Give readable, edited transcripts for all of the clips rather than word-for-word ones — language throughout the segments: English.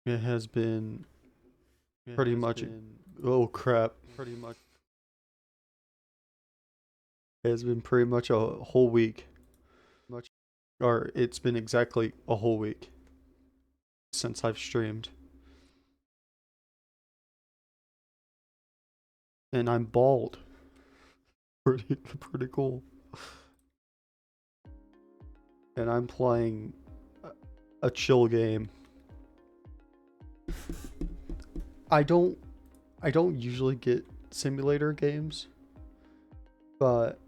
It has been pretty much. Oh crap! It has been pretty much a whole week. Or it's been exactly a whole week since I've streamed, and I'm bald. Pretty cool. And I'm playing a chill game. I don't I don't usually get simulator games, but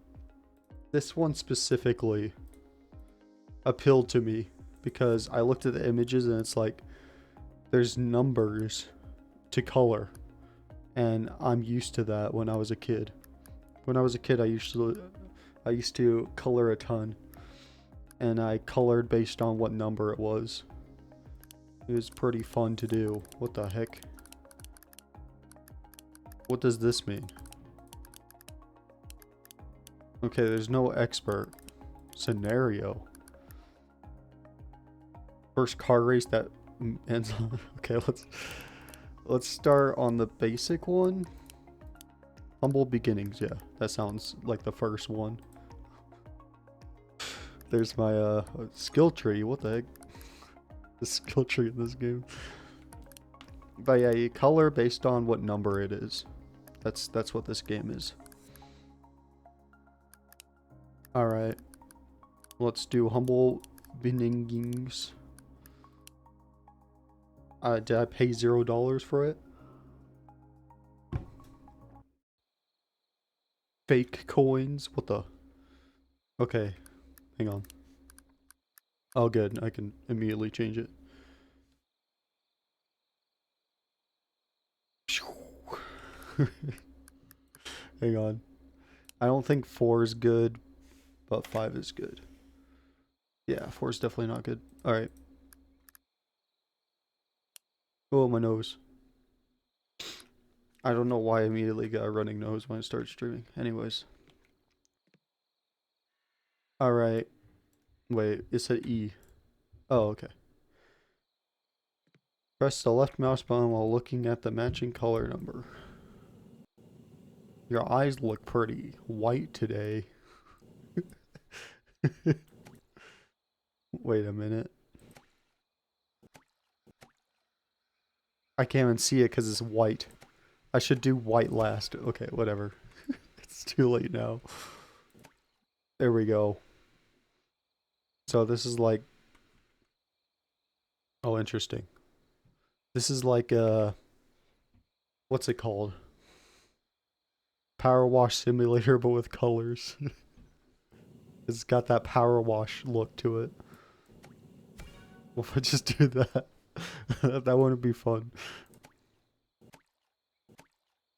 this one specifically appealed to me because I looked at the images and it's like there's numbers to color, and I'm used to that when I was a kid. When I was a kid, I used to color a ton, and I colored based on what number it was. It was pretty fun to do. What the heck? What does this mean? Okay, there's no expert scenario. First car race that ends on. Okay, let's start on the basic one. Humble beginnings. Yeah, that sounds like the first one. There's my skill tree. What the heck? The skill tree in this game. But yeah, you color based on what number it is. That's what this game is. Alright. Let's do humble beginnings. Did I pay $0 for it? Fake coins? What the? Okay, hang on. Oh good, I can immediately change it. Hang on. I don't think 4 is good, but 5 is good. Yeah, 4 is definitely not good. Alright. Oh, my nose. I don't know why I immediately got a running nose when I started streaming. Anyways. Alright. Wait, it said E. Oh, okay. Press the left mouse button while looking at the matching color number. Your eyes look pretty white today. Wait a minute. I can't even see it because it's white. I should do white last. Okay, whatever. It's too late now. There we go. So this is like... Oh, interesting. This is like what's it called? Power wash simulator, but with colors. It's got that power wash look to it. Well, if I just do that, that wouldn't be fun.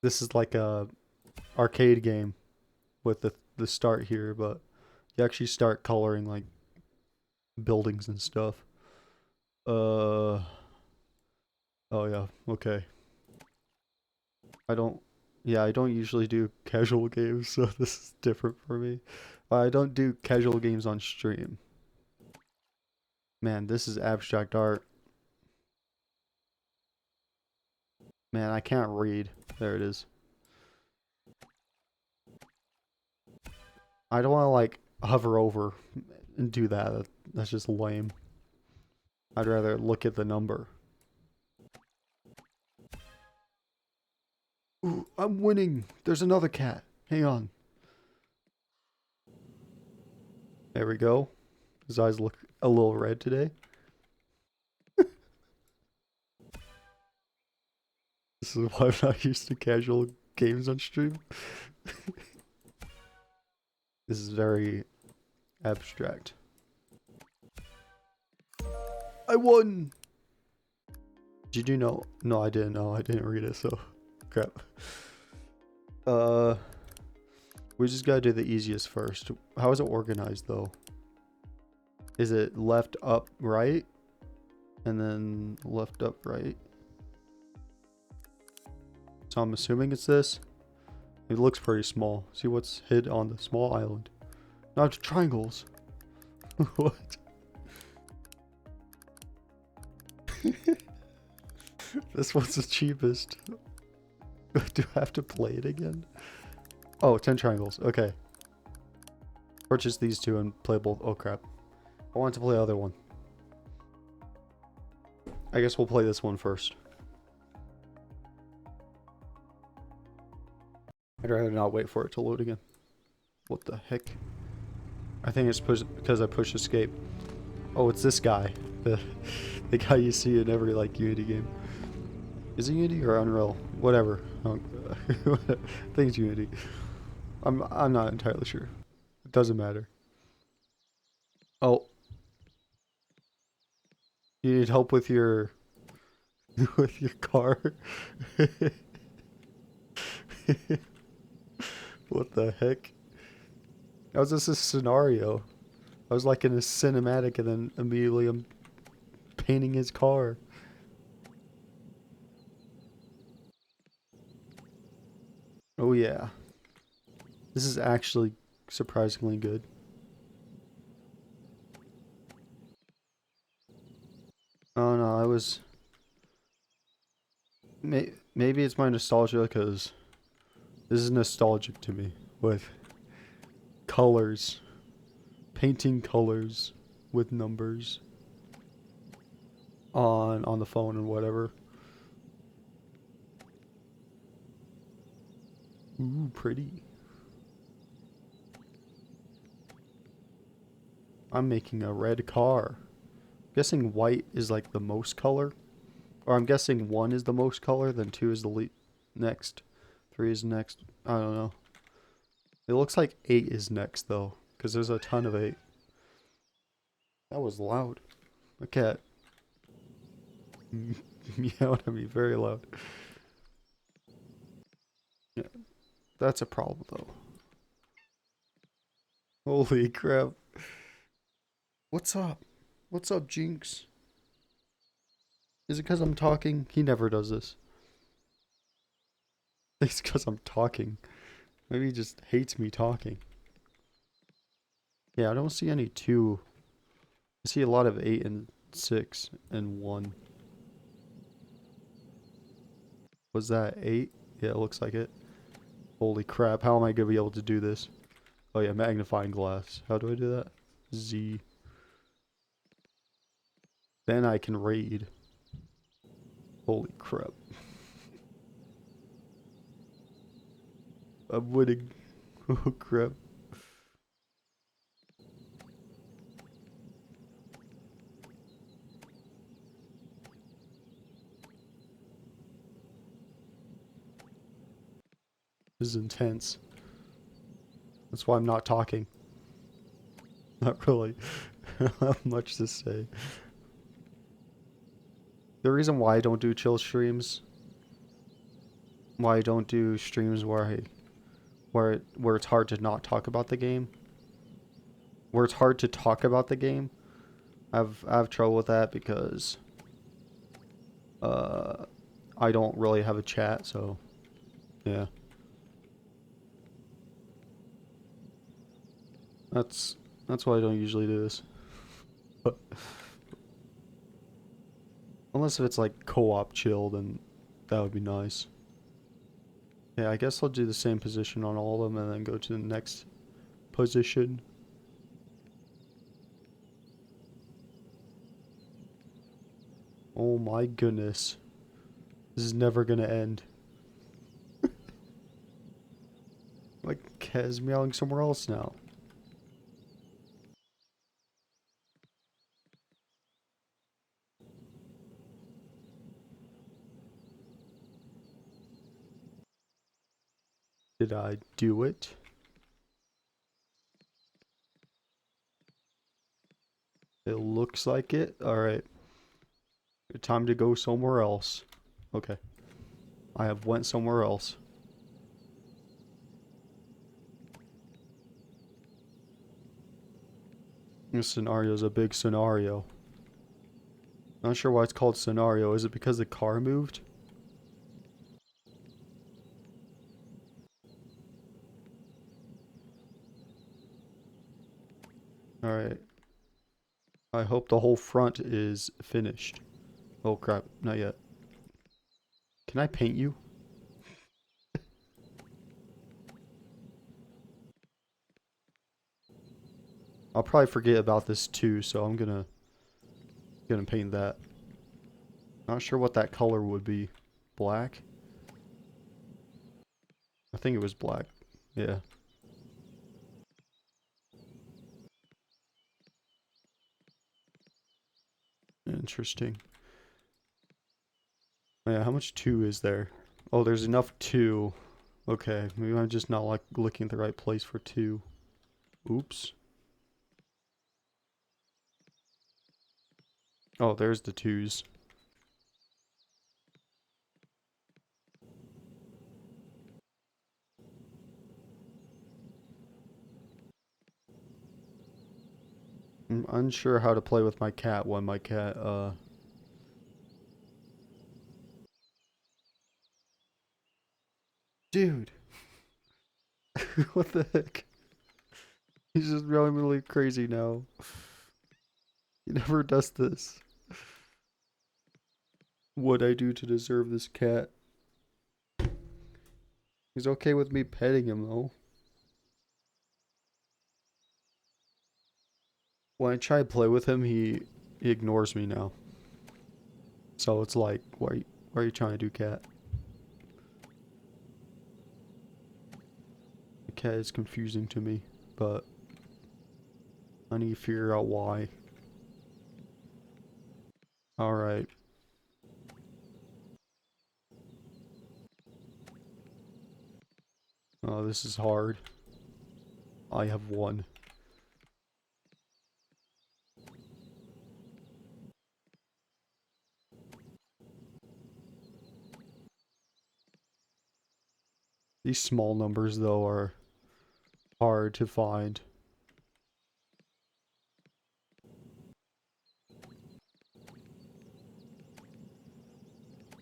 This is like a arcade game with the start here, but you actually start coloring like buildings and stuff. Oh yeah, okay. I don't, yeah, I don't usually do casual games, so this is different for me. I don't do casual games on stream. Man, this is abstract art. Man, I can't read. There it is. I don't want to like hover over and do that. That's just lame. I'd rather look at the number. Ooh, I'm winning. There's another cat. Hang on. There we go. His eyes look a little red today. This is why I'm not used to casual games on stream. This is very abstract. I won! Did you know? No, I didn't know. I didn't read it, so crap. We just gotta do the easiest first. How is it organized though? Is it left, up, right? And then left, up, right? So I'm assuming it's this. It looks pretty small. See what's hid on the small island. Not triangles. What? This one's the cheapest. Do I have to play it again? Oh, 10 triangles. Okay. Purchase these two and play both. Oh crap. I want to play the other one. I guess we'll play this one first. I'd rather not wait for it to load again. What the heck? I think it's because I pushed escape. Oh, it's this guy. The guy you see in every like Unity game. Is it Unity or Unreal? Whatever. I think it's Unity. I'm not entirely sure. It doesn't matter. Oh. You need help with your with your car? What the heck? How was this a scenario? I was like in a cinematic and then immediately I'm painting his car. Oh yeah. This is actually surprisingly good. Oh no, I was... Maybe it's my nostalgia because this is nostalgic to me with colors. Painting colors with numbers on the phone and whatever. Ooh, pretty. I'm making a red car. I'm guessing white is like the most color. Or I'm guessing 1 is the most color, then 2 is the next. 3 is next. I don't know. It looks like 8 is next though, because there's a ton of 8. That was loud. A cat. Meowed at me very loud. Yeah, that's a problem though. Holy crap. What's up? What's up, Jinx? Is it because I'm talking? He never does this. It's because I'm talking. Maybe he just hates me talking. Yeah, I don't see any 2. I see a lot of 8 and 6 and 1. Was that 8? Yeah, it looks like it. Holy crap, how am I going to be able to do this? Oh yeah, magnifying glass. How do I do that? Z. Then I can raid. Holy crap. I'm winning. Oh crap. This is intense. That's why I'm not talking. Not really. I don't have much to say. The reason why I don't do chill streams, why I don't do streams where it's hard to not talk about the game, where it's hard to talk about the game, I have trouble with that because I don't really have a chat, so yeah. That's why I don't usually do this. Unless if it's like co-op chill, then that would be nice. Yeah, I guess I'll do the same position on all of them and then go to the next position. Oh my goodness. This is never gonna end. Like, Kez meowing somewhere else now. Did I do it? It looks like it. Alright. Time to go somewhere else. Okay. I have went somewhere else. This scenario is a big scenario. Not sure why it's called scenario. Is it because the car moved? Alright. I hope the whole front is finished. Oh crap, not yet. Can I paint you? I'll probably forget about this too, so I'm gonna paint that. Not sure what that color would be. Black? I think it was black. Yeah. Interesting. Oh, yeah, how much 2 is there? Oh, there's enough 2. Okay, maybe I'm just not like looking at the right place for 2. Oops. Oh, there's the 2s. I'm unsure how to play with my cat when my cat, Dude! What the heck? He's just really crazy now. He never does this. What I do to deserve this cat? He's okay with me petting him though. When I try to play with him, he ignores me now. So it's like, why are you trying to do, cat? The cat is confusing to me, but I need to figure out why. Alright. Oh, this is hard. I have 1. These small numbers, though, are hard to find.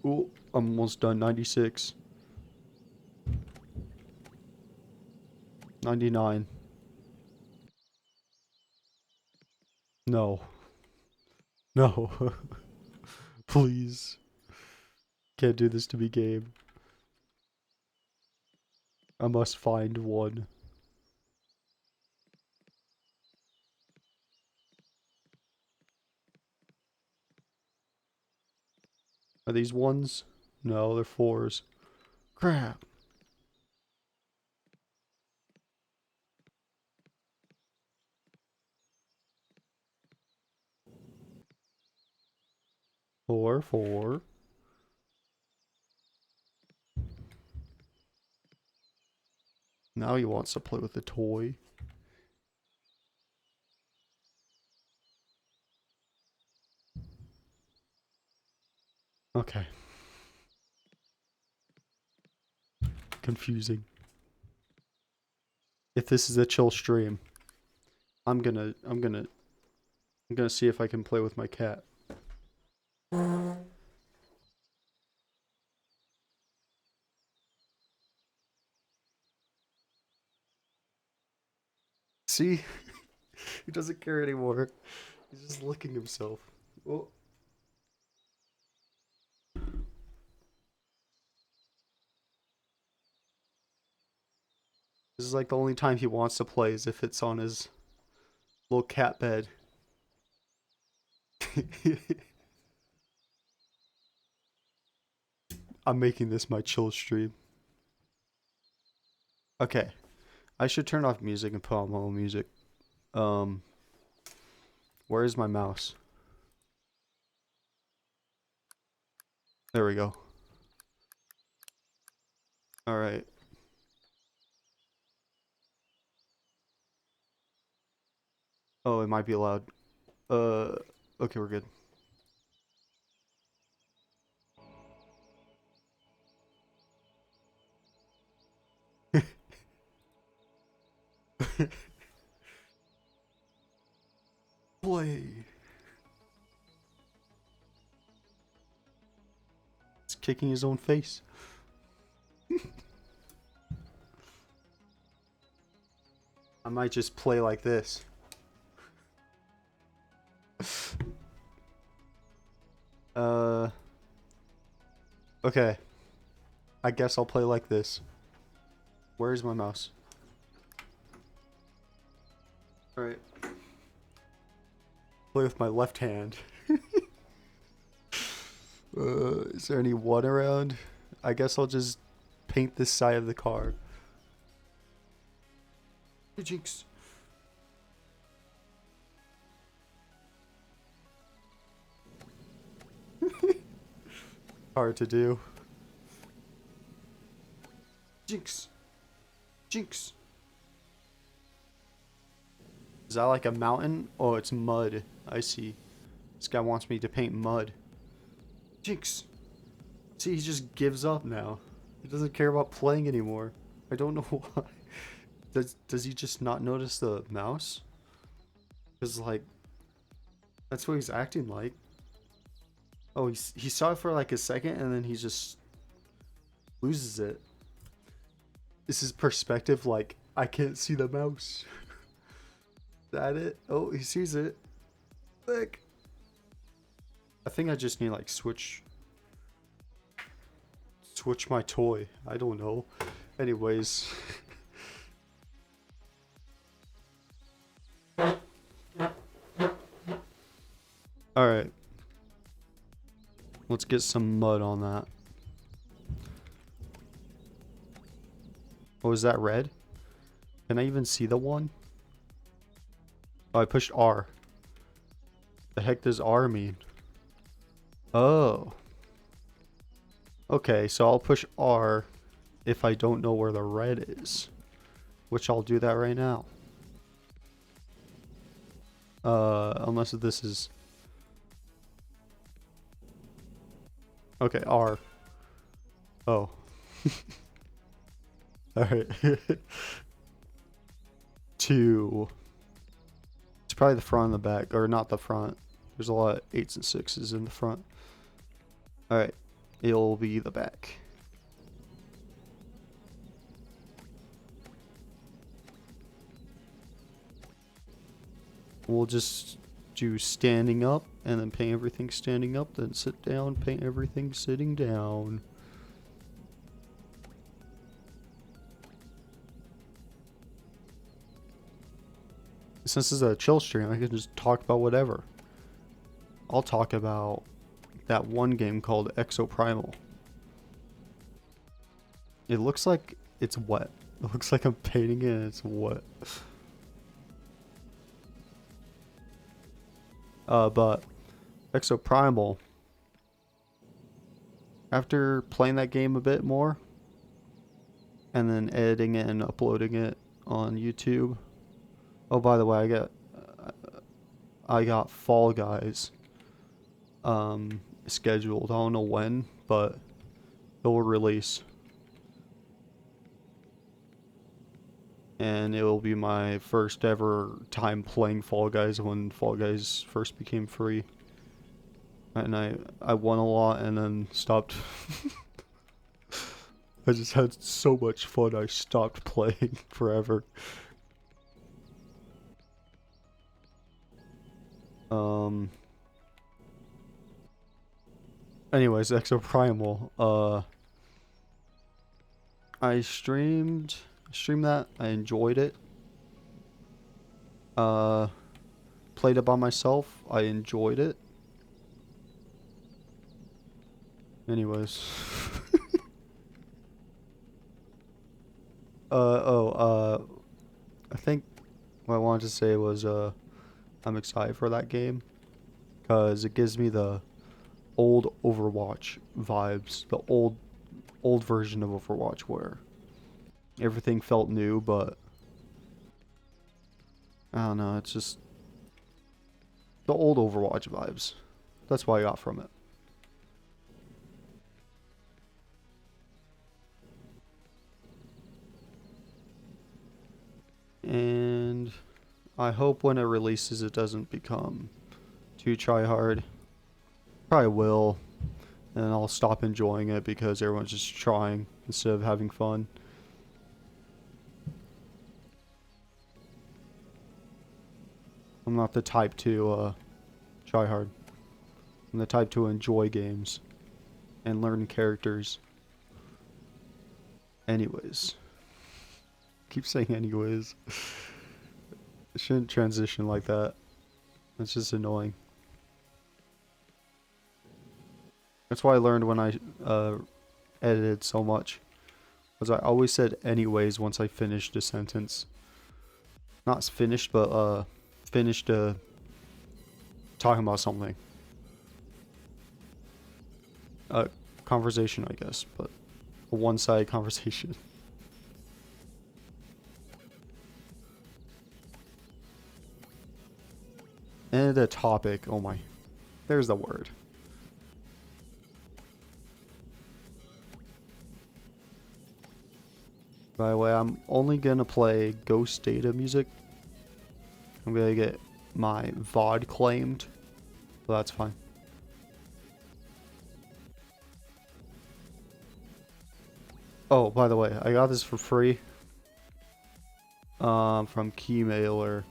Oh, I'm almost done. 96. 99. No. No. Please. Can't do this to me, game. I must find 1. Are these 1s? No, they're 4s. Crap. Four, 4. Now he wants to play with the toy. Okay. Confusing. If this is a chill stream, I'm gonna see if I can play with my cat. See? He doesn't care anymore. He's just licking himself. Oh. This is like the only time he wants to play is if it's on his little cat bed. I'm making this my chill stream. Okay. I should turn off music and put on my own music. Um, where is my mouse? There we go. Alright. Oh, it might be loud. Okay, we're good. Play. It's kicking his own face. I might just play like this. Okay. I guess I'll play like this. Where's my mouse? Alright. Play with my left hand. Is there any one around? I guess I'll just paint this side of the car. Jinx. Hard to do. Jinx. Jinx. Is that like a mountain? Oh, it's mud. I see. This guy wants me to paint mud. Jinx. See, he just gives up now. He doesn't care about playing anymore. I don't know why. Does he just not notice the mouse? Because, like, that's what he's acting like. Oh, he saw it for like a second and then he just loses it. This is perspective, like, I can't see the mouse. Is that it? Oh, he sees it. Look. I think I just need, like, switch my toy. I don't know. Anyways. Alright. Let's get some mud on that. Oh, is that red? Can I even see the one? Oh, I pushed R. The heck does R mean? Oh. Okay, so I'll push R if I don't know where the red is. Which I'll do that right now. Unless this is... Okay, R. Oh. Alright. 2. It's probably the front and the back. Or not the front. There's a lot of 8s and 6s in the front. Alright. It'll be the back. We'll just do standing up and then paint everything standing up, then sit down, paint everything sitting down. Since this is a chill stream, I can just talk about whatever. I'll talk about that one game called Exoprimal. It looks like it's wet. It looks like I'm painting it and it's wet. But Exoprimal, after playing that game a bit more and then editing it and uploading it on YouTube. Oh, by the way, I got Fall Guys scheduled. I don't know when, but it will release. And it will be my first ever time playing Fall Guys when Fall Guys first became free. And I won a lot and then stopped. I just had so much fun I stopped playing forever. Anyways, Exoprimal. I streamed that. I enjoyed it. Played it by myself. I enjoyed it. Anyways. I think what I wanted to say was, I'm excited for that game. Because it gives me the old Overwatch vibes. The old version of Overwatch where everything felt new, but I don't know, it's just the old Overwatch vibes. That's what I got from it. And I hope when it releases it doesn't become too try hard. Probably will. And I'll stop enjoying it because everyone's just trying instead of having fun. I'm not the type to try hard. I'm the type to enjoy games and learn characters. Anyways. Keep saying anyways. It shouldn't transition like that. It's just annoying. That's why I learned when I edited so much. Because I always said anyways once I finished a sentence. Not finished, but finished talking about something. A conversation, I guess, but a one-sided conversation. And a topic. Oh my. There's the word. By the way, I'm only gonna play Ghost Data music. I'm gonna get my VOD claimed. But that's fine. Oh, by the way, I got this for free. From Keymailer.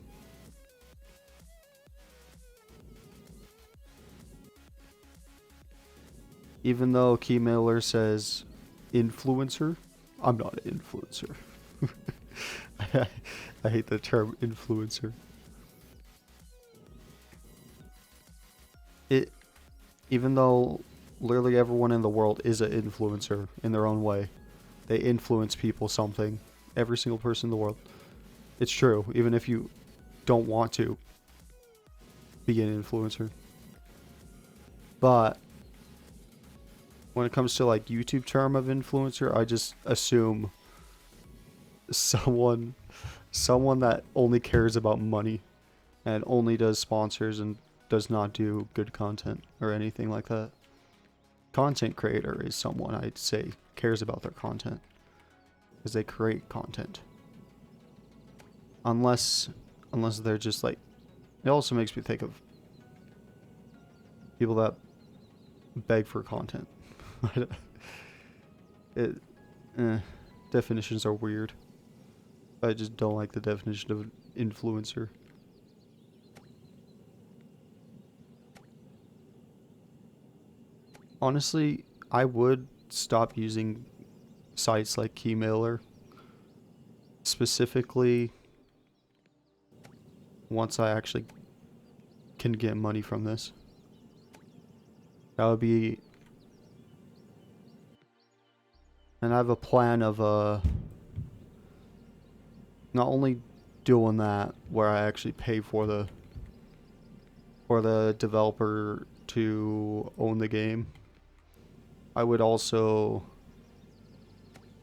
Even though Keymailer says influencer, I'm not an influencer. I hate the term influencer. Even though literally everyone in the world is an influencer in their own way. They influence people something. Every single person in the world. It's true, even if you don't want to be an influencer. But when it comes to like YouTube term of influencer, I just assume someone that only cares about money and only does sponsors and does not do good content or anything like that. Content creator is someone I'd say cares about their content because they create content. Unless they're just like, it also makes me think of people that beg for content. Definitions are weird. I just don't like the definition of influencer. Honestly, I would stop using sites like Keymailer. Specifically, once I actually can get money from this. That would be... And I have a plan of not only doing that where I actually pay for the developer to own the game. I would also,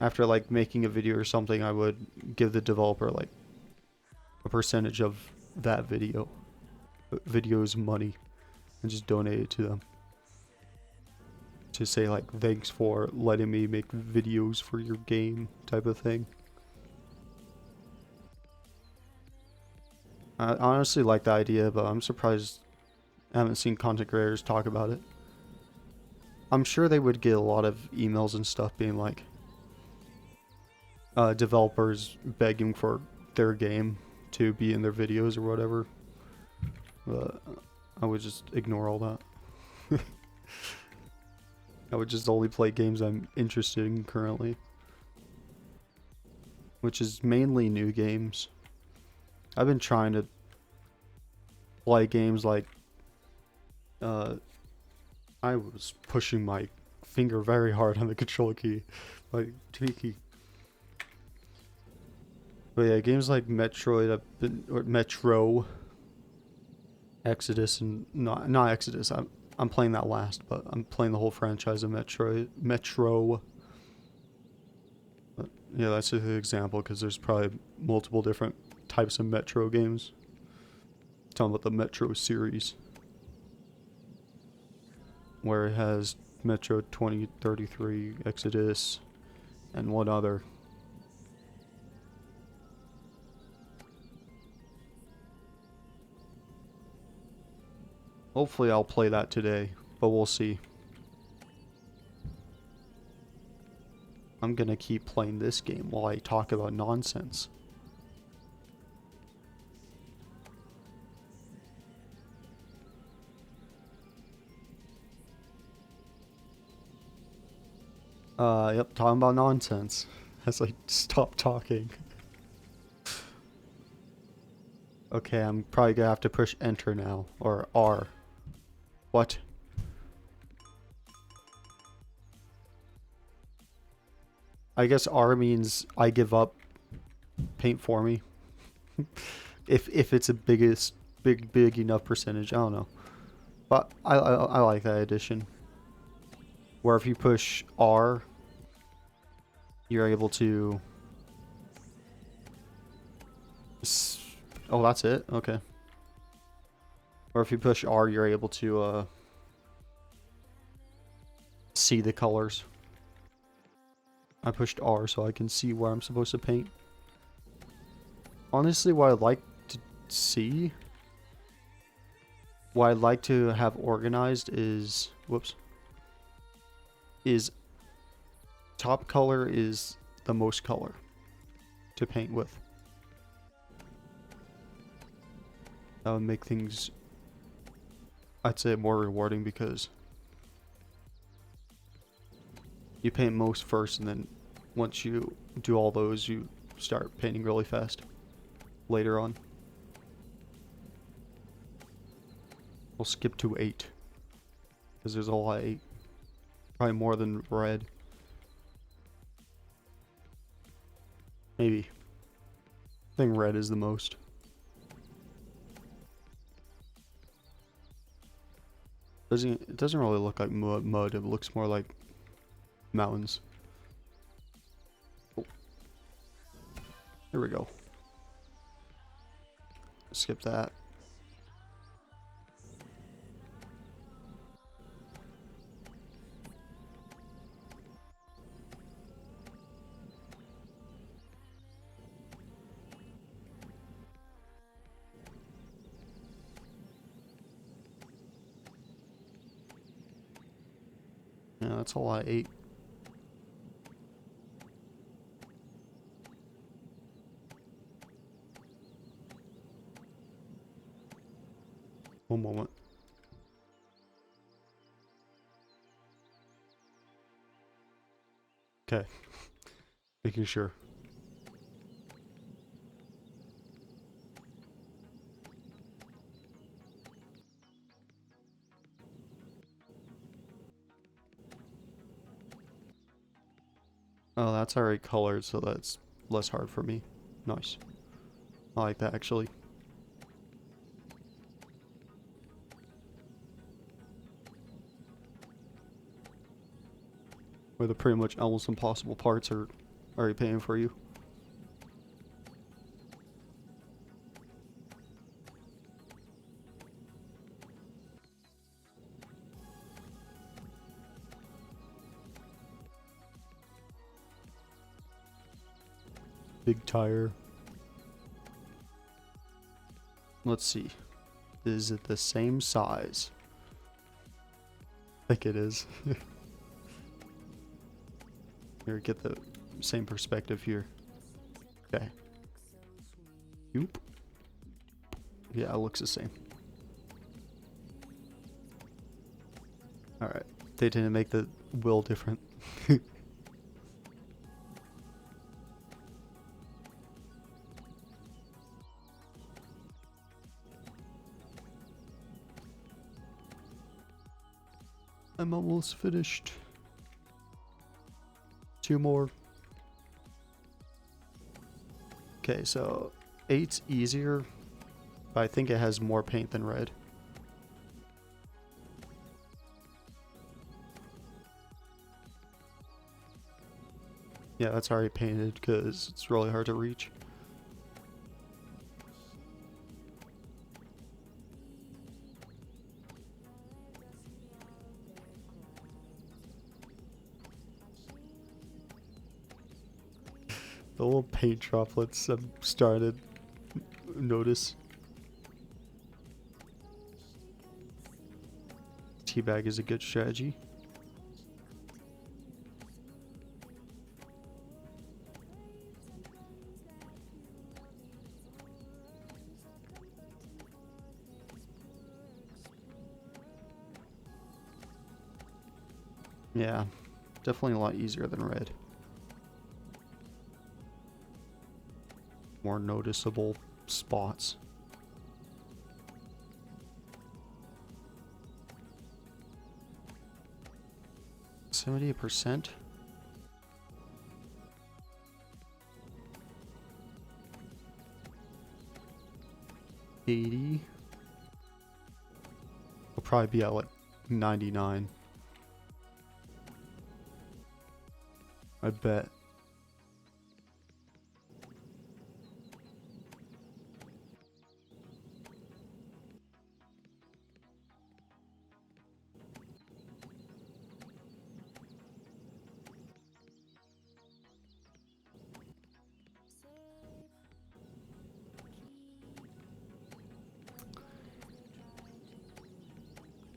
after like making a video or something, I would give the developer like a percentage of that video's money and just donate it to them. To say like, thanks for letting me make videos for your game type of thing. I honestly like the idea, but I'm surprised I haven't seen content creators talk about it. I'm sure they would get a lot of emails and stuff being like, developers begging for their game to be in their videos or whatever. But I would just ignore all that. I would just only play games I'm interested in currently. Which is mainly new games. I've been trying to play games like... I was pushing my finger very hard on the control key. Like, tweaky. But yeah, games like Metroid, or Metro, Exodus, and not Exodus. I'm playing that last, but I'm playing the whole franchise of Metro. But yeah, that's just an example because there's probably multiple different types of Metro games. I'm talking about the Metro series, where it has Metro 2033, Exodus, and one other. Hopefully I'll play that today, but we'll see. I'm gonna keep playing this game while I talk about nonsense. Yep, talking about nonsense. as I stop talking. Okay, I'm probably gonna have to push enter now, or R. What? I guess R means I give up, paint for me. if it's a big enough percentage, I don't know. But I like that addition. Where if you push R, you're able to... Oh, that's it? Okay. Or if you push R, you're able to see the colors. I pushed R so I can see where I'm supposed to paint. Honestly, what I'd like to see, what I'd like to have organized is... Whoops. Is top color is the most color to paint with. That would make things, I'd say, more rewarding because you paint most first, and then once you do all those, you start painting really fast later on. We'll skip to 8 because there's a lot of 8. Probably more than red. Maybe. I think red is the most. It doesn't really look like mud. It looks more like mountains. Oh. Here we go. Skip that. Yeah, that's all I ate. One moment. Okay. Making sure. Oh, that's already colored, so that's less hard for me. Nice. I like that, actually. Where the pretty much almost impossible parts are already paying for you. Big tire. Let's see. Is it the same size? I think it is. Here, get the same perspective here. Okay. Yoop. Yeah, it looks the same. Alright. They didn't make the wheel different. I'm almost finished. 2 more. Okay, so 8's easier, but I think it has more paint than red. Yeah, that's already painted because it's really hard to reach. The little paint droplets I'm starting to notice. Teabag is a good strategy. Yeah, definitely a lot easier than red. more noticeable spots. %. 80. Will probably be at like 99. I bet.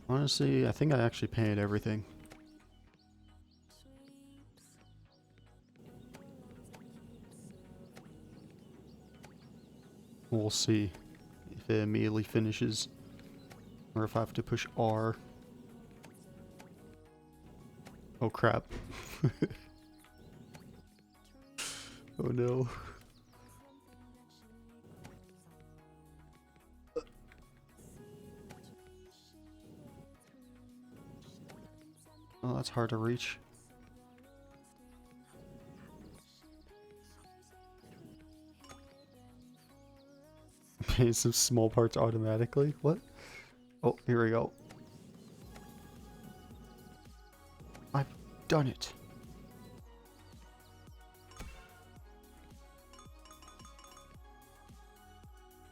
Honestly, I think I actually painted everything. We'll see if it immediately finishes or if I have to push R. Oh crap. Oh no. Oh, that's hard to reach. Paint some small parts automatically? What? Oh, here we go. I've done it.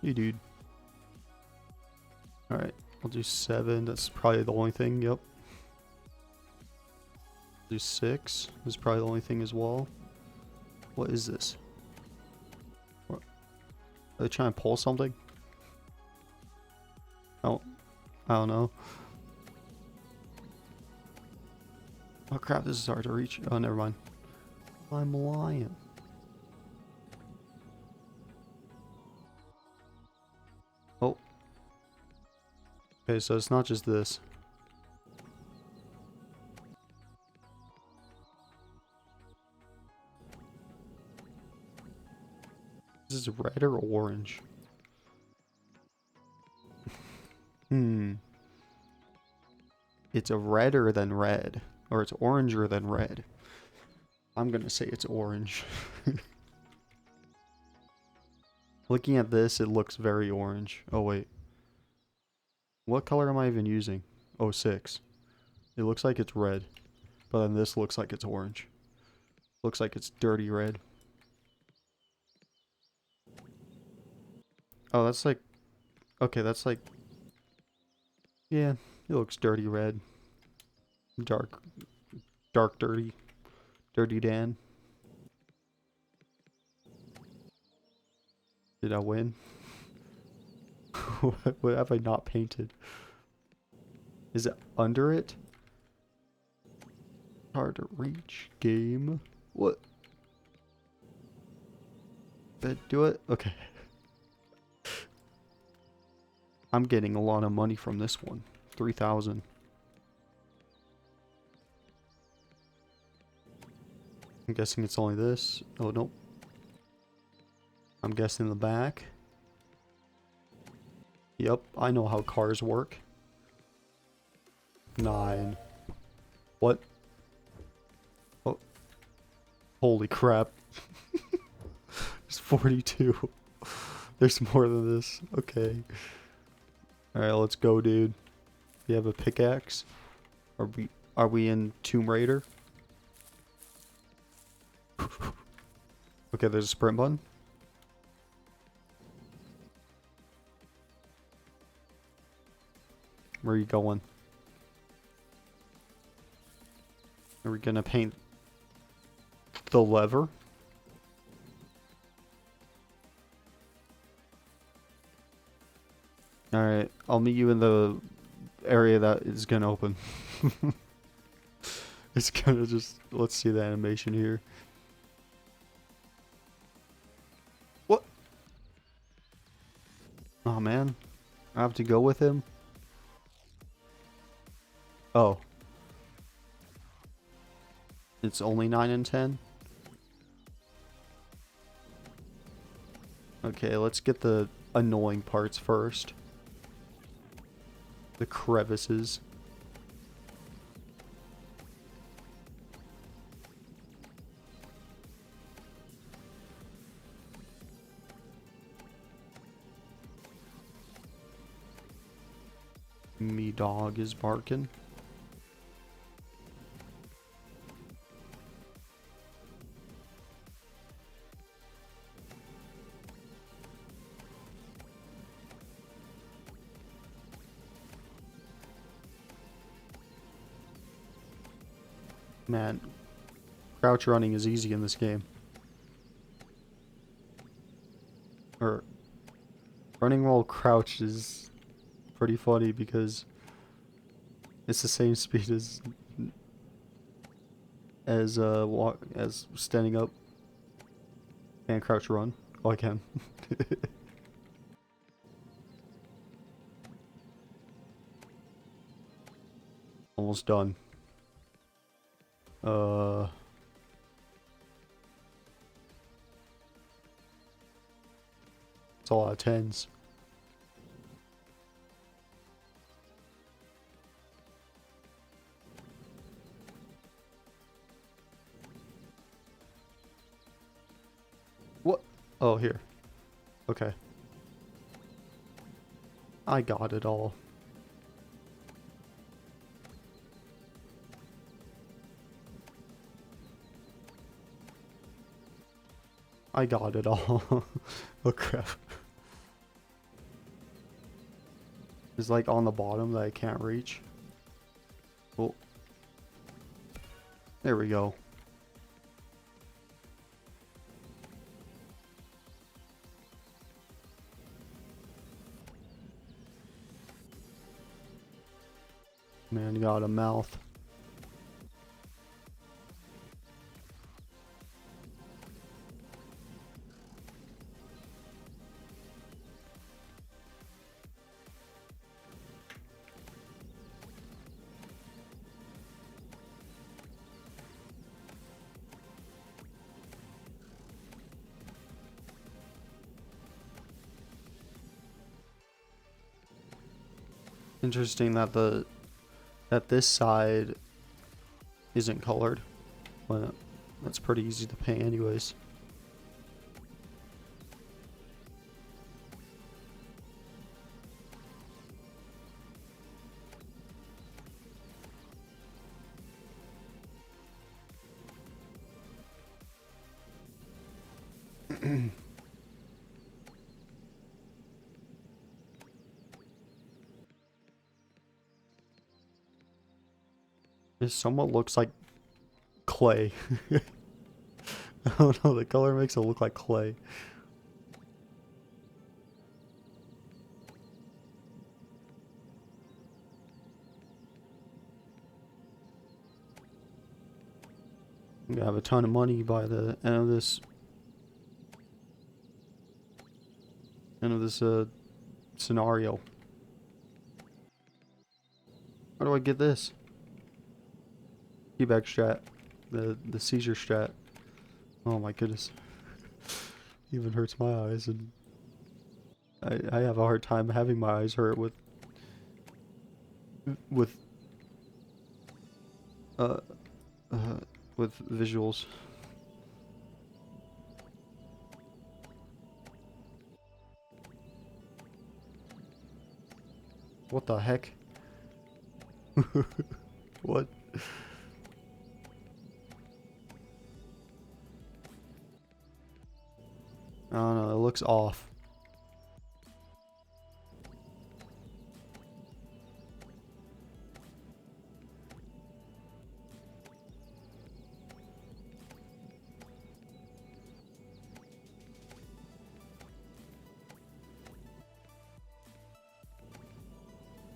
You dude. Alright, I'll do 7. That's probably the only thing, yep. Do 6. This is probably the only thing as well. What is this? What? Are they trying to pull something? Oh, I don't know. Oh crap, this is hard to reach. Oh, never mind. I'm lying. Oh. Okay, so it's not just this. This is red or orange? It's a redder than red. Or it's oranger than red. I'm gonna say it's orange. Looking at this, it looks very orange. Oh wait. What color am I even using? Oh, 06. It looks like it's red. But then this looks like it's orange. Looks like it's dirty red. Oh, that's like... Okay, that's like... Yeah, it looks dirty red. Dark dirty. Dirty Dan. Did I win? What have I not painted? Is it under it? Hard to reach. Game. What? Did I do it? Okay. I'm getting a lot of money from this one. 3,000. I'm guessing it's only this. Oh, nope. I'm guessing the back. Yep, I know how cars work. 9. What? Oh. Holy crap. There's 42. There's more than this. Okay. Alright, let's go, dude. You have a pickaxe? Are we in Tomb Raider? Okay, there's a sprint button. Where are you going? Are we gonna paint the lever? Alright, I'll meet you in the area that is gonna open. It's gonna just... Let's see the animation here. What? Oh man, I have to go with him? Oh. It's only 9 and 10? Okay, let's get the annoying parts first. The crevices. Me dog is barking. Man, crouch running is easy in this game. Or running while crouched is pretty funny because it's the same speed as standing up and crouch run. Oh, I can. Almost done. It's a lot of tens. What? Oh, here. Okay. I got it all. I got it all. Oh crap. It's like on the bottom that I can't reach. Oh. There we go. Man, got a mouth. Interesting that this side isn't colored. But that's pretty easy to paint anyways. This somewhat looks like clay. I don't know, the color makes it look like clay. I'm gonna have a ton of money by the end of this scenario. How do I get this? Teabag strat. The seizure strat. Oh my goodness. Even hurts my eyes, and I have a hard time having my eyes hurt with uh, with visuals. What the heck? What? I don't know, it looks off.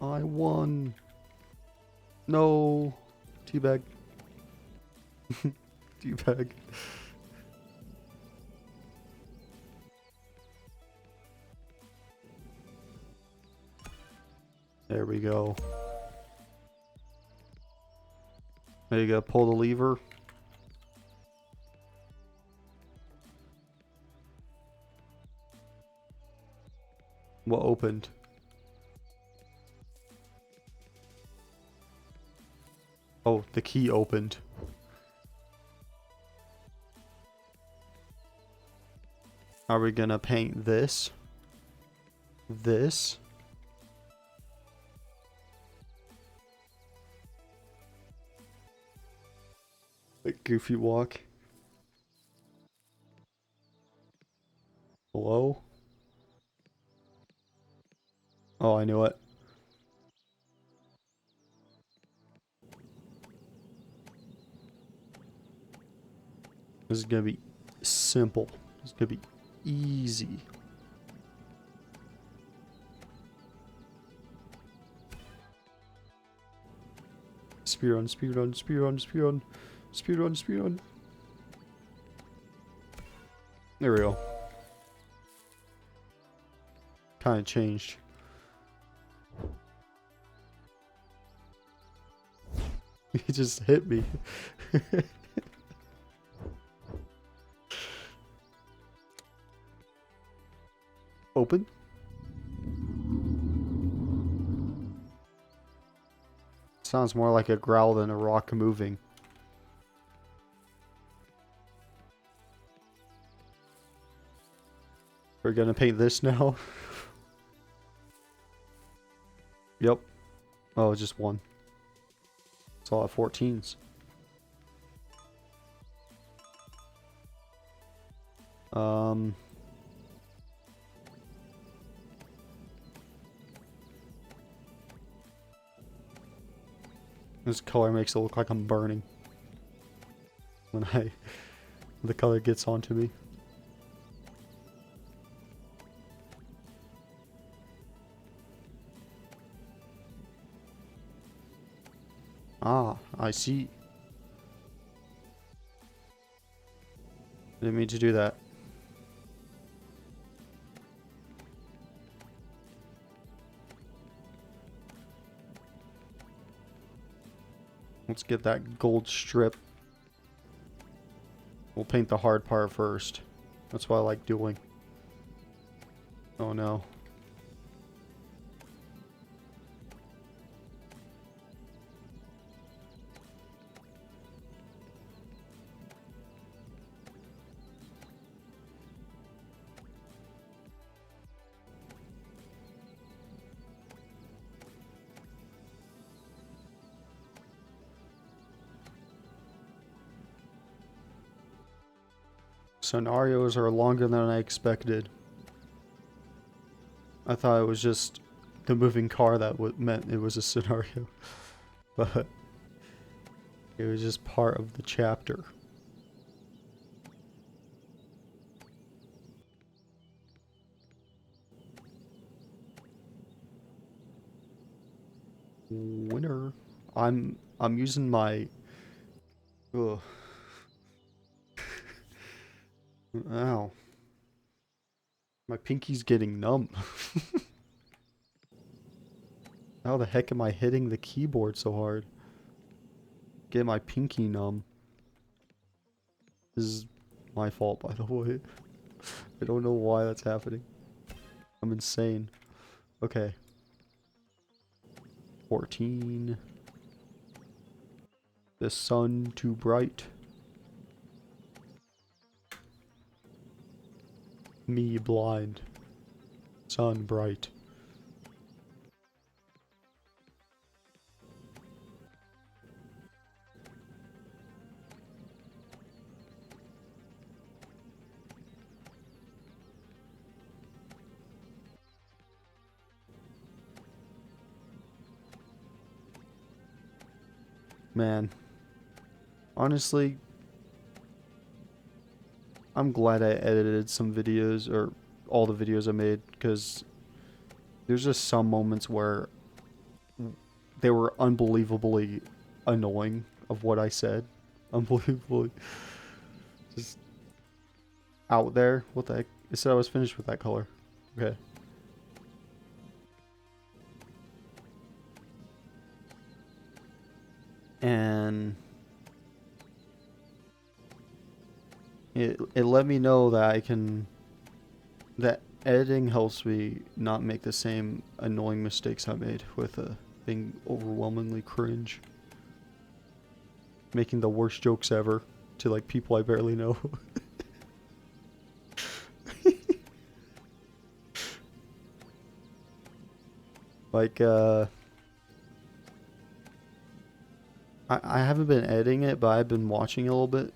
I won. No. Teabag. Teabag. There we go. There you go, pull the lever. What opened? Oh, the key opened. Are we gonna paint this? This? Like goofy walk. Hello? Oh, I knew it. This is gonna be simple. It's gonna be easy. Speedrun, speedrun, speedrun, speedrun, speedrun, speedrun. There we go. Kind of changed. He just hit me. Open. Sounds more like a growl than a rock moving. We're gonna paint this now. Yep. Oh, just one. It's all at 14s. This color makes it look like I'm burning when the color gets onto me. Ah, I see. Didn't mean to do that. Let's get that gold strip. We'll paint the hard part first. That's what I like doing. Oh no. Scenarios are longer than I expected. I thought it was just the moving car that meant it was a scenario. But it was just part of the chapter. Winner. I'm using my ugh. Ow. My pinky's getting numb. How the heck am I hitting the keyboard so hard? Get my pinky numb. This is my fault, by the way. I don't know why that's happening. I'm insane. Okay. 14. The sun too bright. Me blind. Sun bright. Man. Honestly, I'm glad I edited some videos, or all the videos I made, because there's just some moments where they were unbelievably annoying of what I said. Unbelievably just out there. What the heck? It said I was finished with that color. Okay. And it let me know that I can, that editing helps me not make the same annoying mistakes I made with being overwhelmingly cringe. Making the worst jokes ever to like people I barely know. Like I haven't been editing it, but I've been watching it a little bit.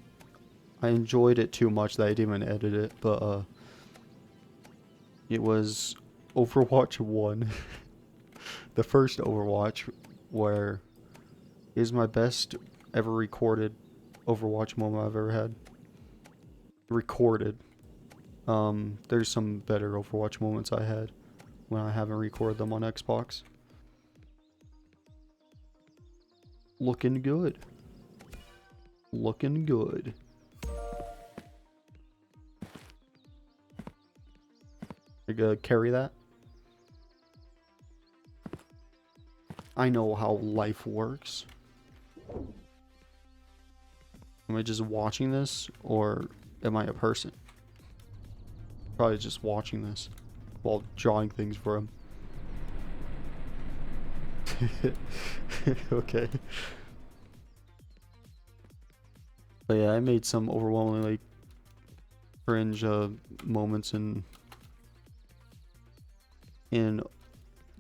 I enjoyed it too much that I didn't even edit it, but it was Overwatch 1. The first Overwatch, where is my best ever recorded Overwatch moment I've ever had. Recorded. There's some better Overwatch moments I had when I haven't recorded them on Xbox. Looking good. Looking good. You gonna carry that? I know how life works. Am I just watching this, or am I a person? Probably just watching this while drawing things for him. Okay. But yeah, I made some overwhelmingly cringe moments in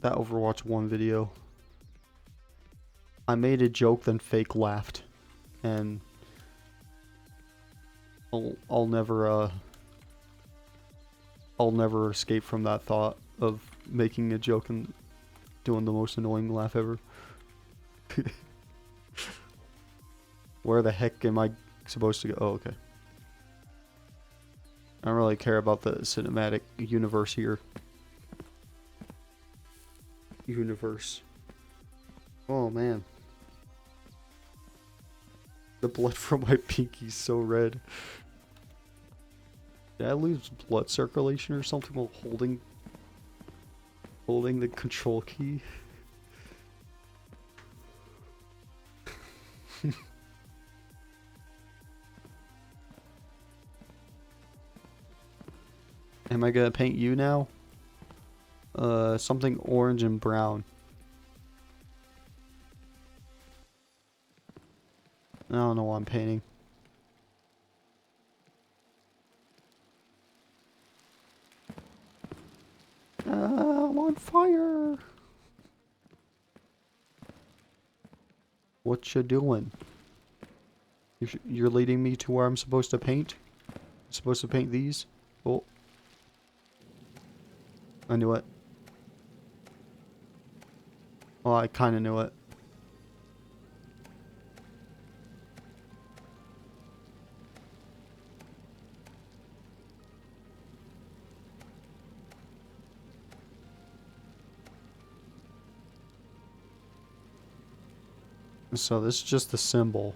that Overwatch 1 video. I made a joke, then fake laughed, and I'll never escape from that thought of making a joke and doing the most annoying laugh ever. Where the heck am I supposed to go? Oh, okay. I don't really care about the cinematic universe here. Oh man. The blood from my pinky's so red. Did I lose blood circulation or something while holding the control key? Am I gonna paint you now? Something orange and brown. I don't know what I'm painting. I'm on fire. What you doing? You're leading me to where I'm supposed to paint? I'm supposed to paint these? Oh. I knew it. Well, I kind of knew it. So this is just the symbol.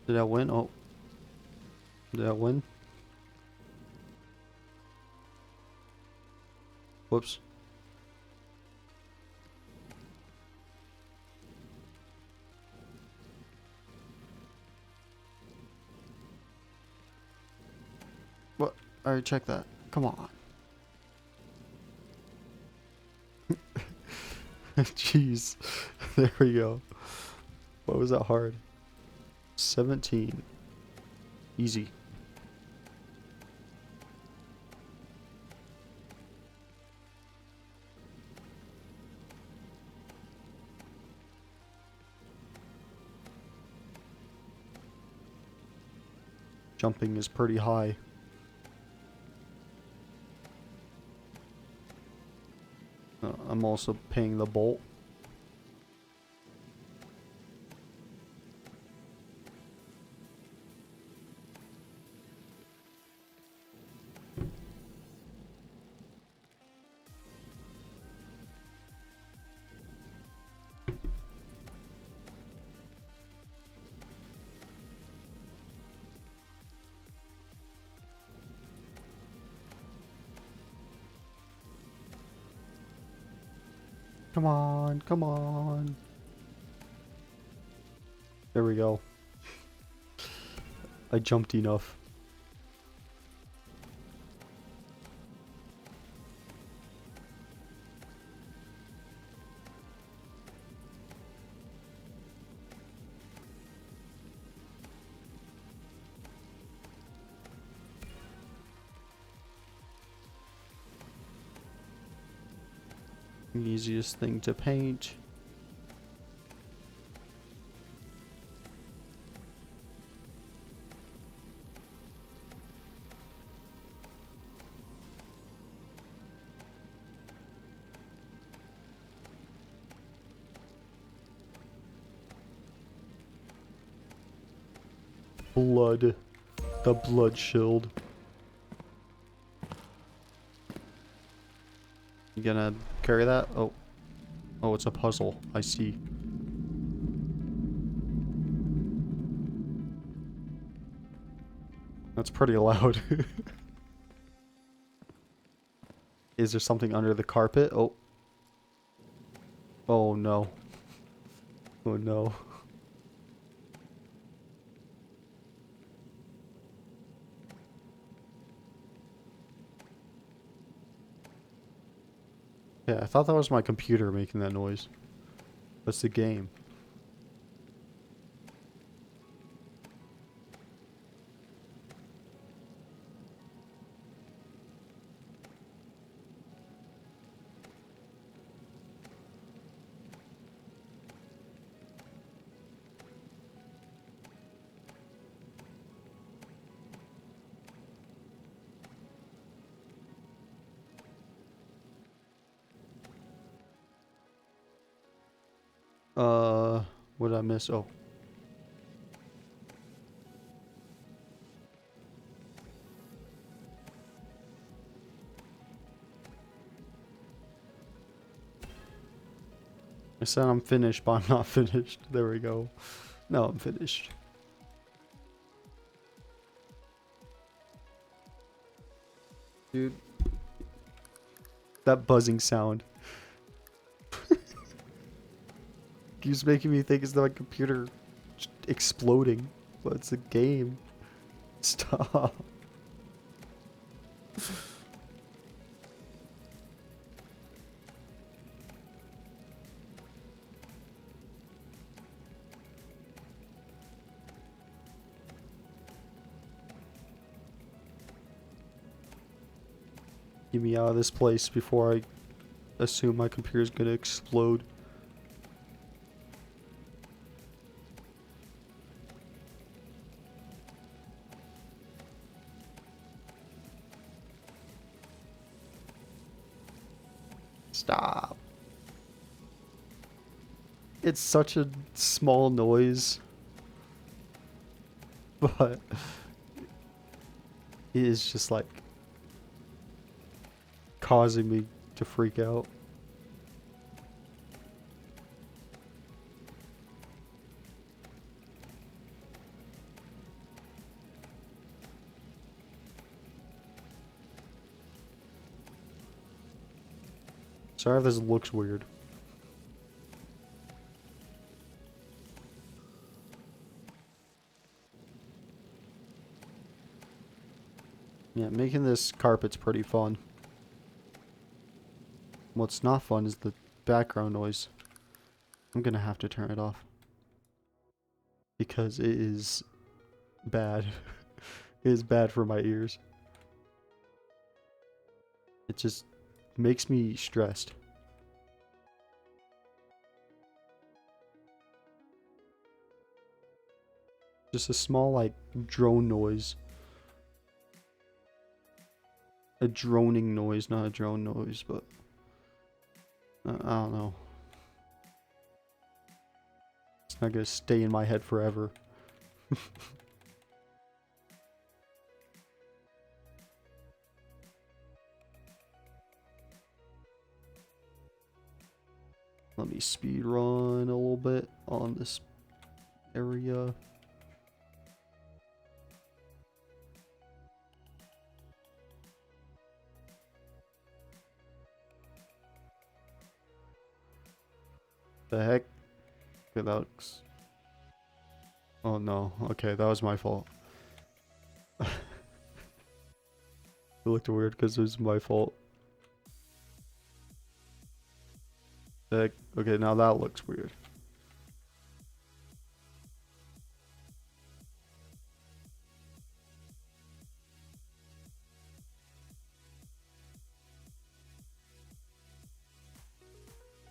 Did I win? Oh. Did I win? Whoops. What? Alright, check that. Come on. Jeez. There we go. What was that hard? 17. Easy. Jumping is pretty high. I'm also paying the bolt. Come on, come on. There we go. I jumped enough. Easiest thing to paint. Blood. The blood shield. You gonna carry that? Oh. Oh, it's a puzzle. I see. That's pretty loud. Is there something under the carpet? Oh. Oh no. Oh no. Yeah, I thought that was my computer making that noise. That's the game. What did I miss? Oh. I said I'm finished, but I'm not finished. There we go. No, I'm finished. Dude. That buzzing sound. Keeps making me think it's my computer exploding. But it's a game. Stop. Get me out of this place before I assume my computer's gonna explode. Stop. It's such a small noise. But it is just like causing me to freak out. Sorry if this looks weird. Yeah, making this carpet's pretty fun. What's not fun is the background noise. I'm gonna have to turn it off. Because it is bad. It is bad for my ears. It just makes me stressed. Just a small, like, drone noise. A droning noise, not a drone noise, but I don't know. It's not gonna stay in my head forever. Let me speed run a little bit on this area. The heck? Okay, that looks... Oh no. Okay, that was my fault. It looked weird because it was my fault. Okay, now that looks weird.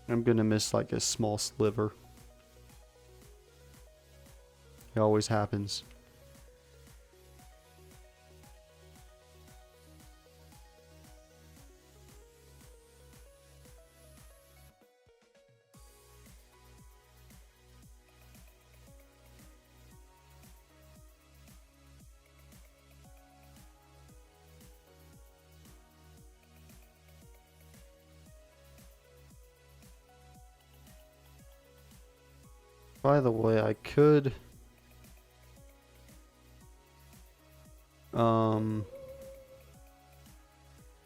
I'm gonna miss like a small sliver. It always happens. By the way, I could um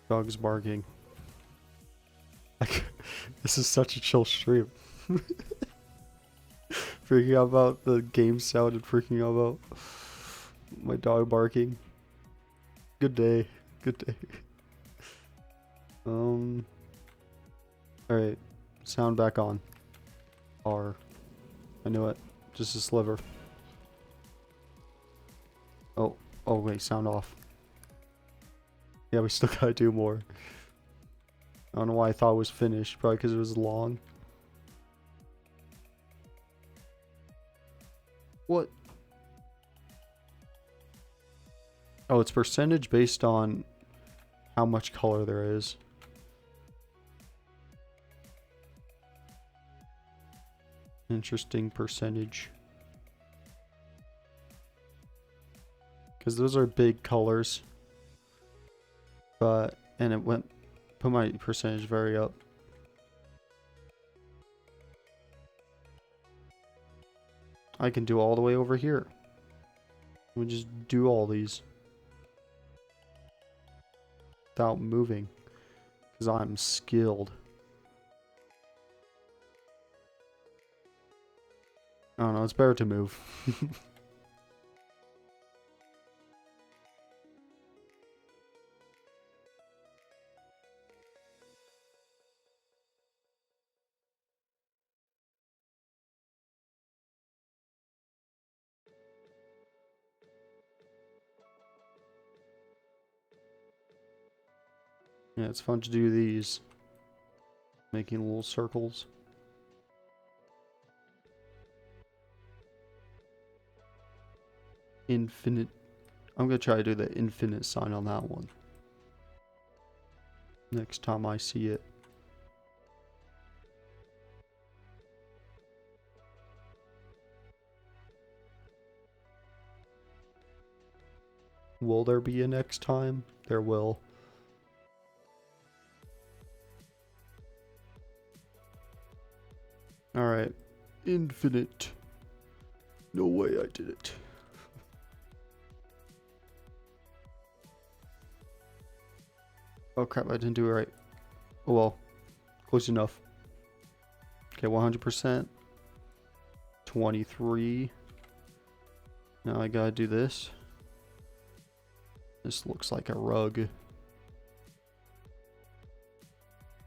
dogs barking. This is such a chill stream. Freaking out about the game sound and freaking out about my dog barking. Good day. Good day. Alright. Sound back on. R. I knew it. Just a sliver. Oh. Oh wait, sound off. Yeah, we still gotta do more. I don't know why I thought it was finished. Probably because it was long. What? Oh, it's percentage based on how much color there is. Interesting percentage. Because those are big colors. And it put my percentage very up. I can do all the way over here. We just do all these. Without moving. Because I'm skilled. I don't know, it's better to move. Yeah, it's fun to do these. Making little circles. Infinite. I'm gonna try to do the infinite sign on that one. Next time I see it. Will there be a next time? There will. Alright. Infinite. No way I did it. Oh crap, I didn't do it right. Oh well. Close enough. Okay, 100%. 23. Now I gotta do this. This looks like a rug.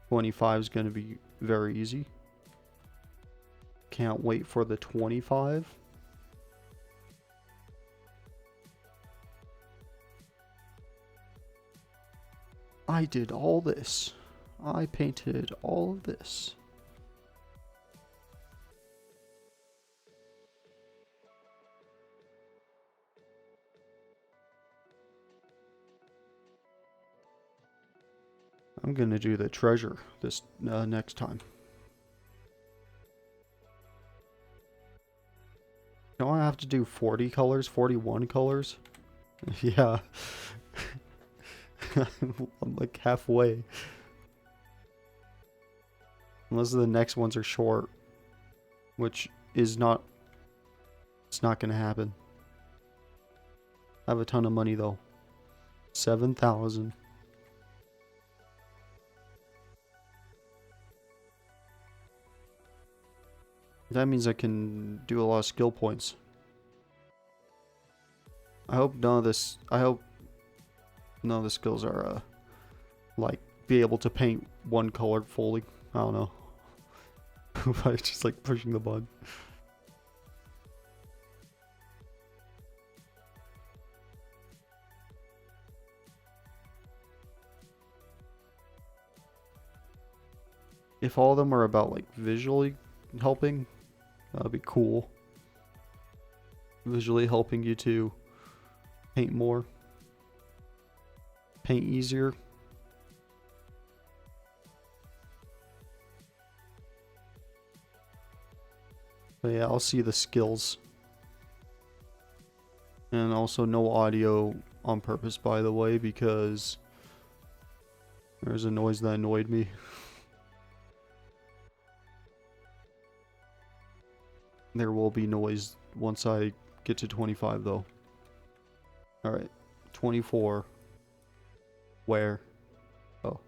25 is gonna be very easy. Can't wait for the 25. I did all this. I painted all of this. I'm gonna do the treasure this next time. Don't I have to do 40 colors? 41 colors? Yeah. I'm like halfway. Unless the next ones are short. Which is not... It's not gonna happen. I have a ton of money though. 7,000. That means I can do a lot of skill points. I hope none of this. I hope none of the skills are like be able to paint one color fully. I don't know. By just like pushing the button. If all of them are about like visually helping, that'd be cool. Visually helping you to paint more, paint easier. But yeah, I'll see the skills. And also no audio on purpose, by the way, because there's a noise that annoyed me. There will be noise once I get to 25 though. Alright, 24. Where? Oh.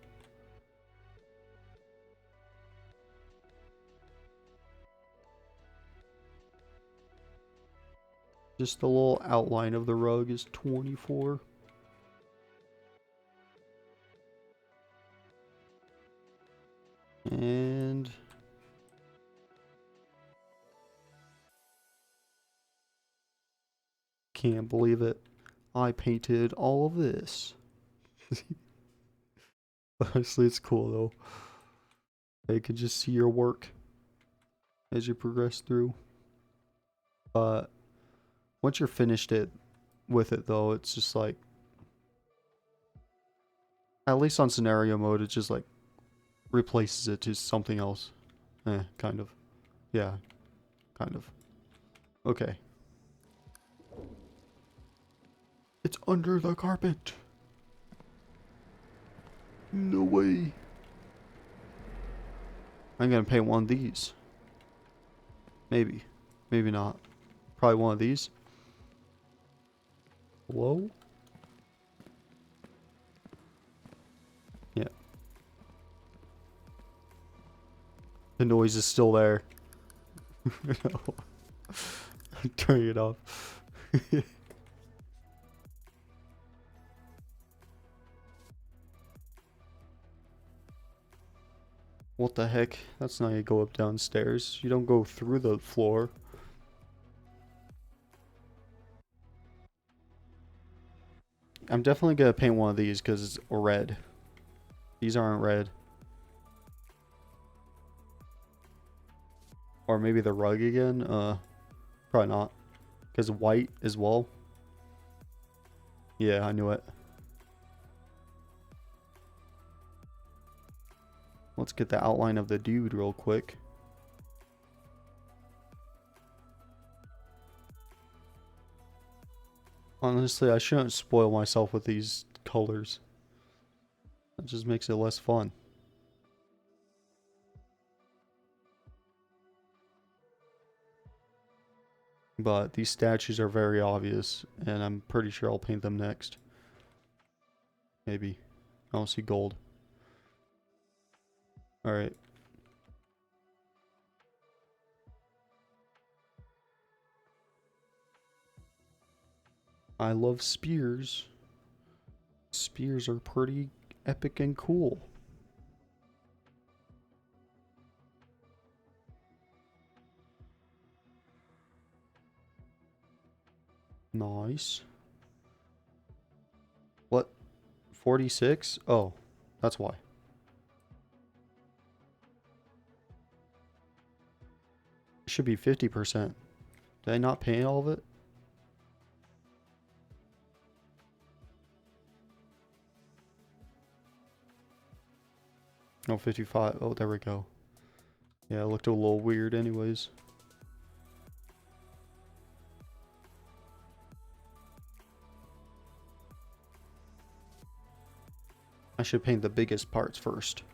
Just the little outline of the rug is 24. And can't believe it. I painted all of this. Honestly, it's cool though. I could just see your work as you progress through. But once you're finished with it though, it's just like, at least on scenario mode, it just like replaces it to something else. Kind of. Yeah, kind of. Okay. It's under the carpet. No way. I'm gonna paint one of these. Maybe. Maybe not. Probably one of these. Hello? Yeah. The noise is still there. No. I'm turning it off. What the heck? That's not how you go up downstairs. You don't go through the floor. I'm definitely gonna paint one of these because it's red. These aren't red. Or maybe the rug again? Probably not. Because white as well. Yeah, I knew it. Let's get the outline of the dude real quick. Honestly, I shouldn't spoil myself with these colors. That just makes it less fun. But these statues are very obvious, and I'm pretty sure I'll paint them next. Maybe. I don't see gold. Alright. I love spears. Spears are pretty epic and cool. Nice. What? 46? Oh, that's why. It should be 50%. Did I not paint all of it? Oh, 55. Oh, there we go. Yeah, it looked a little weird anyways. I should paint the biggest parts first.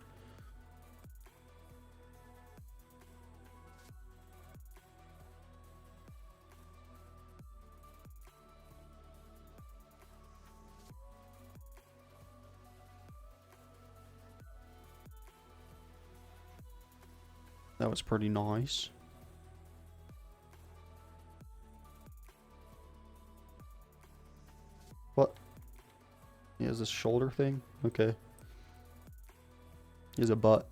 That was pretty nice. has this shoulder thing. Okay. He has a butt.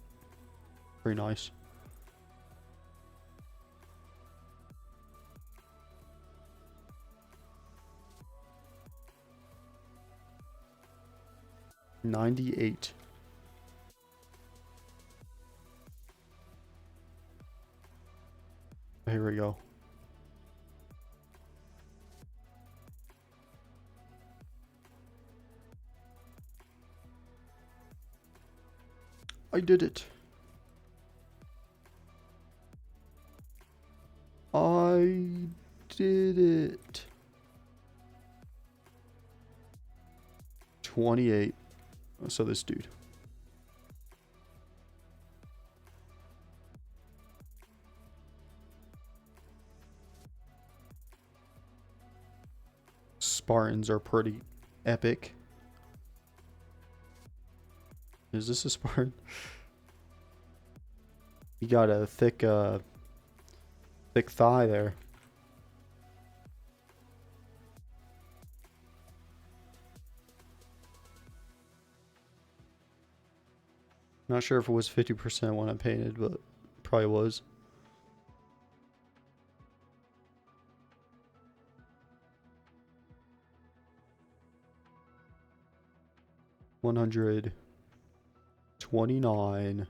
Very nice. $98. Here we go. I did it. I did it. 28. So this dude. Spartans are pretty epic. Is this a Spartan? You got a thick thigh there. Not sure if it was 50% when I painted, but probably was. $129.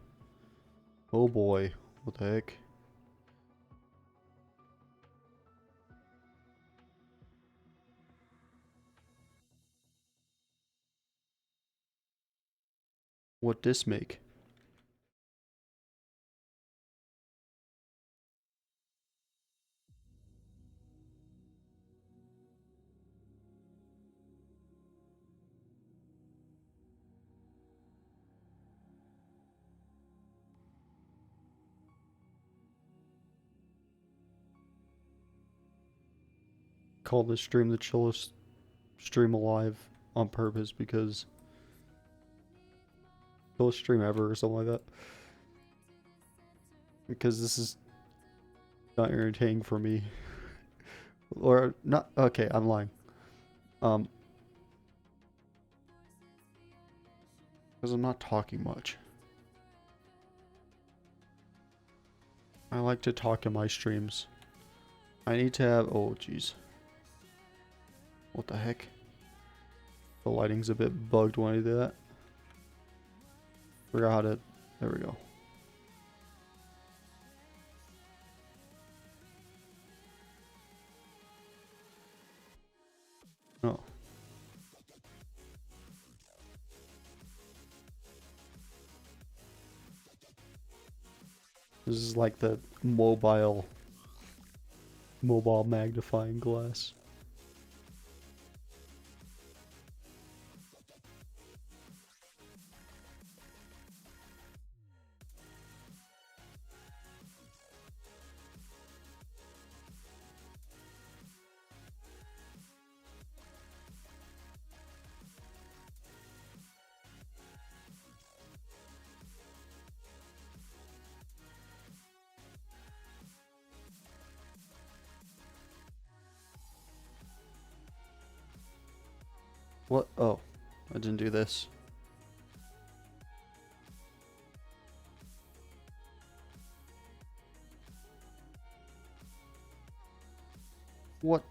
Oh boy, what the heck? What this make? Call this stream the chillest stream alive on purpose because chillest stream ever or something like that. Because this is not entertaining for me. Or not. Okay, I'm lying. Because I'm not talking much. I like to talk in my streams. I need to have. Oh, jeez. What the heck? The lighting's a bit bugged when I do that. Forgot how to. There we go. Oh. This is like the mobile magnifying glass. What? Oh, I didn't do this. What?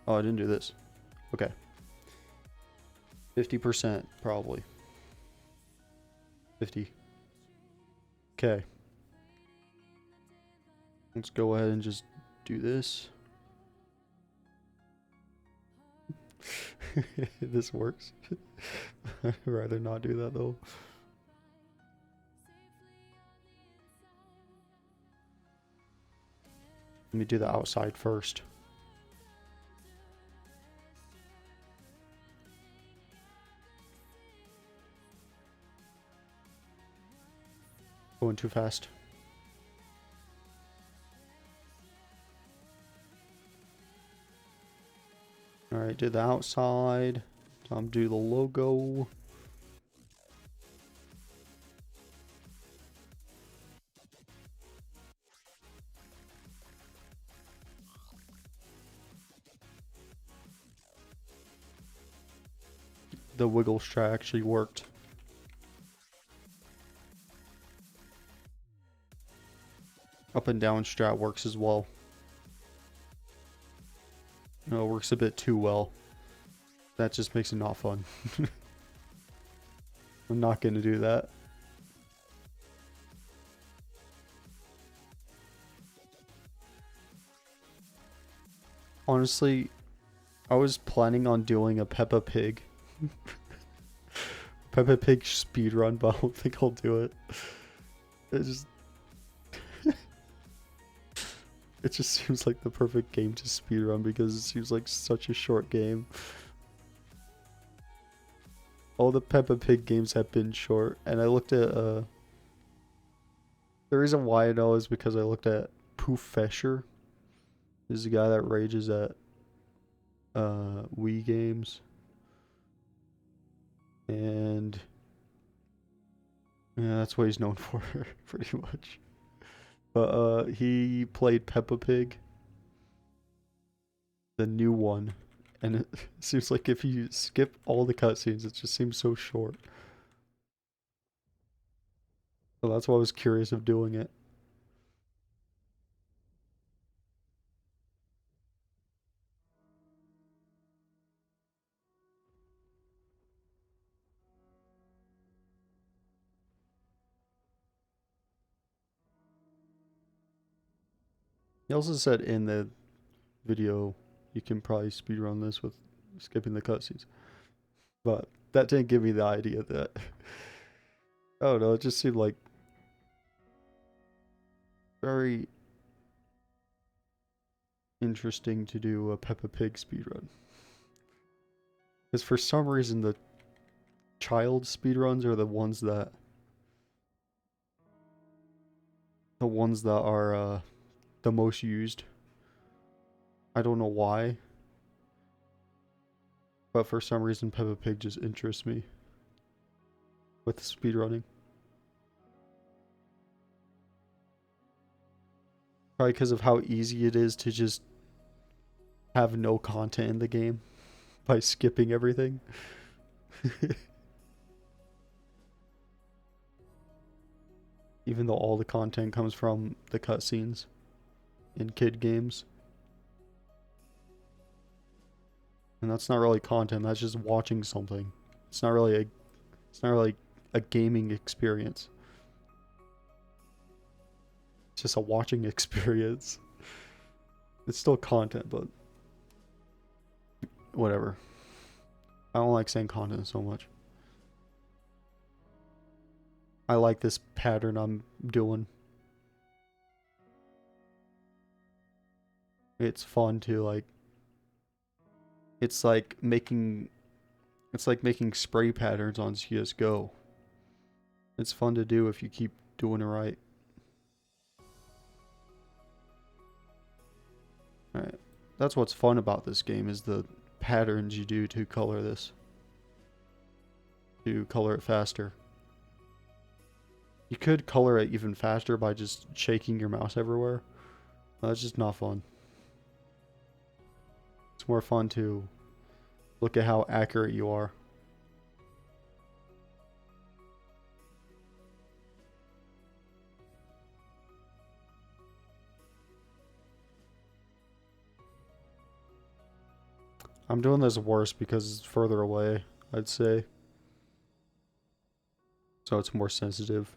Oh, I didn't do this. Okay. 50% probably. 50. Okay. Let's go ahead and just do this. This works. I'd rather not do that though. Let me do the outside first. Going too fast. Alright, did the outside. Time to do the logo. the wiggle strat actually worked. Up and down strat works as well. No, it works a bit too well. That just makes it not fun. I'm not going to do that. Honestly, I was planning on doing a Peppa Pig. Peppa Pig speedrun, but I don't think I'll do it. It just... it just seems like the perfect game to speedrun because it seems like such a short game. All the Peppa Pig games have been short, and I looked at, the reason why I know is because I looked at Poof Fesher. This is a guy that rages at, Wii games. And yeah, that's what he's known for, pretty much. But he played Peppa Pig, the new one, and it seems like if you skip all the cutscenes, it just seems so short. So that's why I was curious of doing it. He also said in the video you can probably speedrun this with skipping the cutscenes. But that didn't give me the idea that I don't know, it just seemed like very interesting to do a Peppa Pig speedrun. Because for some reason the child speedruns are the ones that are the most used. I don't know why. But for some reason Peppa Pig just interests me with speedrunning. Probably because of how easy it is to just have no content in the game by skipping everything. Even though all the content comes from the cutscenes in kid games. And that's not really content, that's just watching something. It's not really a gaming experience. It's just a watching experience. It's still content, but whatever. I don't like saying content so much. I like this pattern I'm doing. It's fun to like... It's like making spray patterns on CSGO. It's fun to do if you keep doing it right. Alright. That's what's fun about this game is the patterns you do to color this. To color it faster. You could color it even faster by just shaking your mouse everywhere. That's just not fun. It's more fun to look at how accurate you are. I'm doing this worse because it's further away, I'd say. So it's more sensitive.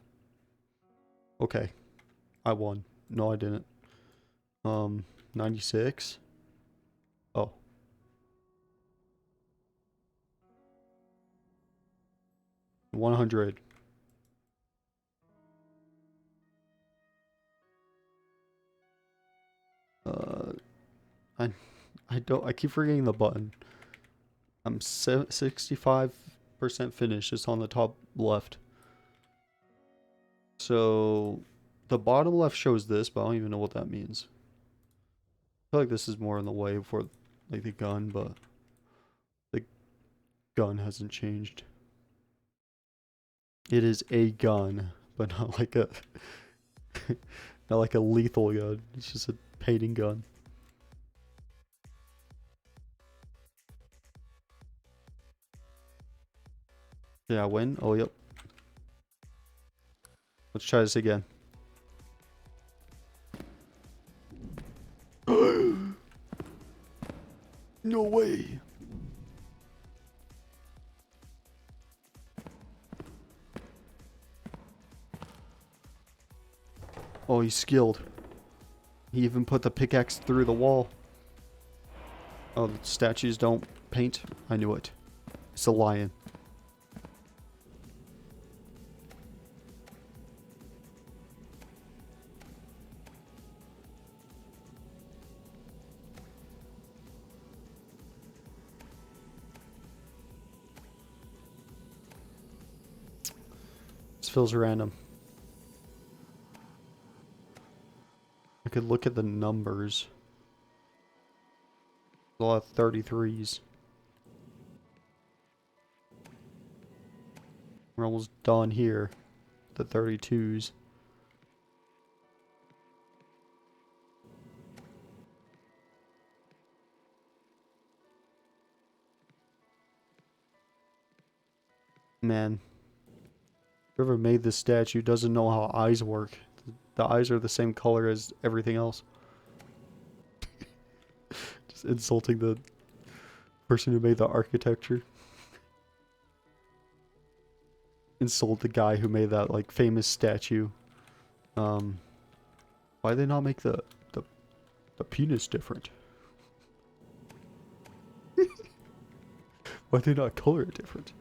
Okay. I won. No, I didn't. 96? Oh. $100. I I keep forgetting the button. I'm 65% finished. It's on the top left. So the bottom left shows this, but I don't even know what that means. I feel like this is more in the way for like the gun, but the gun hasn't changed. It is a gun, but not like a not like a lethal gun. It's just a painting gun. Yeah, win. Oh, yep. Let's try this again. No way. Oh, he's skilled. He even put the pickaxe through the wall. Oh, the statues don't paint? I knew it. It's a lion. This feels random. I could look at the numbers. There's a lot of 33s. We're almost done here. The 32s. Man. Whoever made this statue doesn't know how eyes work. The eyes are the same color as everything else. Just insulting the person who made the architecture. Insult the guy who made that, like, famous statue. Why did they not make the penis different? Why did they not color it different?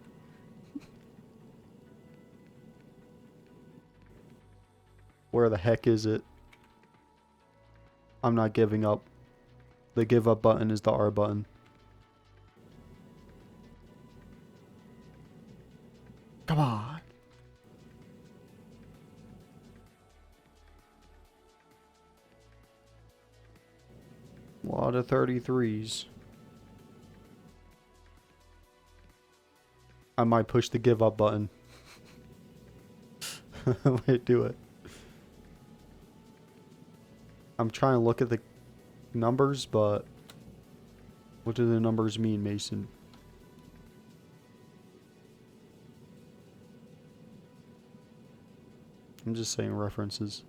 Where the heck is it? I'm not giving up. The give up button is the R button. Come on. A lot of 33s. I might push the give up button. I might do it. I'm trying to look at the numbers, but what do the numbers mean, Mason? I'm just saying references.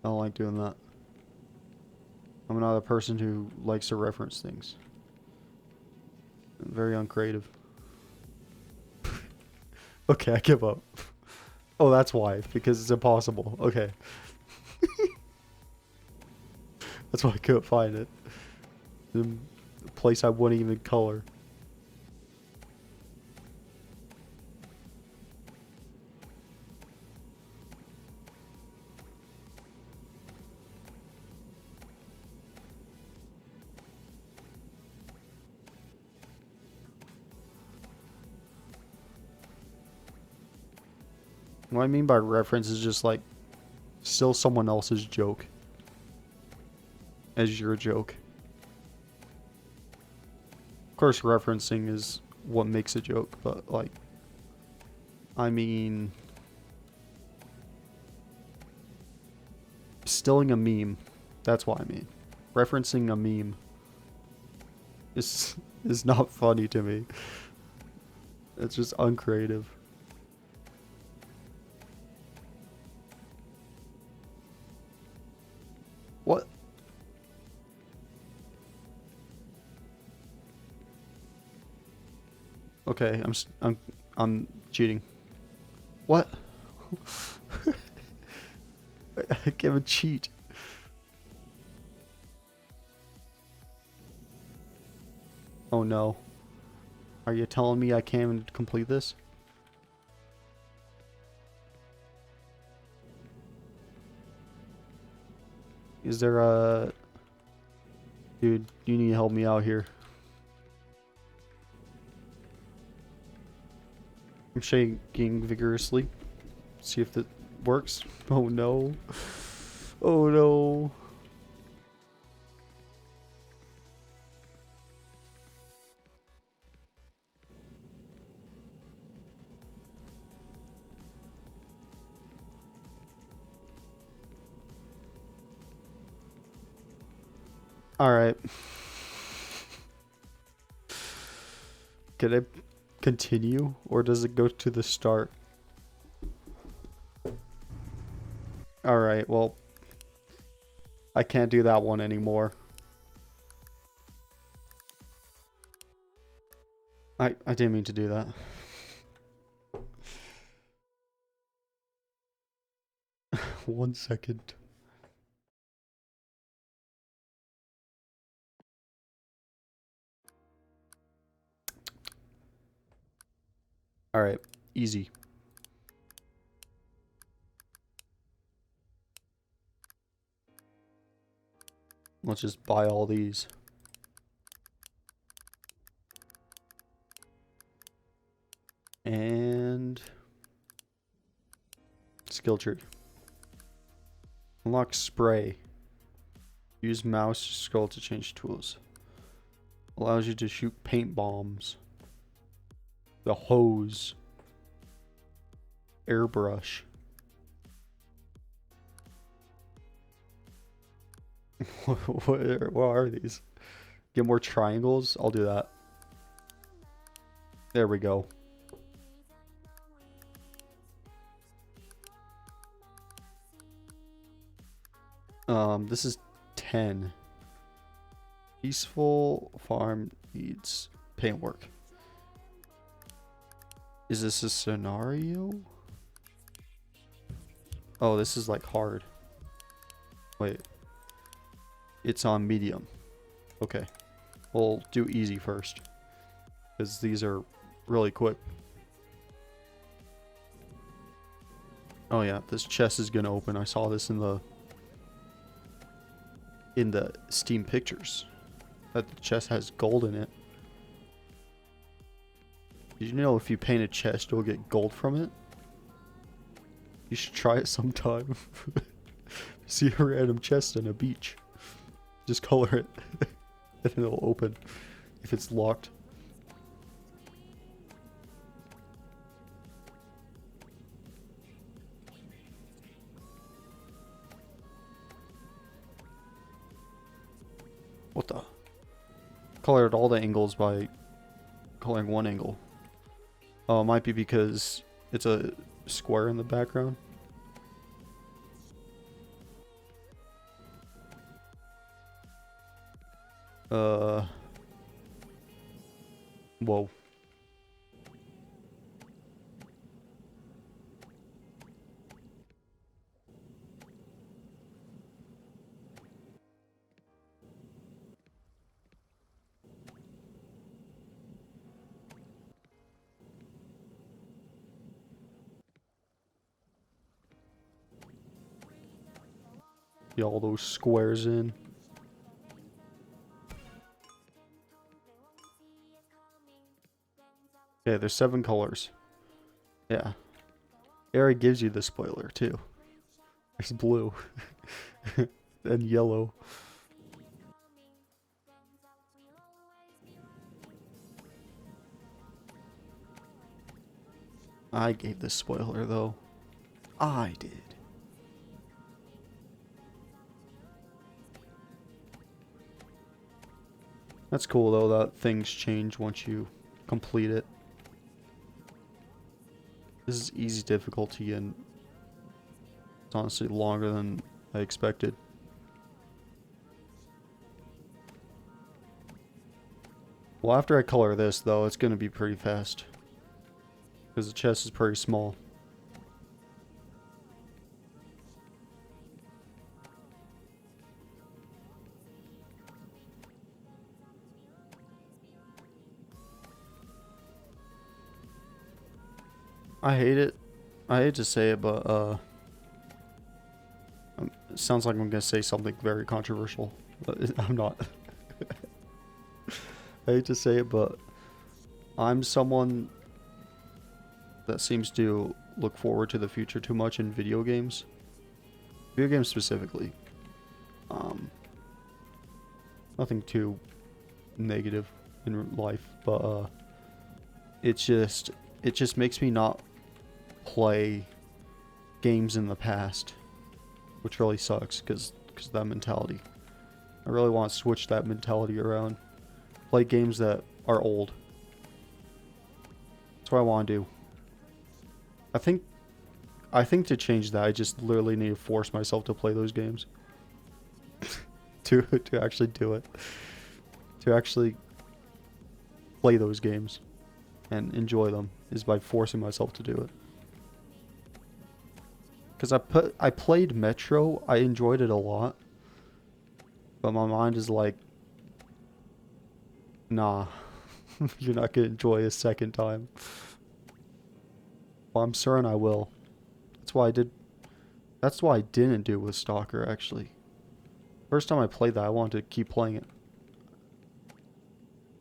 I don't like doing that. I'm not a person who likes to reference things. I'm very uncreative. Okay, I give up. Oh, that's why. Because it's impossible. Okay. That's why I couldn't find it. In a place I wouldn't even color. What I mean by reference is just like still someone else's joke as your joke. Of course, referencing is what makes a joke, but like, I mean, stealing a meme. That's what I mean. Referencing a meme is not funny to me. It's just uncreative. What? Okay, I'm cheating. What? I can't even cheat. Oh no. Are you telling me I can't even complete this? Is there a... Dude, you need to help me out here. I'm shaking vigorously. See if that works. Oh no. Oh no. Alright. Can I continue, or does it go to the start? Alright, well, I can't do that one anymore. I didn't mean to do that. One second. Alright, easy. Let's just buy all these. And skill tree. Unlock spray. Use mouse to scroll to change tools. Allows you to shoot paint bombs. The hose. Airbrush. What are these? Get more triangles? I'll do that. There we go. This is 10. Peaceful farm needs paintwork. Is this a scenario? Oh, this is like hard. Wait. It's on medium. Okay. We'll do easy first, because these are really quick. Oh yeah, this chest is gonna open. I saw this in the Steam pictures. That the chest has gold in it. Did you know if you paint a chest, you'll get gold from it? You should try it sometime. See a random chest on a beach. Just color it. And it'll open if it's locked. What the? Colored all the angles by coloring one angle. Oh, it might be because it's a square in the background. Whoa. Get all those squares in. Okay, there's 7 colors. Yeah. It already gives you the spoiler, too. There's blue. And yellow. I gave this spoiler, though. I did. That's cool, though, that things change once you complete it. This is easy difficulty, and it's honestly longer than I expected. Well, after I color this, though, it's going to be pretty fast. Because the chest is pretty small. I hate it. I hate to say it, but it sounds like I'm gonna say something very controversial, but I'm not. I hate to say it, but I'm someone that seems to look forward to the future too much in video games. Video games specifically. Nothing too negative in life, but it just makes me not play games in the past, which really sucks because of that mentality. I really want to switch that mentality around. Play games that are old. That's what I want to do. I think to change that, I just literally need to force myself to play those games. to actually do it. To actually play those games and enjoy them is by forcing myself to do it. Because I played Metro, I enjoyed it a lot. But my mind is like, nah, you're not gonna enjoy a second time. Well, I'm certain I will. That's why I didn't do it with Stalker, actually. First time I played that, I wanted to keep playing it.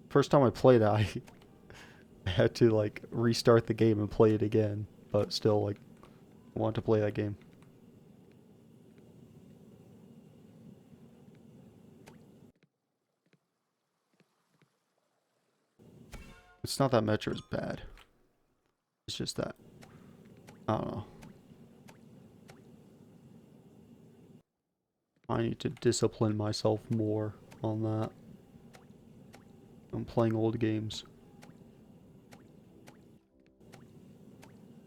First time I played it, I had to, like, restart the game and play it again. But still, like, I wanted to play that game. It's not that Metro is bad. It's just that, I don't know. I need to discipline myself more on that. I'm playing old games.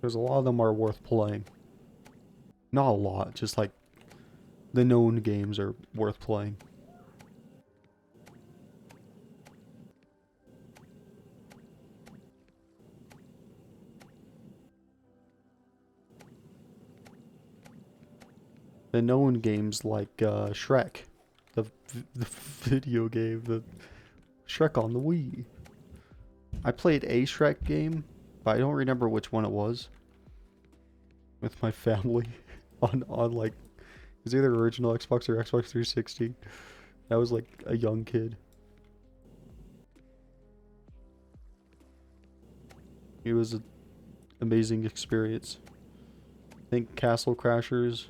Because a lot of them are worth playing. Not a lot, just like the known games are worth playing. The known games like Shrek, the video game, the Shrek on the Wii. I played a Shrek game, but I don't remember which one it was. With my family on like, it was either original Xbox or Xbox 360. I was like a young kid. It was an amazing experience. I think Castle Crashers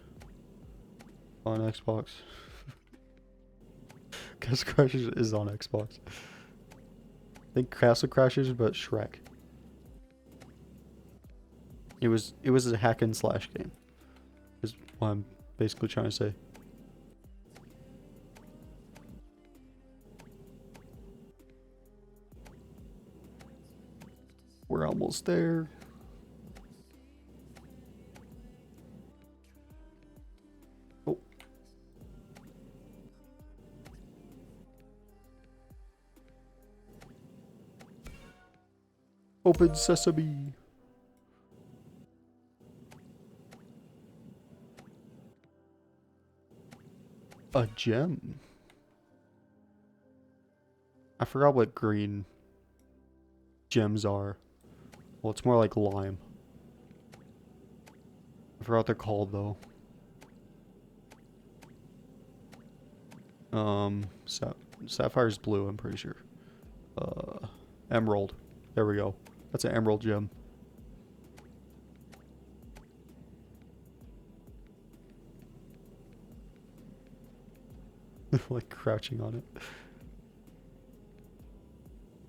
on Xbox. Castle Crashers is on Xbox. I think Castle Crashers, but Shrek. It was a hack and slash game. Is what I'm basically trying to say. We're almost there. Oh. Open sesame. A gem. I forgot what green gems are. Well, it's more like lime. I forgot what they're called though. Sapphire's blue, I'm pretty sure. Emerald. There we go. That's an emerald gem. Like crouching on it.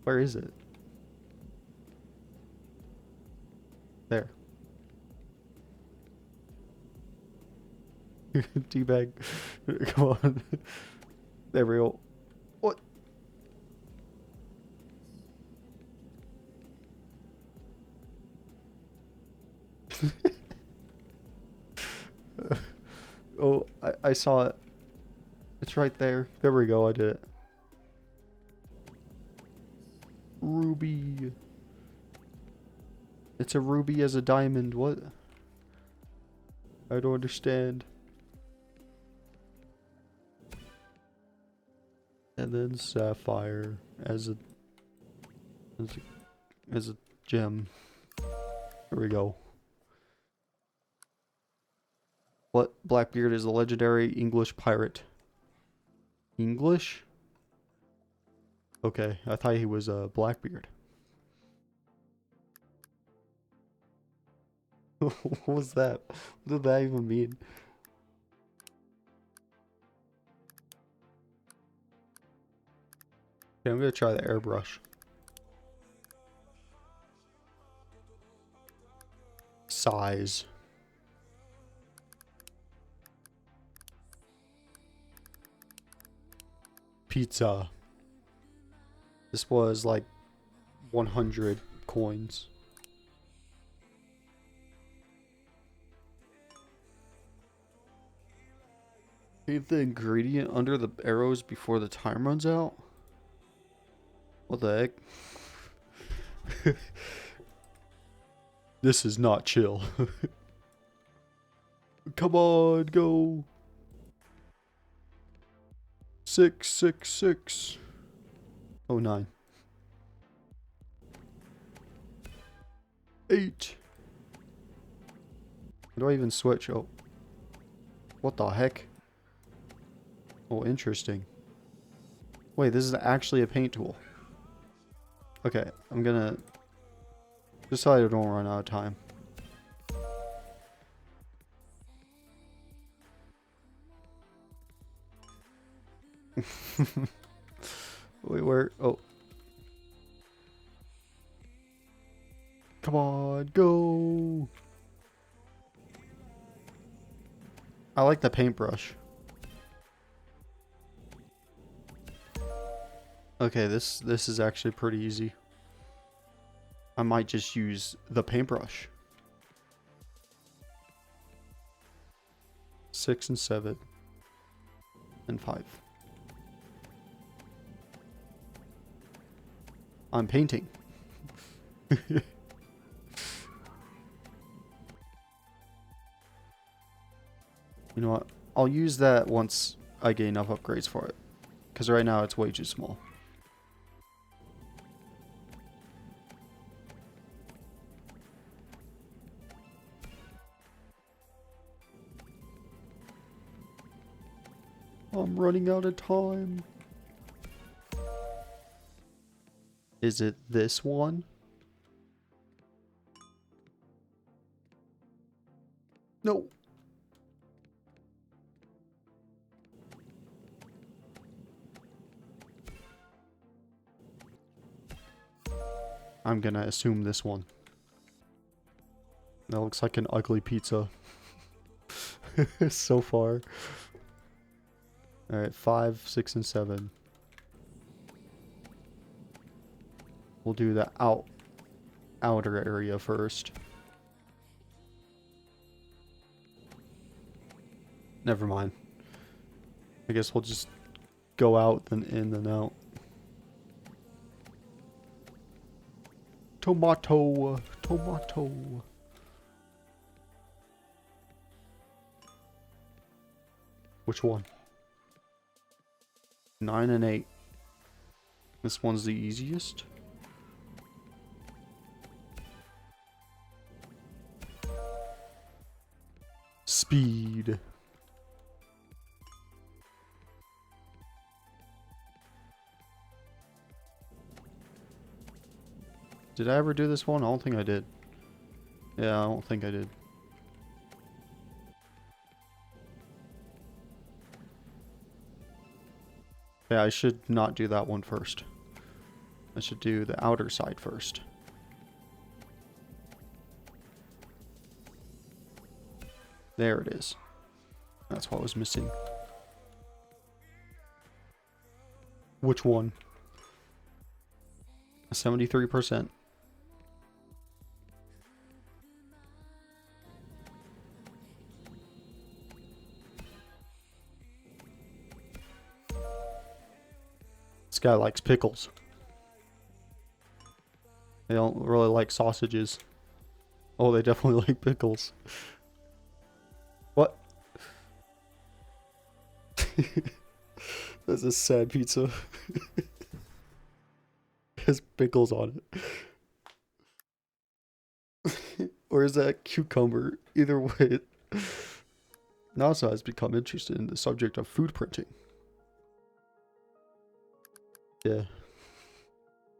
Where is it? There. Teabag. Come on. There we go. What? Oh, I saw it. It's right there. There we go, I did it. Ruby. It's a ruby as a diamond, what? I don't understand. And then sapphire as a gem. There we go. What? Blackbeard is a legendary English pirate. English? Okay, I thought he was a Blackbeard. What was that? What did that even mean? Okay, I'm gonna try the airbrush. Size. Pizza. This was like 100 coins. Paint the ingredient under the arrows before the time runs out? What the heck? This is not chill. Come on, go. 6, 6, 6. Oh, 9. 8. How do I even switch? Oh. What the heck? Oh, interesting. Wait, this is actually a paint tool. Okay, I'm gonna... just so I don't run out of time. Wait, where? Oh. Come on, go! I like the paintbrush. Okay, this is actually pretty easy. I might just use the paintbrush. 6 and 7 and 5. I'm painting. You know what? I'll use that once I get enough upgrades for it. Because right now it's way too small. I'm running out of time. Is it this one? No. I'm gonna assume this one. That looks like an ugly pizza. So far. Alright, 5, 6, and 7. We'll do the outer area first. Never mind. I guess we'll just go out, then in, then out. Tomato. Tomato. Which one? 9 and 8. This one's the easiest. Speed. Did I ever do this one? I don't think I did. Yeah, I don't think I did. Yeah, I should not do that one first. I should do the outer side first. There it is. That's what was missing. Which one? 73%. This guy likes pickles. They don't really like sausages. Oh, they definitely like pickles. What? That's a sad pizza. It has pickles on it. Or is that cucumber? Either way. NASA has become interested in the subject of food printing. Yeah.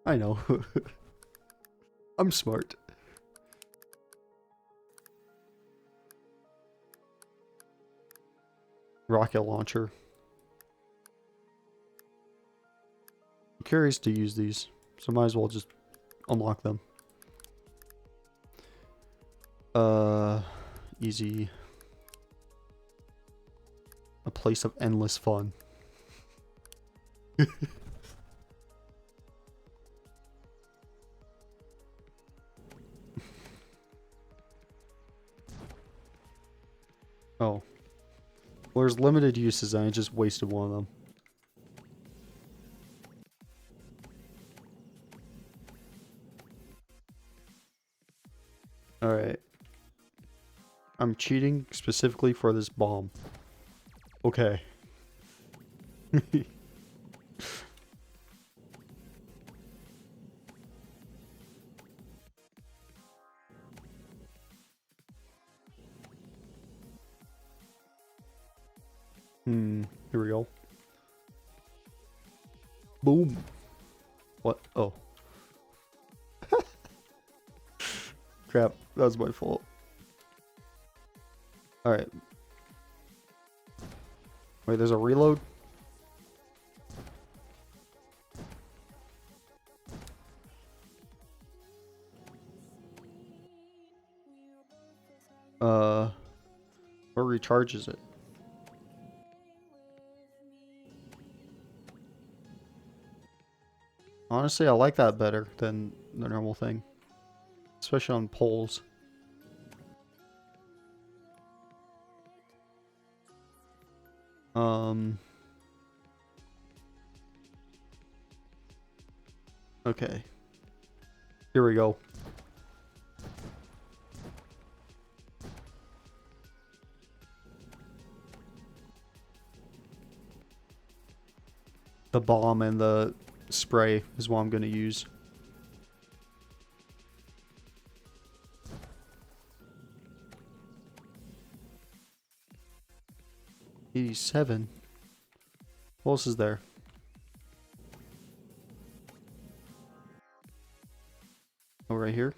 I know. I'm smart. Rocket launcher. I'm curious to use these, so might as well just unlock them. Easy. A place of endless fun. Oh. Well, there's limited uses and I just wasted one of them. Alright. I'm cheating specifically for this bomb. Okay. Here we go. Boom. What? Oh. Crap. That was my fault. Alright. Wait, there's a reload? What recharges it? Honestly, I like that better than the normal thing. Especially on poles. Okay. Here we go. The bomb and the spray is what I'm going to use. $87. What else is there? Oh, right here.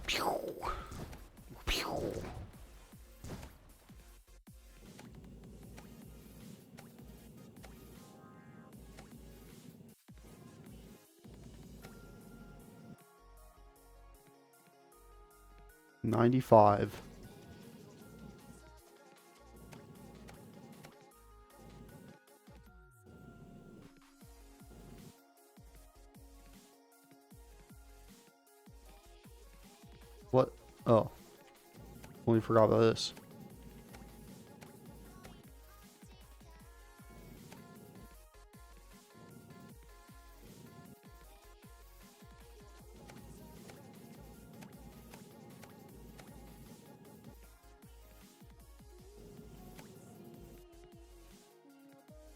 Pew. Pew. $95. What? Oh. Only forgot about this.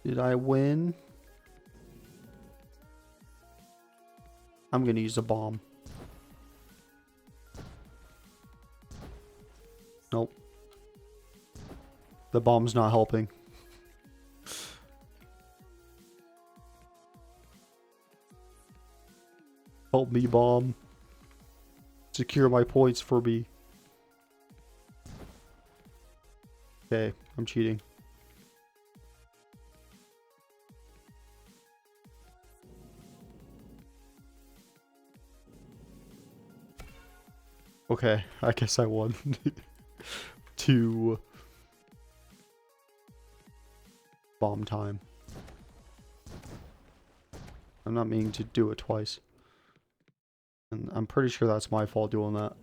Did I win? I'm gonna use a bomb. Nope. The bomb's not helping. Help me, bomb. Secure my points for me. Okay, I'm cheating. Okay, I guess I won. 2 bomb time. I'm not meaning to do it twice. And I'm pretty sure that's my fault doing that.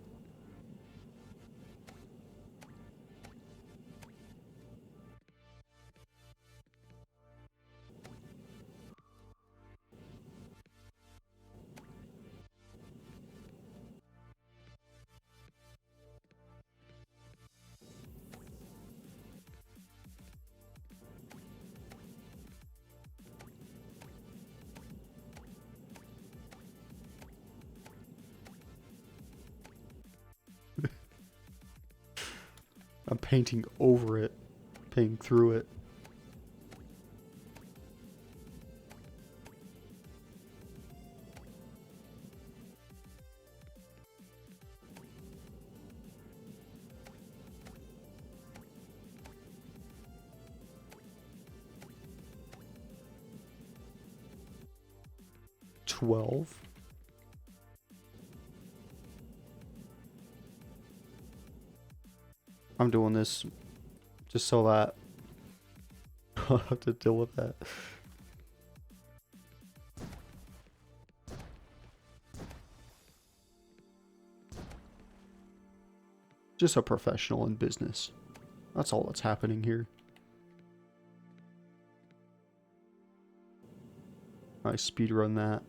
I'm painting over it. Painting through it. $12. I'm doing this just so that I'll have to deal with that. Just a professional in business. That's all that's happening here. I speedrun that.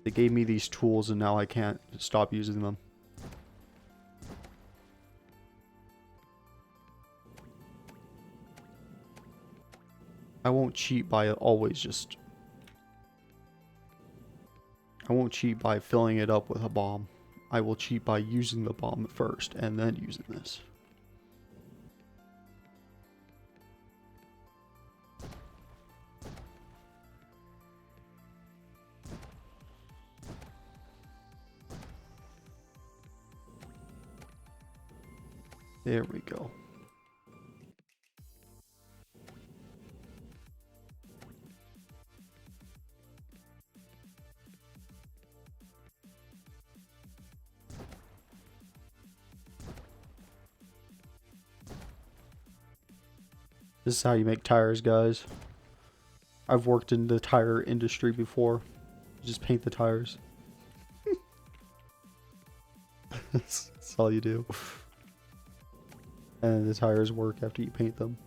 They gave me these tools and now I can't stop using them. I won't cheat by always just... I won't cheat by filling it up with a bomb. I will cheat by using the bomb first and then using this. There we go. This is how you make tires, guys. I've worked in the tire industry before. You just paint the tires. That's all you do. And the tires work after you paint them.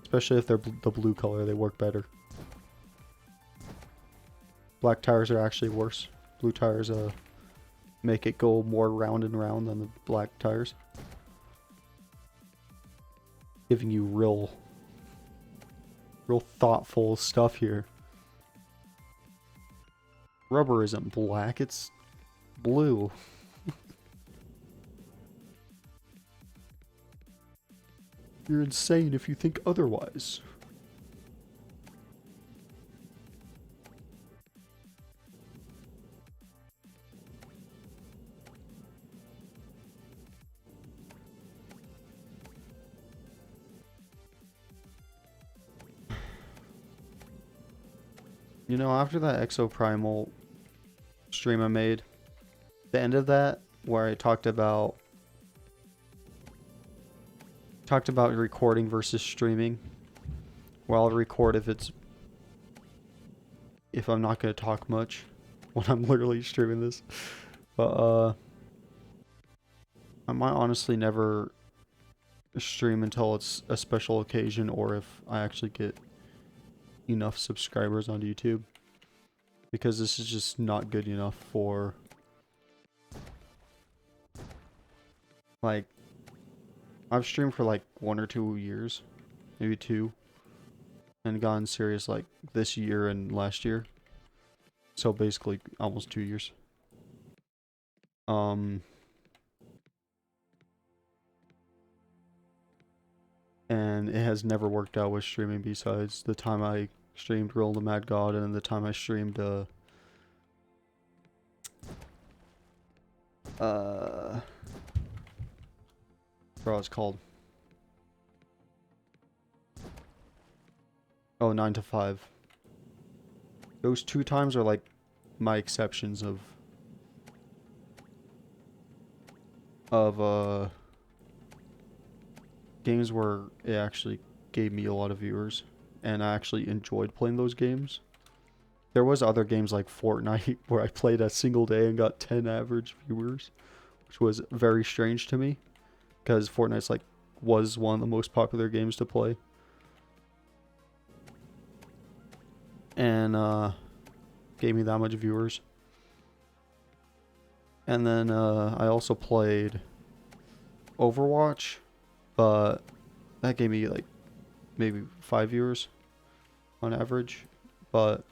Especially if they're the blue color, they work better. Black tires are actually worse. Blue tires make it go more round and round than the black tires. Giving you real thoughtful stuff here. Rubber isn't black, it's blue. You're insane if you think otherwise. You know, after that Exoprimal stream I made, the end of that, where I talked about recording versus streaming, well, I'll record if I'm not going to talk much when I'm literally streaming this. But I might honestly never stream until it's a special occasion or if I actually get enough subscribers on YouTube, because this is just not good enough for, like, I've streamed for like 1 or 2 years, maybe 2, and gotten serious like this year and last year, so basically almost 2 years. And it has never worked out with streaming besides the time I streamed Roll the Mad God and then the time I streamed what it's called. Oh, 9 to 5. Those 2 times are like my exceptions of games where it actually gave me a lot of viewers and I actually enjoyed playing those games. There was other games like Fortnite where I played a single day and got 10 average viewers, which was very strange to me because Fortnite's like was one of the most popular games to play. And gave me that much viewers. And then I also played Overwatch, but that gave me like maybe 5 viewers on average. But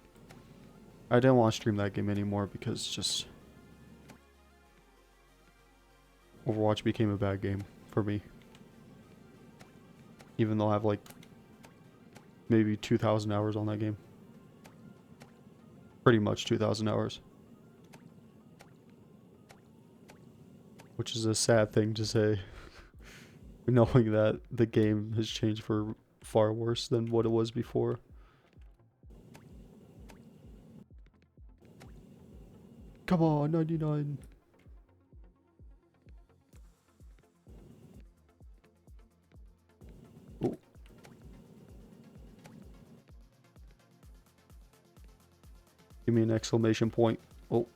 I didn't want to stream that game anymore because just Overwatch became a bad game for me. Even though I have like maybe 2,000 hours on that game. Pretty much 2,000 hours. Which is a sad thing to say. Knowing that the game has changed for far worse than what it was before. Come on, 99. Oh. Give me an exclamation point. Oh.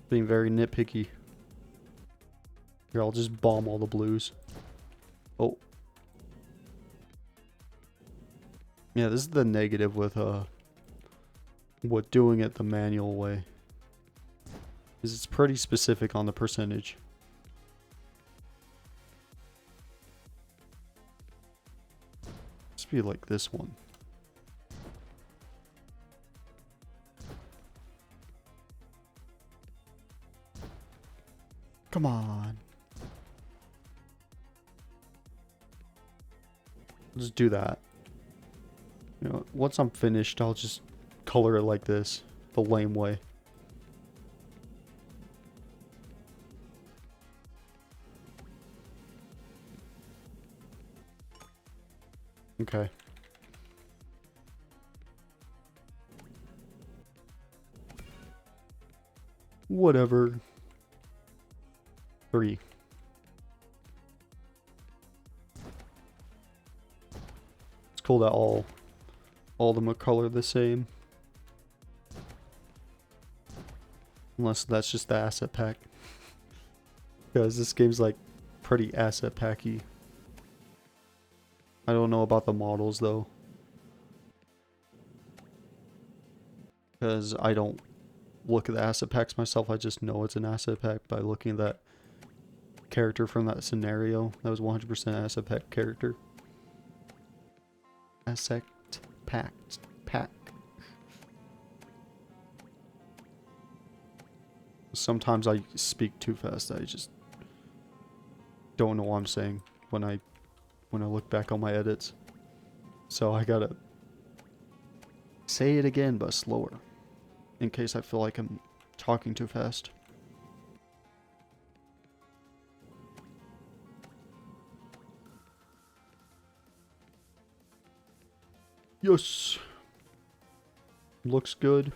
Being very nitpicky. Here, I'll just bomb all the blues. Oh. Yeah, this is the negative with doing it the manual way. Is it's pretty specific on the percentage. Just be like this one. Come on. Just do that. You know, once I'm finished, I'll just color it like this, the lame way. Okay. Whatever. 3. It's cool that all of them are colored the same. Unless that's just the asset pack. Because this game's like pretty asset packy. I don't know about the models though. Because I don't look at the asset packs myself. I just know it's an asset pack by looking at that character from that scenario. That was 100% asset pack character. Asset pack. Sometimes I speak too fast. I just don't know what I'm saying when I look back on my edits. So I gotta say it again, but slower. In case I feel like I'm talking too fast. Yes. Looks good.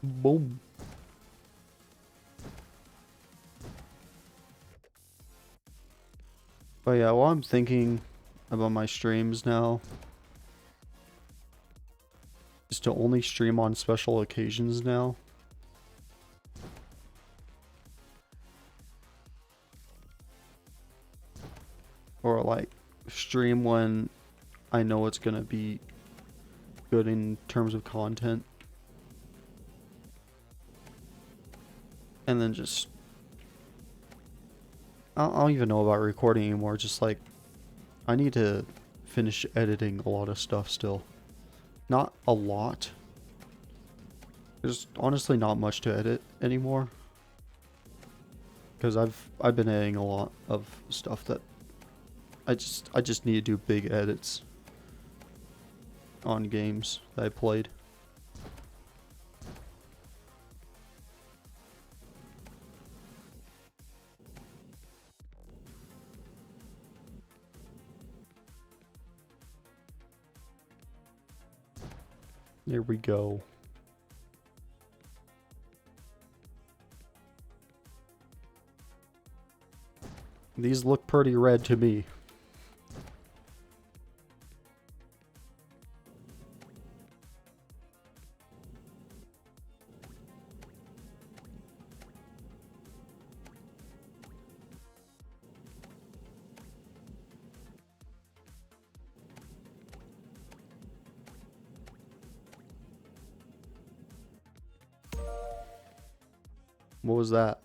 Boom. But yeah, while I'm thinking about my streams now, is to only stream on special occasions now. Or like stream when I know it's gonna be good in terms of content. And then just I don't even know about recording anymore. Just like I need to finish editing a lot of stuff still. Not a lot. There's honestly not much to edit anymore. Because I've been editing a lot of stuff that I just need to do big edits on games that I played. There we go. These look pretty red to me. What was that?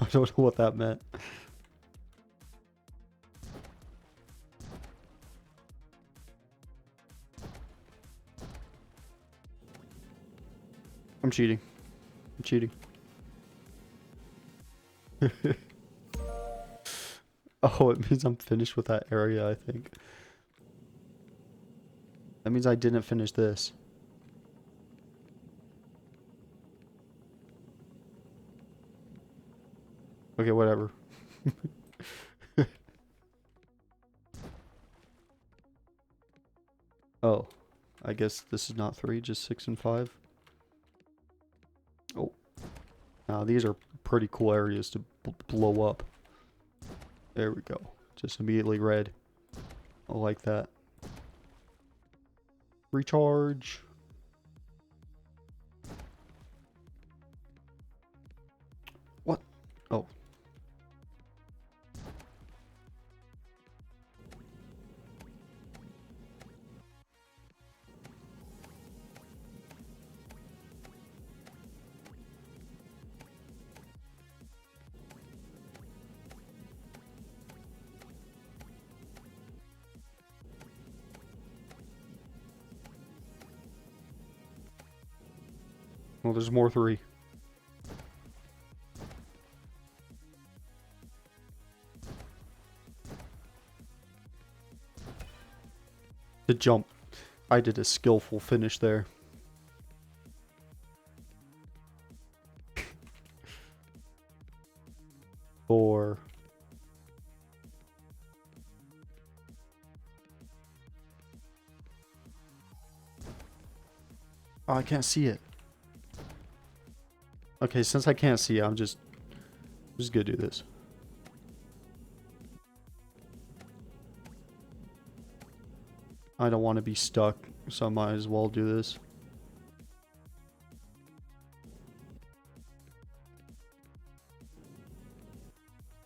I don't know what that meant. I'm cheating. I'm cheating. Oh, it means I'm finished with that area, I think. That means I didn't finish this. Okay, whatever. Oh, I guess this is not 3, just 6 and 5. Oh, now these are pretty cool areas to blow up. There we go. Just immediately red. I like that. Recharge. Oh, there's more 3. The jump. I did a skillful finish there. Four. Oh, I can't see it. Okay, since I can't see it, I'm just gonna do this. I don't want to be stuck, so I might as well do this.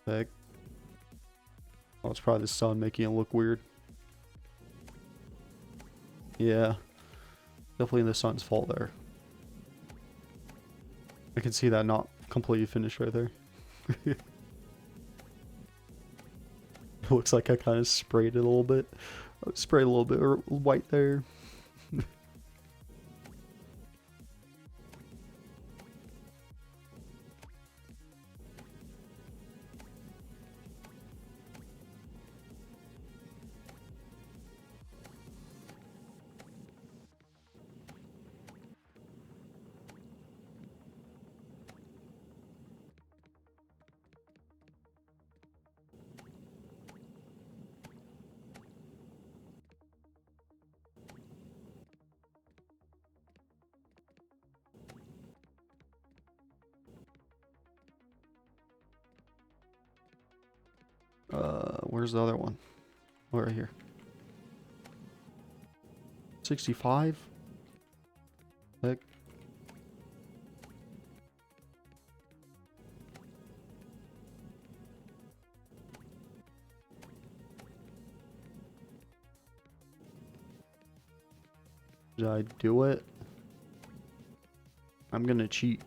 Heck. Oh, it's probably the sun making it look weird. Yeah. Definitely the sun's fault there. I can see that not completely finished right there. It looks like I kind of sprayed it a little bit. Sprayed a little bit of white there. Where's the other one? Oh, right here. 65? Heck. Did I do it? I'm gonna cheat.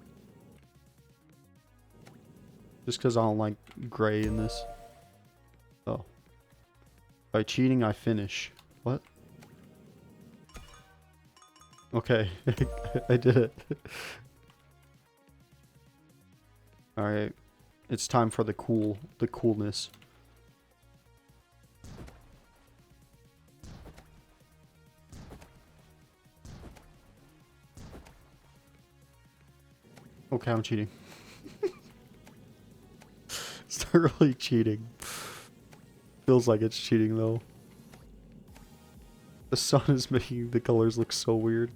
Just because I don't like gray in this. Oh. By cheating, I finish. What? Okay. I did it. Alright. It's time for the coolness. Okay, I'm cheating. It's not really cheating. Feels like it's cheating though. The sun is making the colors look so weird.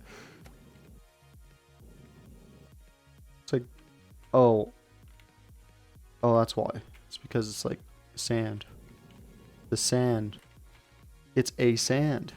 It's like, oh. Oh, that's why. It's because it's like sand. The sand. It's a sand.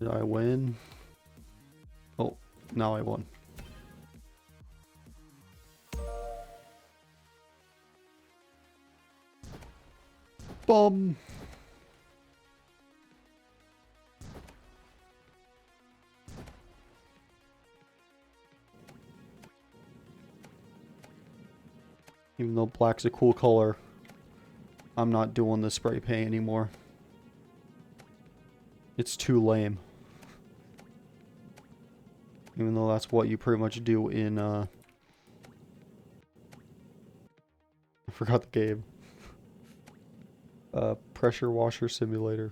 Did I win? Oh, now I won. Bum. Even though black's a cool color, I'm not doing the spray paint anymore. It's too lame. Even though that's what you pretty much do in, I forgot the game. Pressure washer simulator.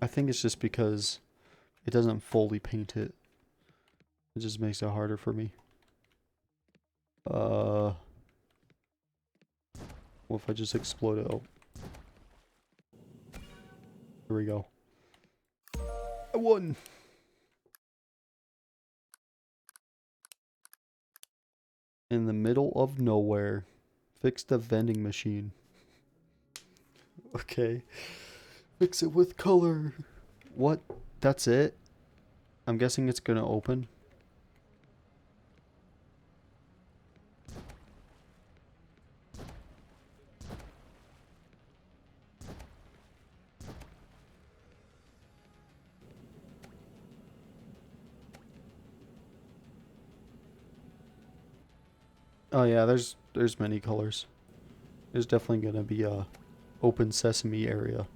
I think it's just because it doesn't fully paint it. It just makes it harder for me. What if I just explode it? Oh. Here we go. I won! In the middle of nowhere. Fix the vending machine. Okay. Fix it with color. What? That's it? I'm guessing it's gonna open. Oh yeah, there's many colors. There's definitely gonna be a open sesame area.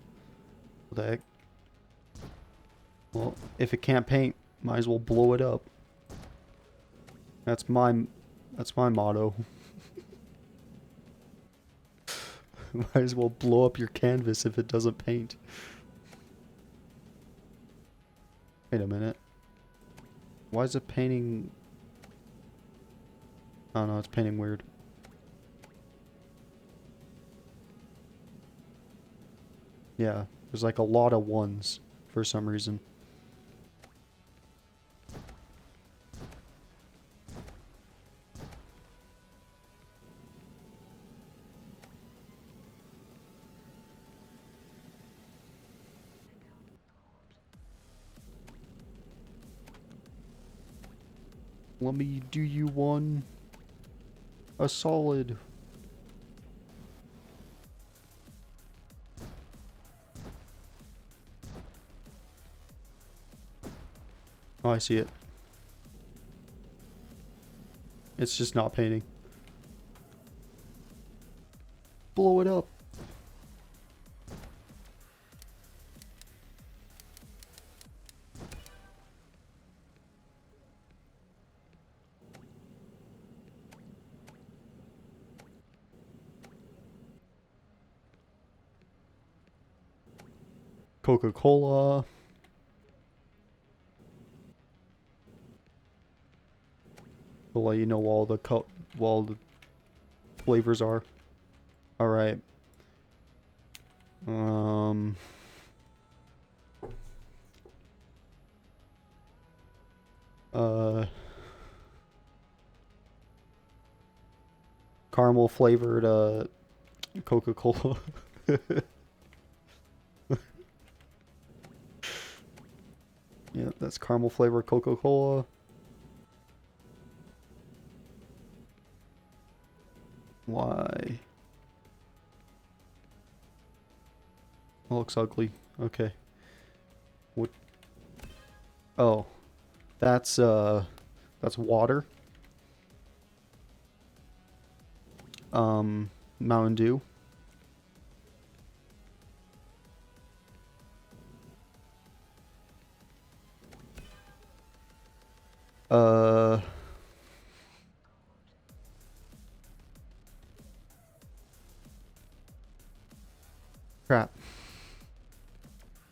What the heck? Well, if it can't paint, might as well blow it up. That's my motto. Might as well blow up your canvas if it doesn't paint. Wait a minute. Why is it painting? Oh no, it's painting weird. Yeah, there's like a lot of ones for some reason. Let me do you one. A solid. Oh, I see it. It's just not painting. Blow it up. Coca-Cola. We'll let you know all the flavors are. All right. Caramel flavored Coca-Cola. Yeah, that's caramel flavored Coca-Cola. Why? It looks ugly. Okay. What? Oh, that's water. Mountain Dew. Uh, Crap.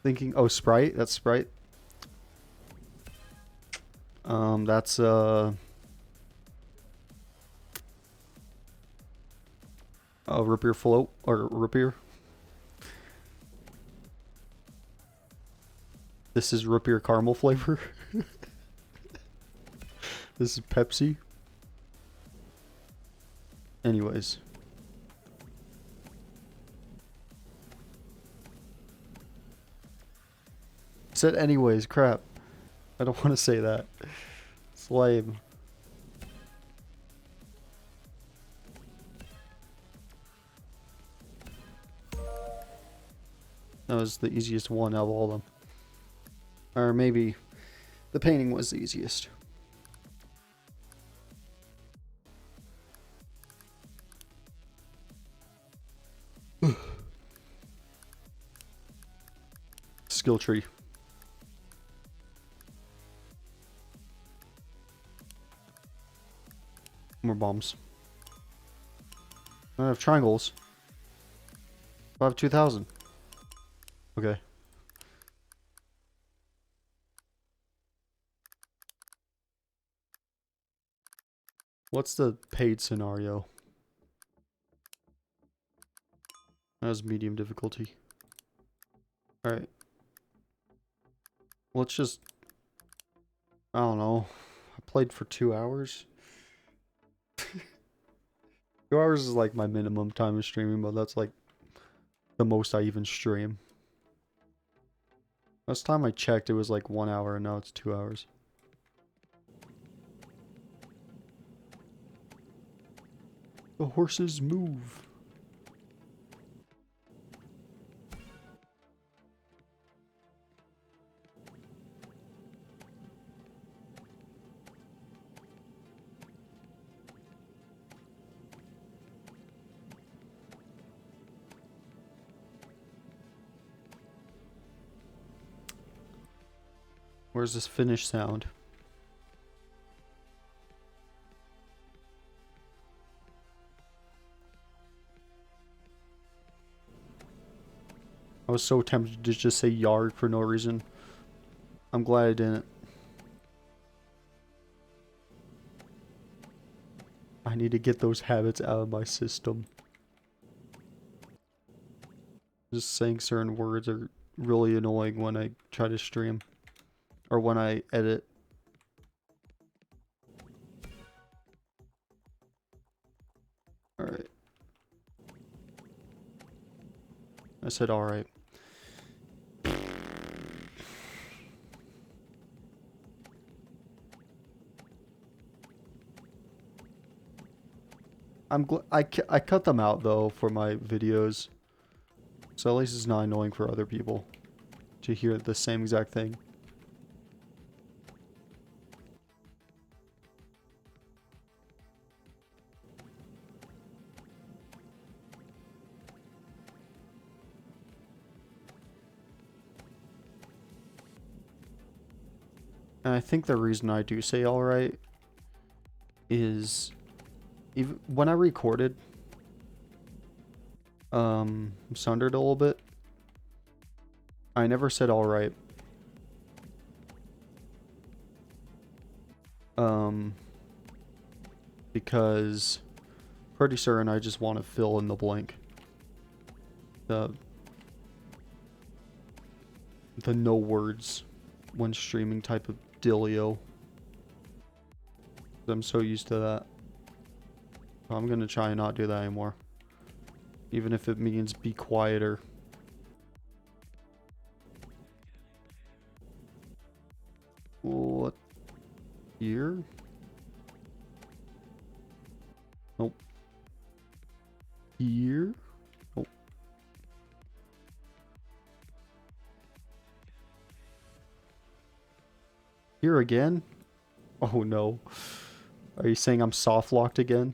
Thinking, oh, Sprite. That's Sprite. That's root beer float or root beer. This is root beer caramel flavor. This is Pepsi. Anyways. Said anyways, crap. I don't want to say that. It's lame. That was the easiest one out of all of them. Or maybe the painting was the easiest. Skill tree. More bombs. I have triangles. I have 2,000. Okay. What's the paid scenario? That was medium difficulty. Alright. Let's just... I don't know. I played for 2 hours. 2 hours is like my minimum time of streaming, but that's like the most I even stream. Last time I checked, it was like 1 hour, and now it's 2 hours. The horses move. Where's this finish sound? I was so tempted to just say yard for no reason. I'm glad I didn't. I need to get those habits out of my system. Just saying certain words are really annoying when I try to stream. Or when I edit. Alright. I said alright. I cut them out though for my videos. So at least it's not annoying for other people to hear the same exact thing. And I think the reason I do say alright is even when I recorded Sundered a little bit, I never said alright. Because pretty certain I just want to fill in the blank. The no words when streaming type of dealio. I'm so used to that. I'm gonna try and not do that anymore. Even if it means be quieter. What? Here? Nope. Here? Nope. Here again? Oh no. Are you saying I'm soft locked again?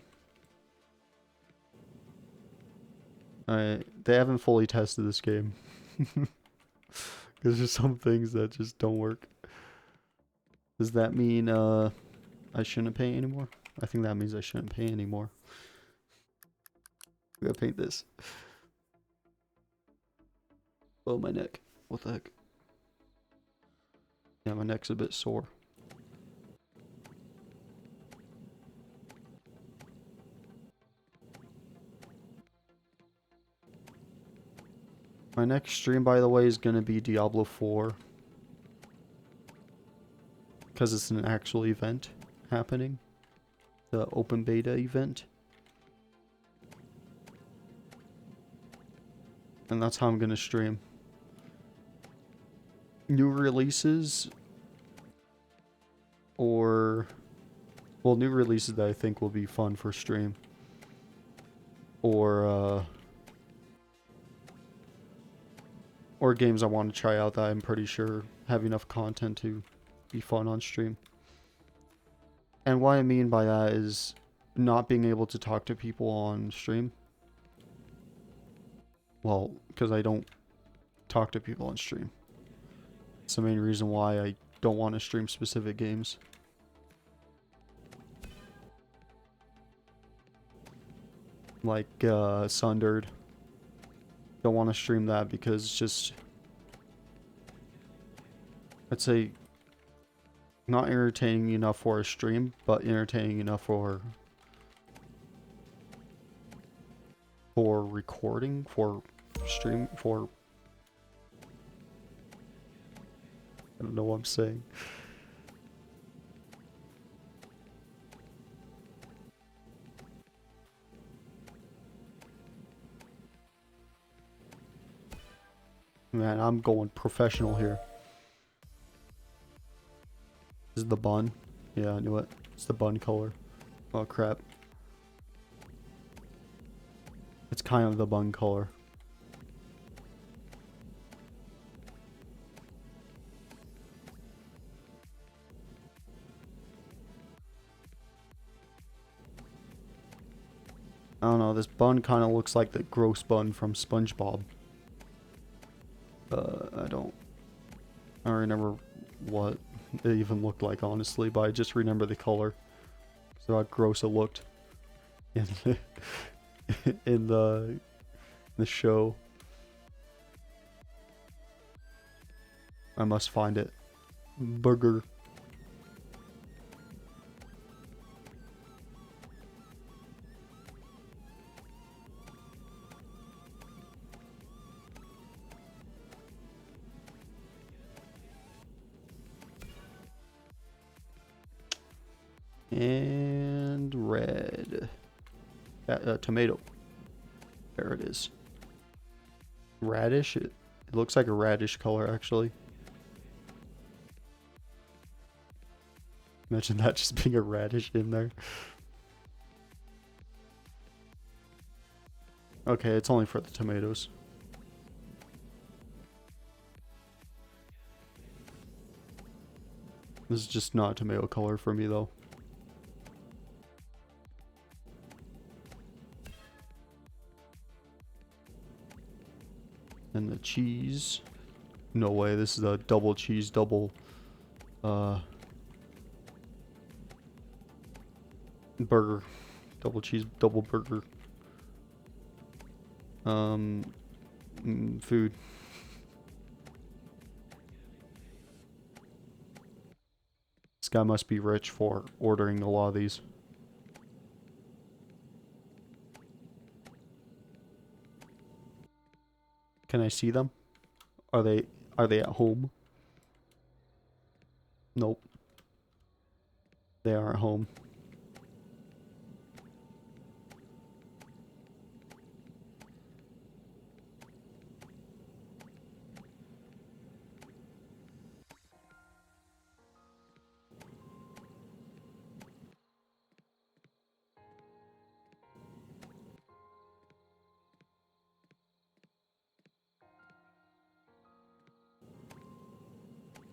Alright, they haven't fully tested this game. There's just some things that just don't work. Does that mean I shouldn't pay anymore? I think that means I shouldn't pay anymore. We gotta paint this. Oh, my neck. What the heck? Yeah, my neck's a bit sore. My next stream, by the way, is gonna be Diablo 4. Because it's an actual event happening. The open beta event. And that's how I'm gonna stream. New releases, or well, new releases that I think will be fun for stream, or games I want to try out that I'm pretty sure have enough content to be fun on stream. And what I mean by that is not being able to talk to people on stream. Well, because I don't talk to people on stream. It's the main reason why I don't want to stream specific games. Like Sundered. Don't want to stream that because it's just, I'd say, not entertaining enough for a stream, but entertaining enough for for recording, for stream, for... I don't know what I'm saying. Man, I'm going professional here. This is the bun. Yeah, I knew it. It's the bun color. Oh, crap. It's kind of the bun color. I don't know, this bun kind of looks like the gross bun from SpongeBob. I don't remember what it even looked like, honestly, but I just remember the color. So how gross it looked in the, in the show. I must find it. Burger. And red. Tomato. There it is. Radish? It looks like a radish color, actually. Imagine that just being a radish in there. Okay, it's only for the tomatoes. This is just not tomato color for me, though. And the cheese. No way, this is a double cheese, double burger. Double cheese, double burger. Food. This guy must be rich for ordering a lot of these. Can I see them? Are they at home? Nope. They aren't home.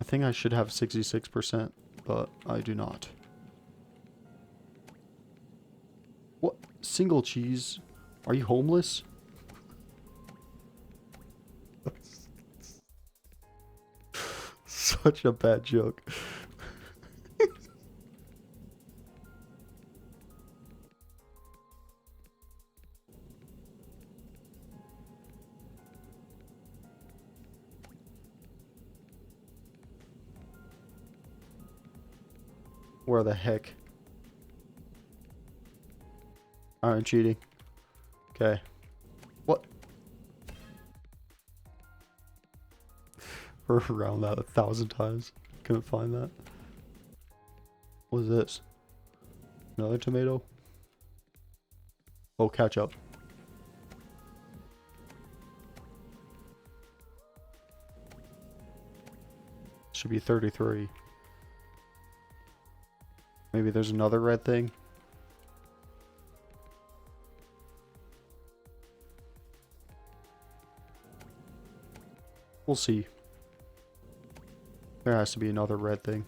I think I should have 66%, but I do not. What? Single cheese? Are you homeless? Such a bad joke. Where the heck? I'm cheating. Okay. What? We're around that 1,000 times. Couldn't find that. What is this? Another tomato? Oh, ketchup. Should be 33. Maybe there's another red thing. We'll see. There has to be another red thing.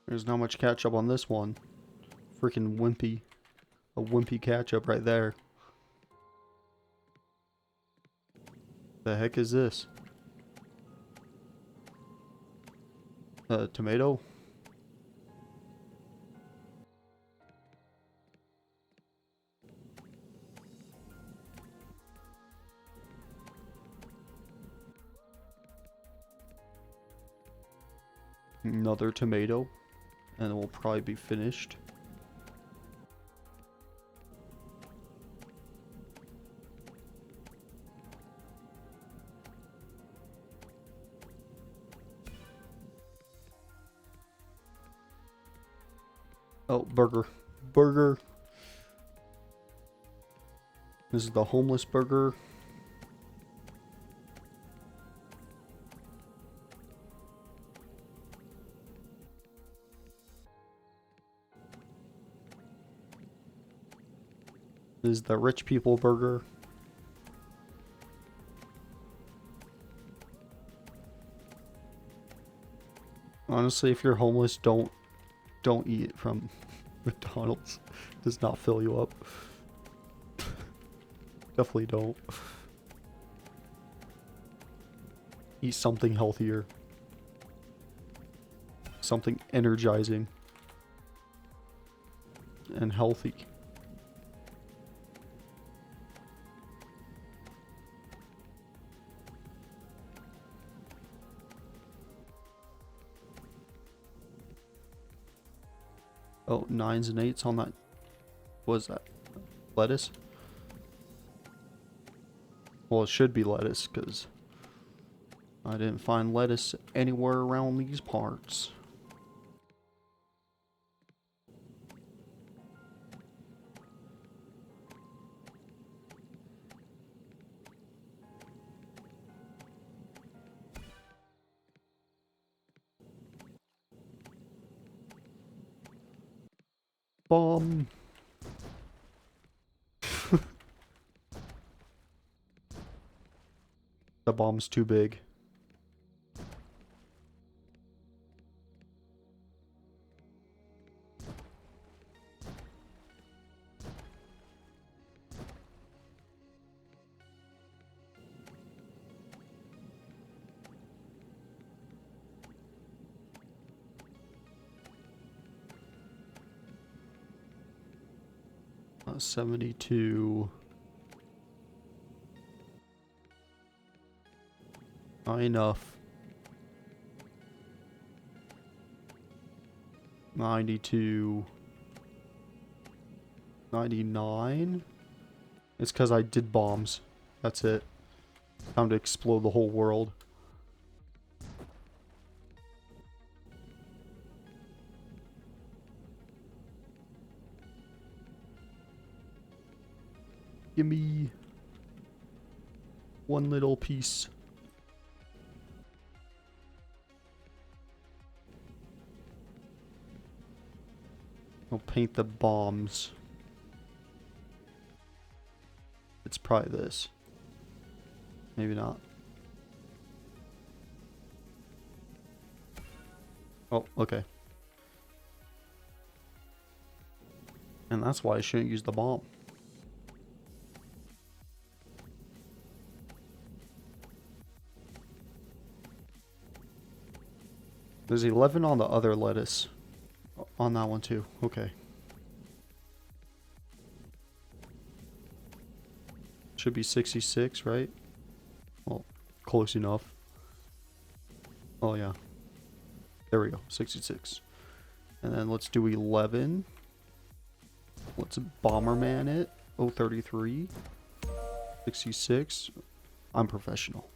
There's not much ketchup on this one. Freaking wimpy. A wimpy ketchup right there. The heck is this? Tomato. Another tomato. And we'll probably be finished. Oh, burger. Burger. This is the homeless burger. This is the rich people burger. Honestly, if you're homeless, don't eat from McDonald's. Does not fill you up. Definitely don't. Eat something healthier. Something energizing. And healthy. Oh, 9s and 8s on that. What is that? Lettuce? Well, it should be lettuce, because I didn't find lettuce anywhere around these parts. Bomb. The bomb's too big. Uh, 72. Not enough. 92. 99. It's because I did bombs. That's it. Time to explode the whole world. Give me one little piece. I'll paint the bombs. It's probably this. Maybe not. Oh, okay. And that's why I shouldn't use the bomb. There's 11 on the other lettuce. On that one too. Okay. Should be 66, right? Well, close enough. Oh yeah. There we go. 66. And then let's do 11. Let's Bomberman it. Oh, 33. 66. I'm professional.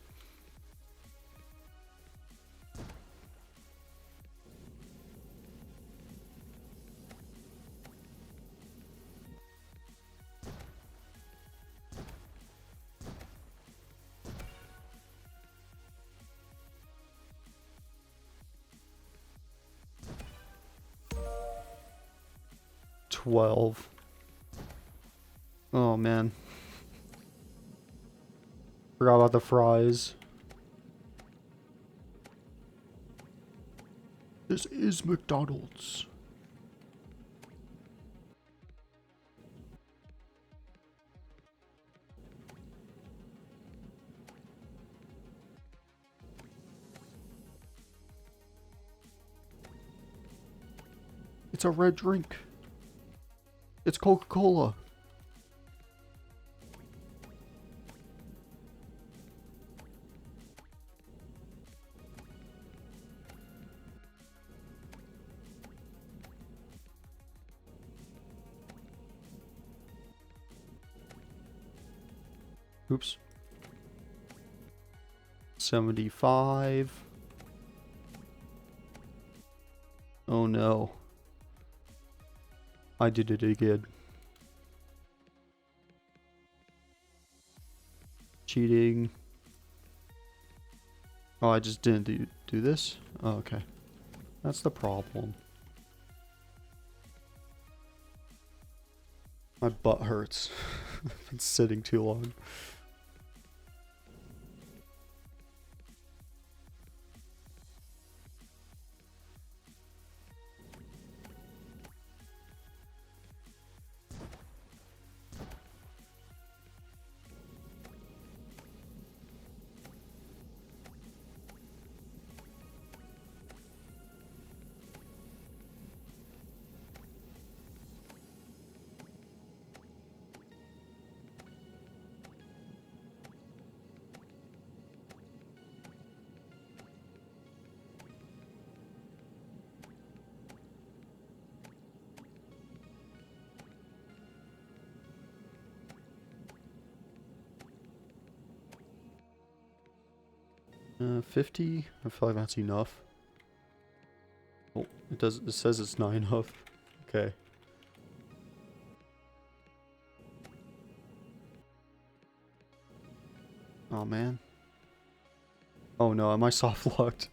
$12. Oh man. Forgot about the fries. This is McDonald's. It's a red drink. It's Coca-Cola. Oops. 75. Oh no. I did it again. Cheating. Oh, I just didn't do this? Oh, okay. That's the problem. My butt hurts. I've been sitting too long. Uh, 50? I feel like that's enough. Oh, it says it's not enough. Okay. Oh man. Oh no, am I soft locked?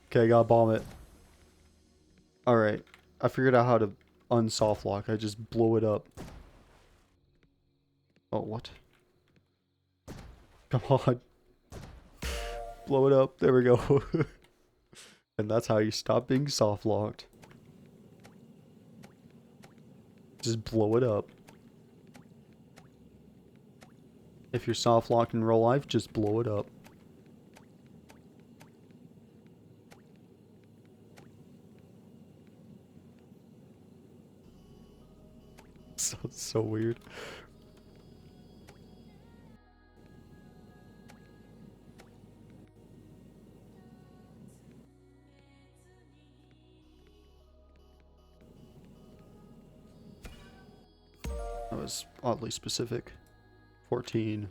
Okay, I gotta bomb it. Alright. I figured out how to unsoft lock. I just blow it up. Oh, what? Come on. Blow it up. There we go. And that's how you stop being soft locked. Just blow it up. If you're soft locked in real life, just blow it up. Sounds so weird. That was oddly specific. 14.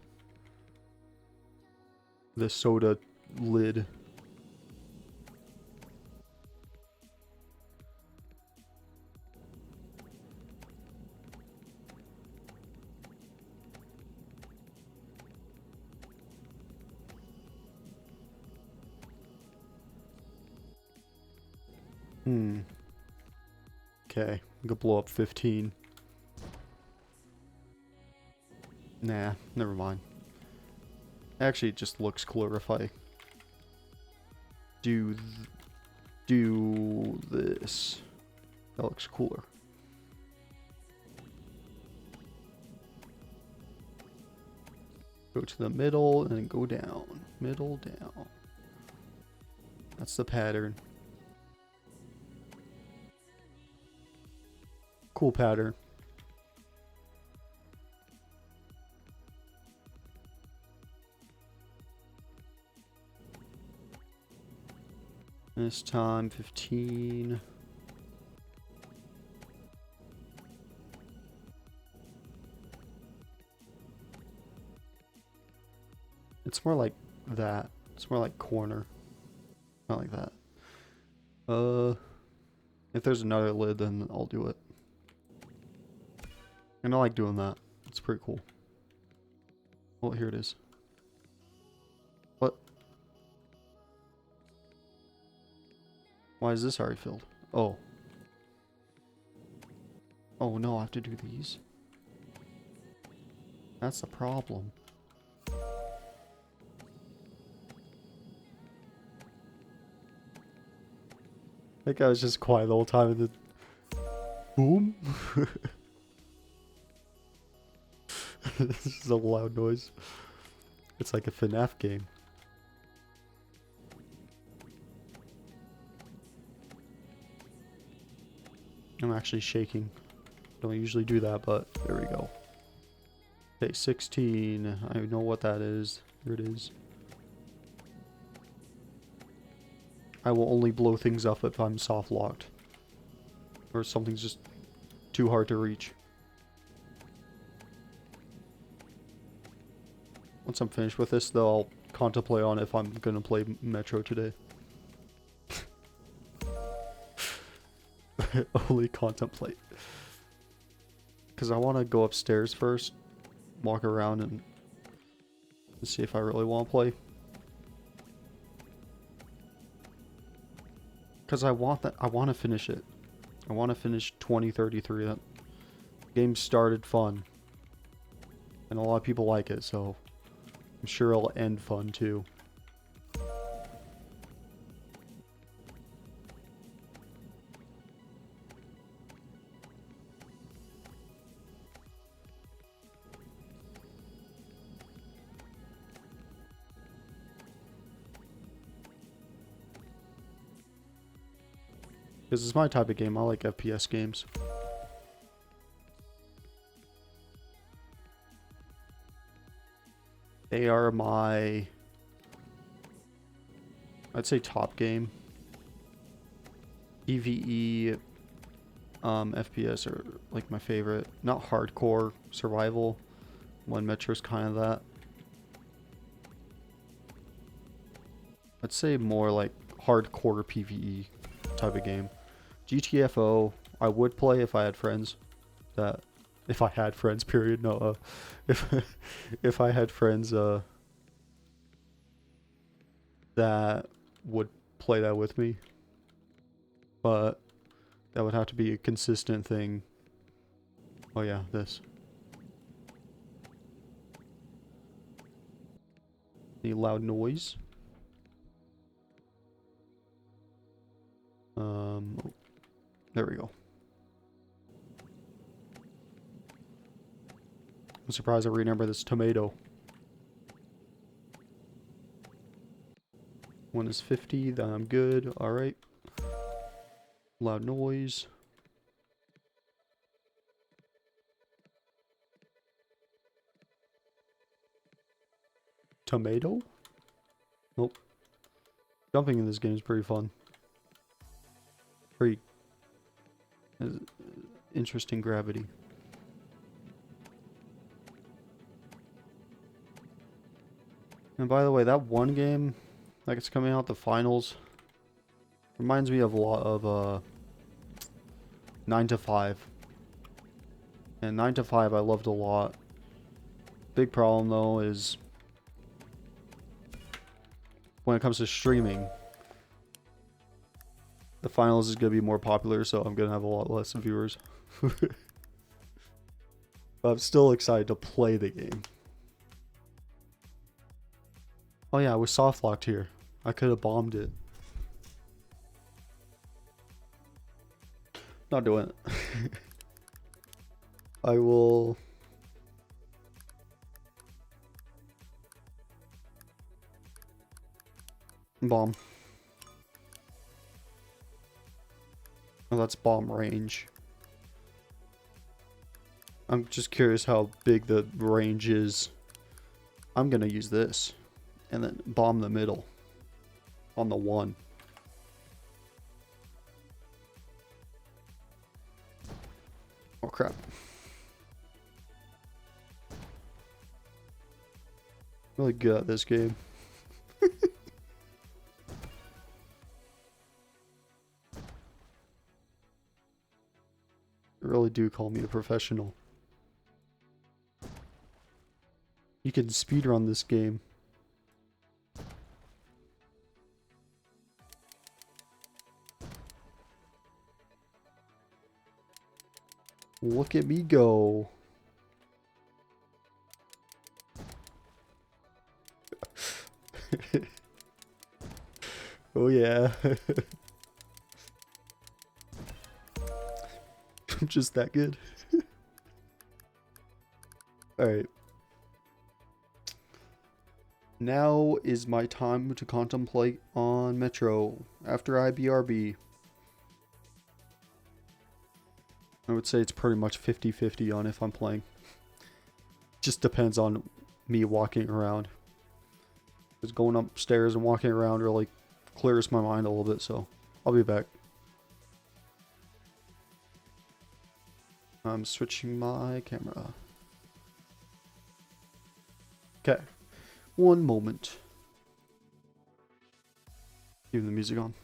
The soda lid. Okay, I'm gonna blow up 15. Nah, never mind. Actually, it just looks cooler if I do this. That looks cooler. Go to the middle and then go down. Middle, down. That's the pattern. Cool pattern. This time 15. It's more like that. It's more like corner. Not like that. If there's another lid, then I'll do it. And I like doing that. It's pretty cool. Oh, here it is. What? Why is this already filled? Oh. Oh no, I have to do these. That's the problem. That guy was just quiet the whole time and then boom. This is a loud noise. It's like a FNAF game. I'm actually shaking. Don't usually do that, but there we go. Okay, 16. I know what that is. Here it is. I will only blow things up if I'm soft locked. Or something's just too hard to reach. Once I'm finished with this, though, I'll contemplate on if I'm gonna play Metro today. Only contemplate. Because I want to go upstairs first, walk around, and see if I really want to play. Because I want to finish it. I want to finish 2033. That game started fun. And a lot of people like it, so I'm sure it'll end fun too. Because it's my type of game. I like FPS games. They are my, I'd say, top game. EVE, FPS are like my favorite. Not hardcore survival. When Metro's kind of that. I'd say more like hardcore PvE type of game. GTFO, I would play if I had friends. If I had friends, period. No, if I had friends that would play that with me. But that would have to be a consistent thing. Oh yeah, this. Any loud noise? There we go. I'm surprised I remember this tomato. One is 50, then I'm good. Alright. Loud noise. Tomato? Nope. Jumping in this game is pretty fun. Pretty interesting gravity. And by the way, that one game, like it's coming out, the finals, reminds me of a lot of 9 to 5. And 9 to 5 I loved a lot. Big problem though is when it comes to streaming, the finals is going to be more popular, so I'm going to have a lot less viewers. But I'm still excited to play the game. Oh yeah, I was soft locked here. I could have bombed it. Not doing it. I will... bomb. Oh, that's bomb range. I'm just curious how big the range is. I'm gonna use this. And then bomb the middle. On the 1. Oh crap. Really good at this game. Really do call me a professional. You can speedrun this game. Look at me go. Oh yeah. I'm just that good. Alright. Now is my time to contemplate on Metro after IBRB. I would say it's pretty much 50-50 on if I'm playing. Just depends on me walking around. Because going upstairs and walking around really clears my mind a little bit, so I'll be back. I'm switching my camera. Okay. One moment. Keep the music on.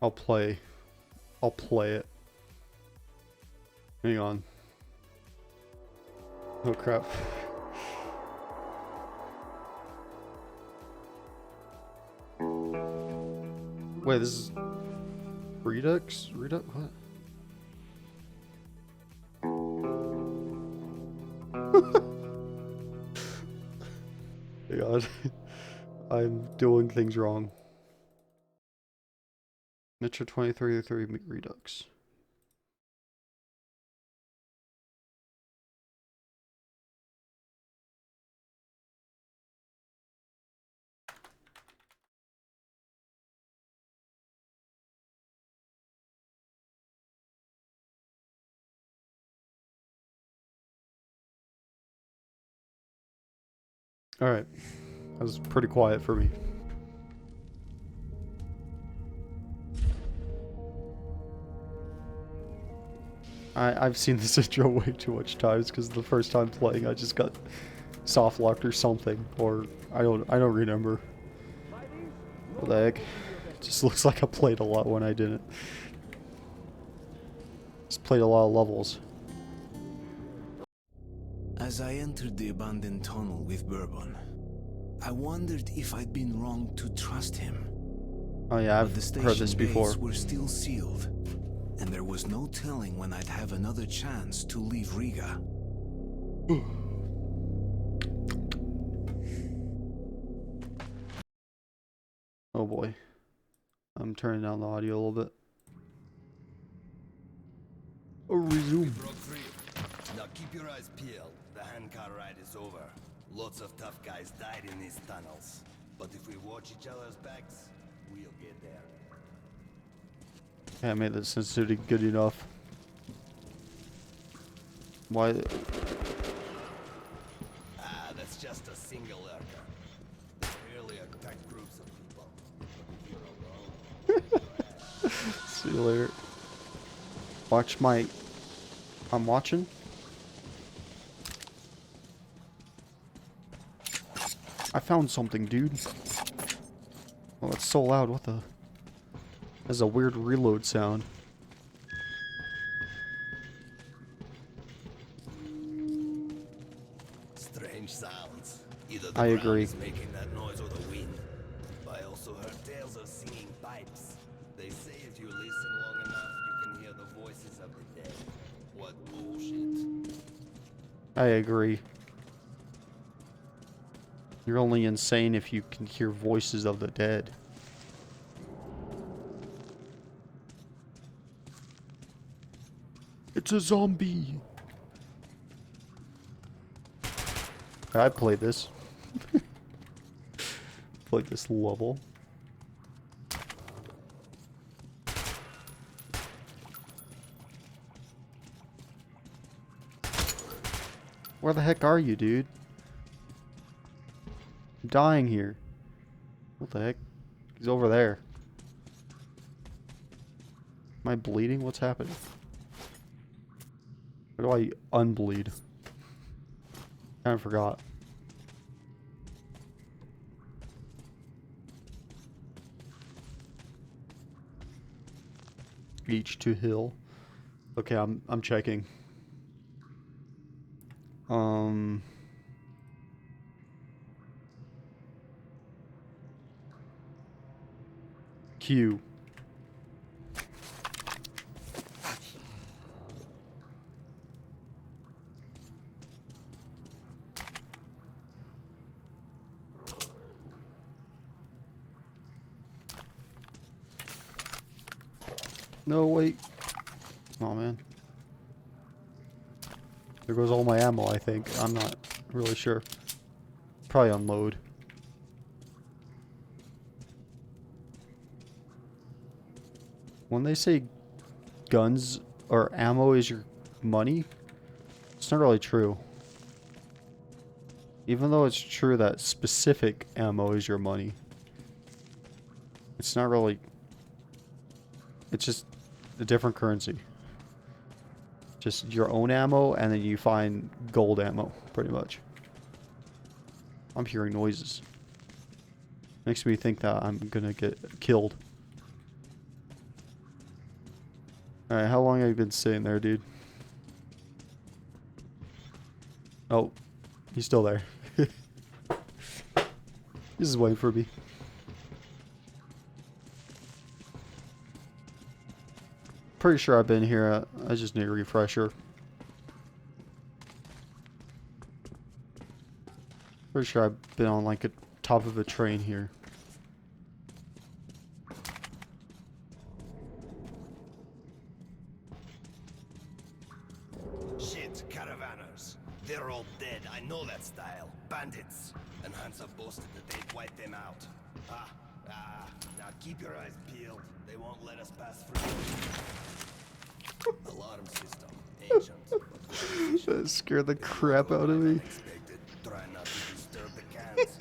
I'll play it. Hang on. Oh crap. Wait, this is Redux? Redux? What? Oh god. I'm doing things wrong. Metro 23 Redux. Alright. That was pretty quiet for me. I've seen this intro way too much times because the first time playing I just got soft locked or something, or I don't remember. What the heck? It just looks like I played a lot when I didn't. Just played a lot of levels. As I entered the abandoned tunnel with Bourbon, I wondered if I'd been wrong to trust him. Oh yeah, I've heard this before. The station gates were still sealed, and there was no telling when I'd have another chance to leave Riga. Oh boy. I'm turning down the audio a little bit. Oh, resume. Now keep your eyes peeled. The handcar ride is over. Lots of tough guys died in these tunnels. But if we watch each other's backs, we'll get there. Yeah, I made the sensitivity good enough. Why? Ah, that's just a single lurker. They rarely attack groups of people. But if you're alone, See you later. Watch my... I'm watching. I found something, dude. Oh, that's so loud. What the... That's a weird reload sound. strange sounds. Either the I ground agree. is making that noise or the wind. I also heard tales of singing pipes. They say if you listen long enough, you can hear the voices of the dead. What bullshit. I agree. You're only insane if you can hear voices of the dead. It's a zombie. I played this. Played this level. Where the heck are you, dude? I'm dying here. What the heck? He's over there. Am I bleeding? What's happening? Where do I unbleed? Kinda forgot. Beach to hill. Okay, I'm checking. Q. No, wait. Oh, man. There goes all my ammo, I think. I'm not really sure. Probably unload. When they say guns or ammo is your money, it's not really true. Even though it's true that specific ammo is your money, it's not really... It's just a different currency. Just your own ammo, and then you find gold ammo, pretty much. I'm hearing noises. Makes me think that I'm gonna get killed. Alright, how long have you been sitting there, dude? Oh, he's still there. He's just waiting for me. Pretty sure I've been here. I just need a refresher. Pretty sure I've been on like a top of a train here. Shit, caravanners. They're all dead. I know that style. Bandits. And Hansa boasted that they'd wipe them out. Now keep your eyes peeled. They won't let us pass through. Alarm system. Ancient. But That scared the crap out of me. unexpected. Try not to disturb the cans.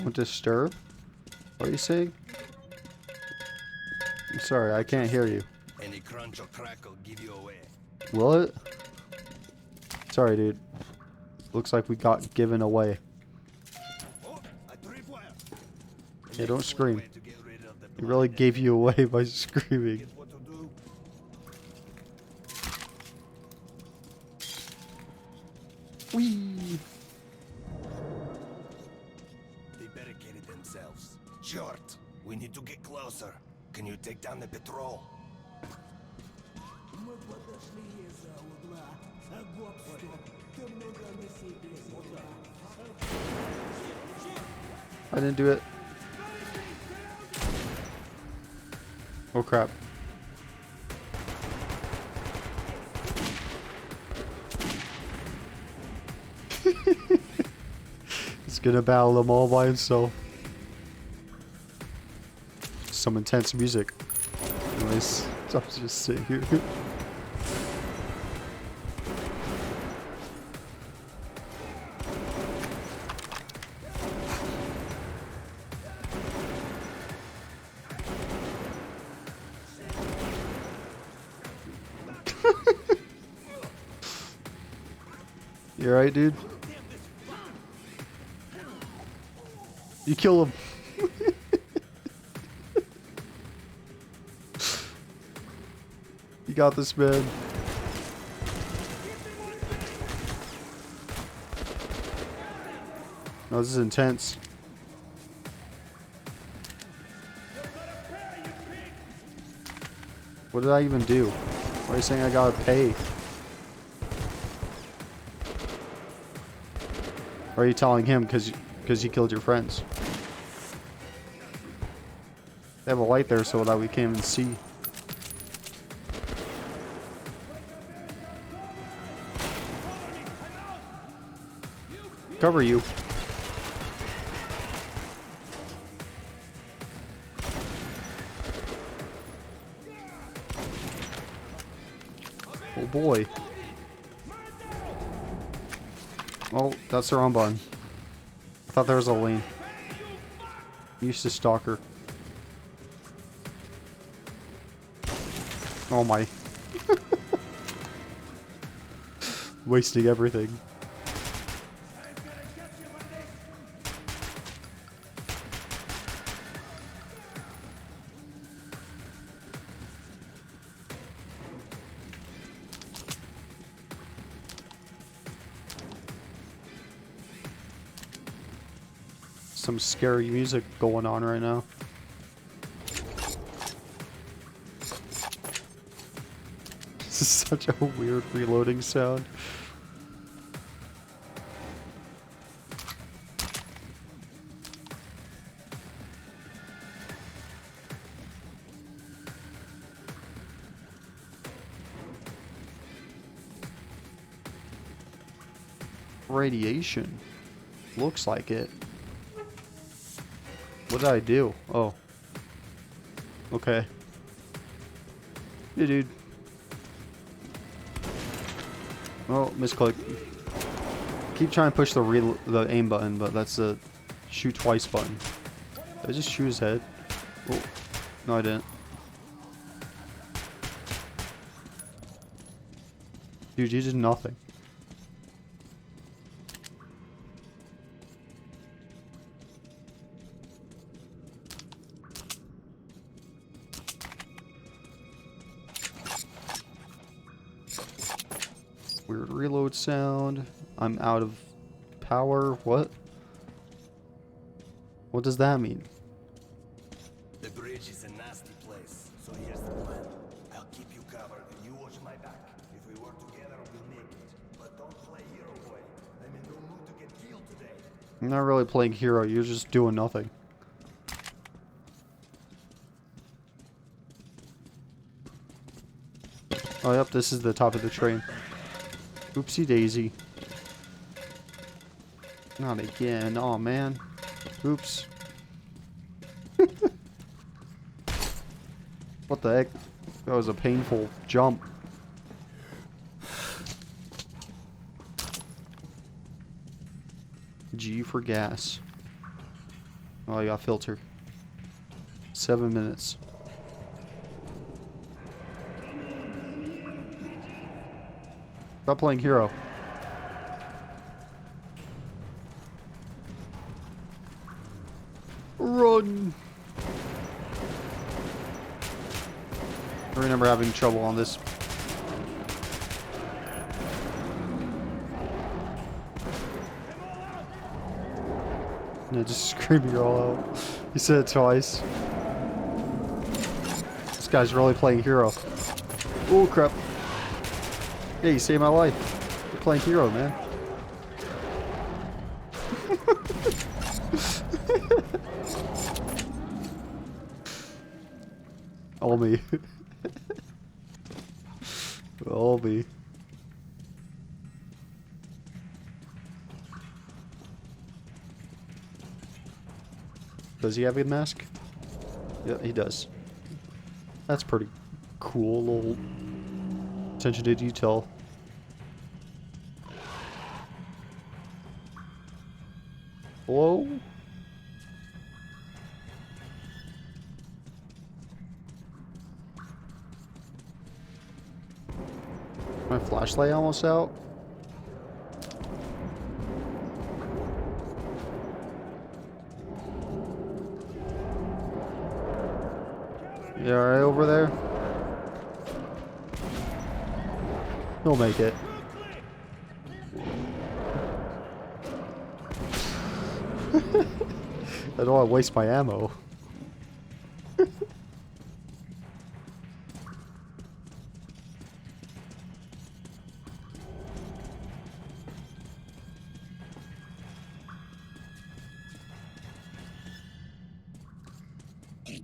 Won't disturb? What are you saying? I'm sorry, I can't hear you. Any crunch or crack will give you away. Will it? Sorry, dude. Looks like we got given away. Oh, a tripwire. Yeah, don't scream. Way to get rid of the He really blood gave you away by screaming. Get what to do. Whee! They barricaded themselves. Short, we need to get closer. Can you take down the patrol? I didn't do it. Oh crap. He's gonna battle them all by himself. Some intense music. Anyways, I'm just sitting here. You alright, dude? You kill him. You got this, man. No, this is intense. What did I even do? Why are you saying I gotta pay? Or are you telling him because you killed your friends? They have a light there so that we can't even see. Cover you. Oh boy. Oh, that's the wrong button. I thought there was a lane. Used to stalker. Oh my. Wasting everything. Some scary music going on right now. This is such a weird reloading sound. Radiation. Looks like it. What did I do? Oh. Okay. Yeah, dude. Oh, misclick. Keep trying to push the aim button, but that's the shoot twice button. Did I just shoot his head? Oh. No, I didn't. Dude, you did nothing. Weird reload sound. I'm out of power. What? What does that mean? The bridge is a nasty place, so here's the plan. I'll keep you covered and you watch my back. If we work together, we'll make it. But don't play hero boy. I'm in no mood to get killed today. I'm not really playing hero. You're just doing nothing. Oh, yep. This is the top of the train. Oopsie daisy. Not again. Oh man. Oops. What the heck? That was a painful jump. G for gas. Oh, I got filter. 7 minutes. Stop playing hero. Run! I remember having trouble on this. Yeah, just screaming her all out. He said it twice. This guy's really playing hero. Oh crap. Yeah, you saved my life. You're playing hero, man. All me. All me. Does he have a mask? Yeah, he does. That's pretty cool. Little attention to detail. Hello? My flashlight almost out? You alright over there? He'll make it. I don't want to waste my ammo.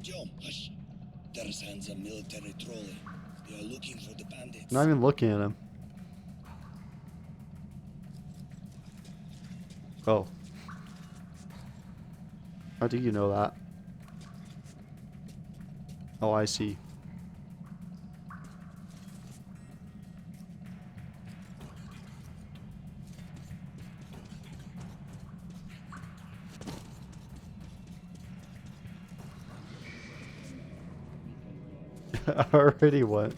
Joe, hush. There's hands a military trolley. They are looking for the bandits. Not even looking at him. Oh. How do you know that? Oh, I see. I already went.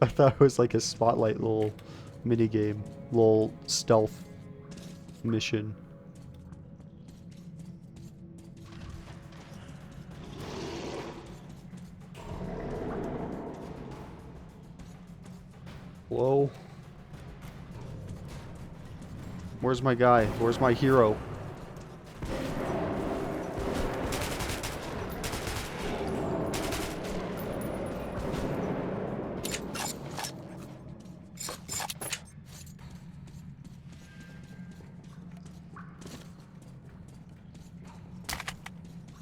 I thought it was like a spotlight little mini game, little stealth mission. Whoa. Where's my guy? Where's my hero?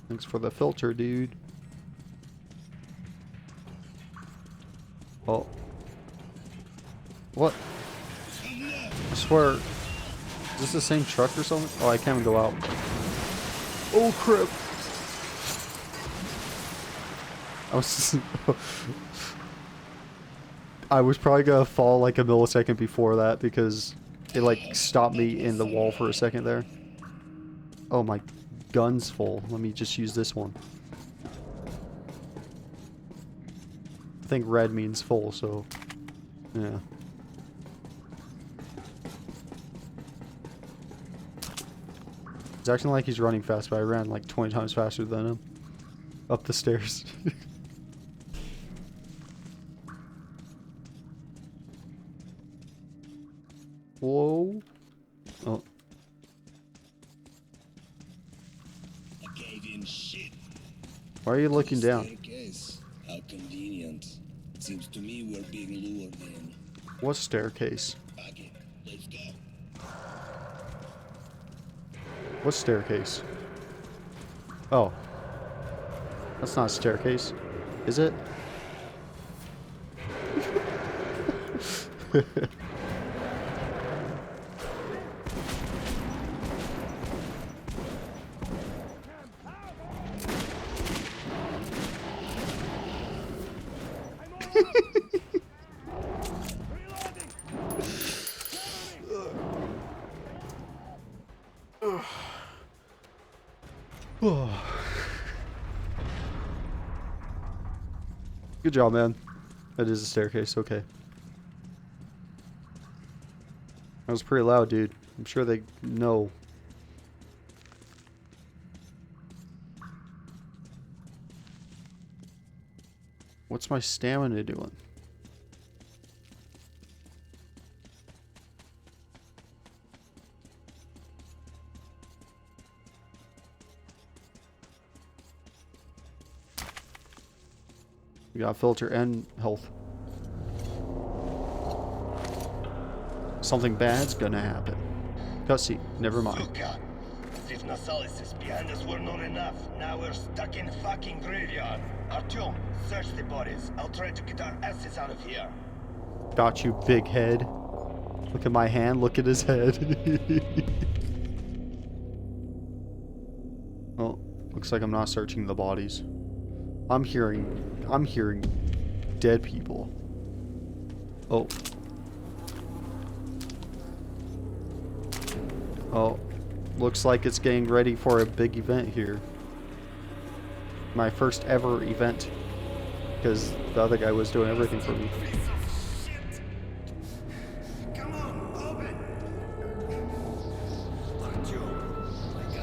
Thanks for the filter, dude. Oh. What? I swear. Is this the same truck or something? Oh, I can't even go out. Oh, crap. I was probably gonna fall like a millisecond before that because it like stopped me in the wall for a second there. Oh, my gun's full. Let me just use this one. I think red means full, so yeah. He's acting like he's running fast, but I ran like 20 times faster than him. Up the stairs. Whoa. Oh. I gave him shit. Why are you looking down? Staircase. How convenient. Seems to me we're being lured in. What staircase? Back it. Let's go. What staircase? Oh. That's not a staircase. Is it? Good job, man. That is a staircase, okay. That was pretty loud, dude. I'm sure they know. What's my stamina doing? We got filter and health. Something bad's gonna happen. Cutscene. Never mind. Luca, as if Nasalis behind us were not enough. Now we're stuck in a fucking graveyard. Artyom, search the bodies. I'll try to get our asses out of here. Got you, big head. Look at my hand. Look at his head. Oh, looks like I'm not searching the bodies. I'm hearing dead people. Oh. Oh. Looks like it's getting ready for a big event here. My first ever event. Because the other guy was doing everything for me.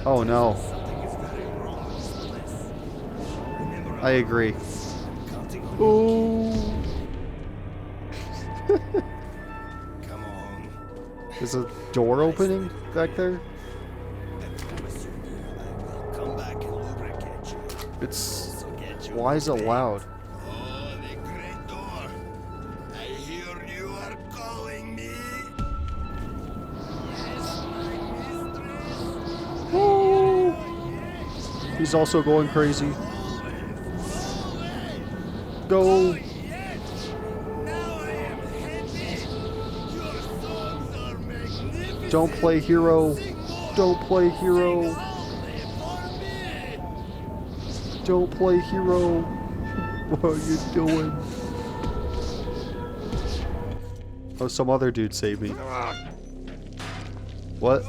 Oh no. I agree. Ooh. Come on. Is a door opening back there? Come back and lubricate you. It's... Why is it loud? Oh, the great door. I hear you are calling me. Yes, my mistress. Ooh. He's He's also going crazy. Go. Don't play hero. Don't play hero. Don't play hero. What are you doing? Oh, some other dude saved me. What?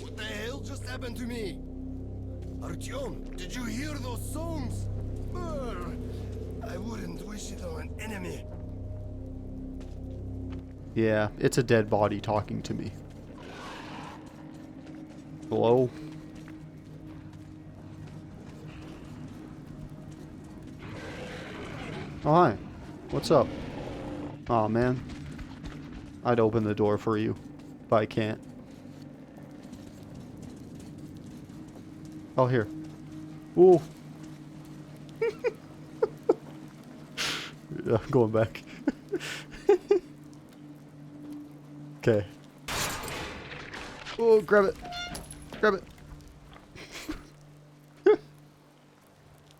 What the hell just happened to me? Artyom, did you hear those songs? I wouldn't wish it on an enemy. Yeah, it's a dead body talking to me. Hello? Oh, hi. What's up? Aw, man. I'd open the door for you, but I can't. Oh, here. Ooh. Yeah, I'm going back. Okay. Oh, grab it. Grab it.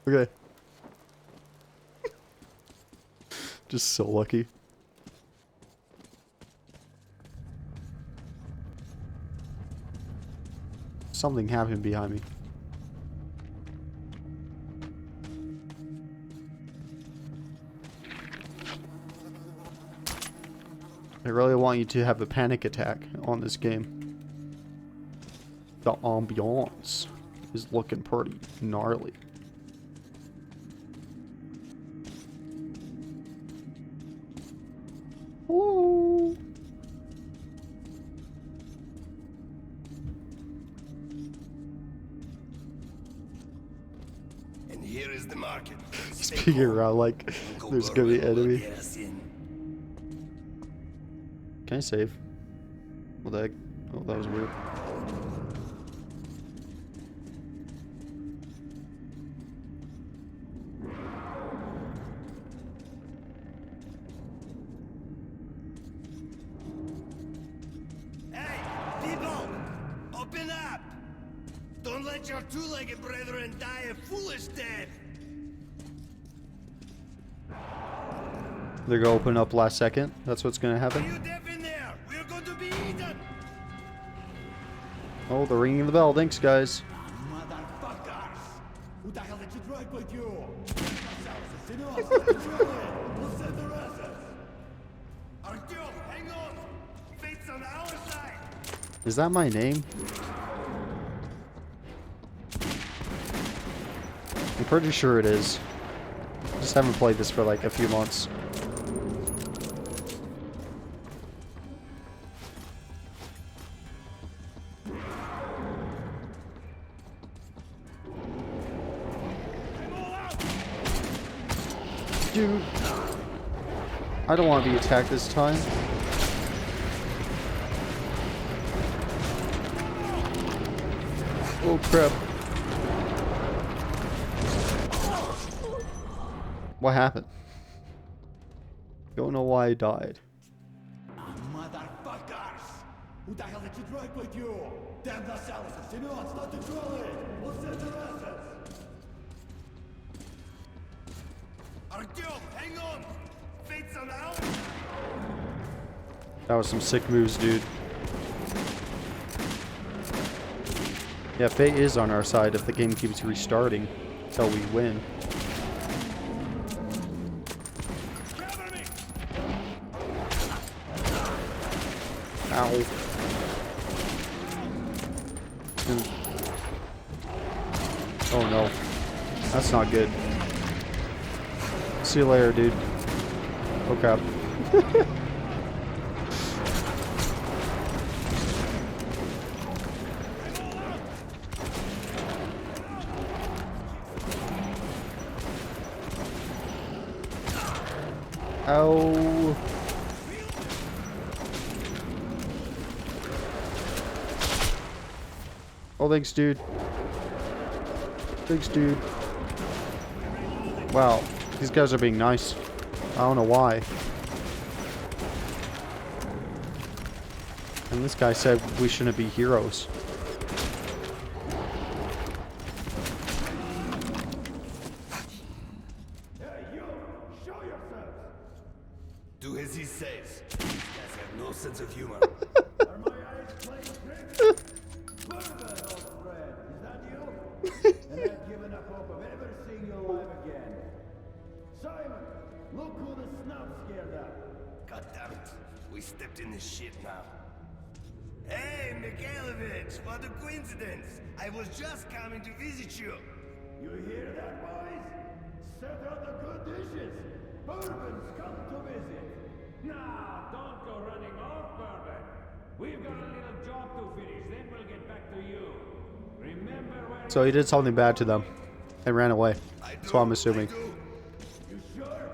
Okay. Just so lucky. Something happened behind me. I really want you to have a panic attack on this game. The ambiance is looking pretty gnarly. Hello. And here is the market. He's peeking around like there's gonna be enemy. Can I save? What the heck? Oh, that was weird. Hey, people! Open up! Don't let your two-legged brethren die a foolish death! They're gonna open up last second. That's what's gonna Are happen. you deaf in there? We're going to be eaten! Oh, they're ringing the bell. Thanks, guys. Motherfuckers! Who the hell did you drag with you? Artyom, hang on! Fate's on our side! Is that my name? I'm pretty sure it is. Just haven't played this for like a few months. Dude, I don't want to be attacked this time. Oh crap. What happened? Don't know why I died. Motherfuckers! Who the hell did you drag with you? Damn the cells! Simeon, start the trolley! We'll send your asses! Artyom, hang on! Fate's on our side! That was some sick moves, dude. Yeah, fate is on our side if the game keeps restarting until we win. Ow. Oh no. That's not good. See you later, dude. Oh crap. Ow. Oh, thanks, dude. Thanks, dude. Wow, these guys are being nice. I don't know why. And this guy said we shouldn't be heroes. Do as he says. These guys have no sense of humor. Are my eyes playing tricks? Bourbon, old friend, is that you? And I've given up hope of ever seeing you alive again. Simon, look who the snout scared up. God damn it. We stepped in this shit now. Hey, Mikhailovich, what a coincidence. I was just coming to visit you. You hear that, boys? Set out the good dishes. Bourbon's come to visit. Now, don't go running off, Bourbon. We've got a little job to finish, then we'll get back to you. Remember where... So he did something bad to them and ran away. I do, That's what I'm assuming. I do. You sure?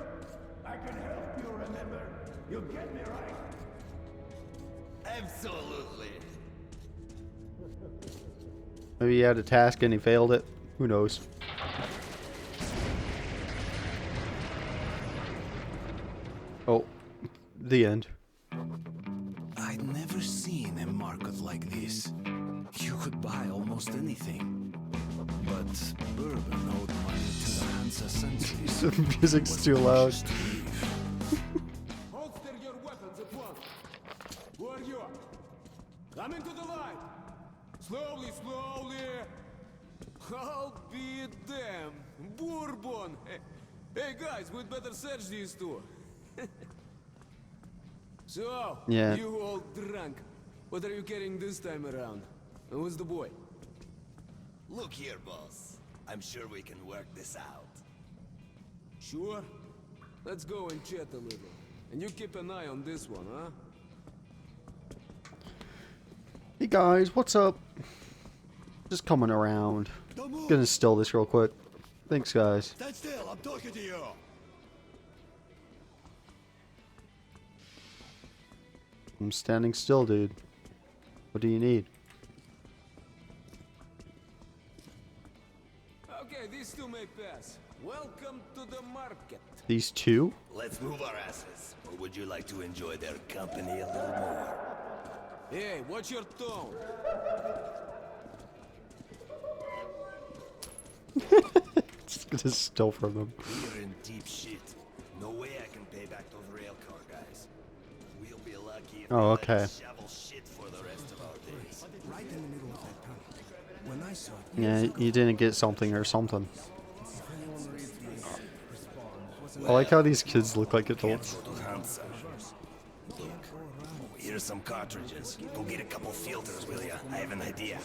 I can help you, remember? You get me right. Absolutely. Maybe he had a task and he failed it. Who knows? Oh, the end. I'd never seen a market like this. You could buy almost anything. But Bourbon owed money to the Hansa sentries. The music's too loud. Just leave. Holster your weapons at once. Who are you? Come into the light. Slowly, slowly. I'll be damned. Bourbon. Hey guys, we'd better search these two. So, Yeah. you all drunk. What are you carrying this time around? And who's the boy? Look here, boss. I'm sure we can work this out. Sure. Let's go and chat a little. And you keep an eye on this one, huh? Hey guys, what's up? Just coming around. Don't move. Gonna still this real quick. Thanks, guys. Stand still. I'm talking to you. I'm standing still, dude. What do you need? Okay, these two may pass. Welcome to the market. These two? Let's move our asses. Or would you like to enjoy their company a little more? Hey, watch your tone. Just gonna steal from them. We're in deep shit. No way I can pay back those rail car guys. We'll be lucky if Oh, they let okay. us shovel shit for the rest of our days. Right in the middle of that tunnel. When I saw it, Yeah, you didn't get something or something. I like how these kids look like adults. Go to Hansa. Look, here's some cartridges. Go get a couple filters, will ya? I have an idea.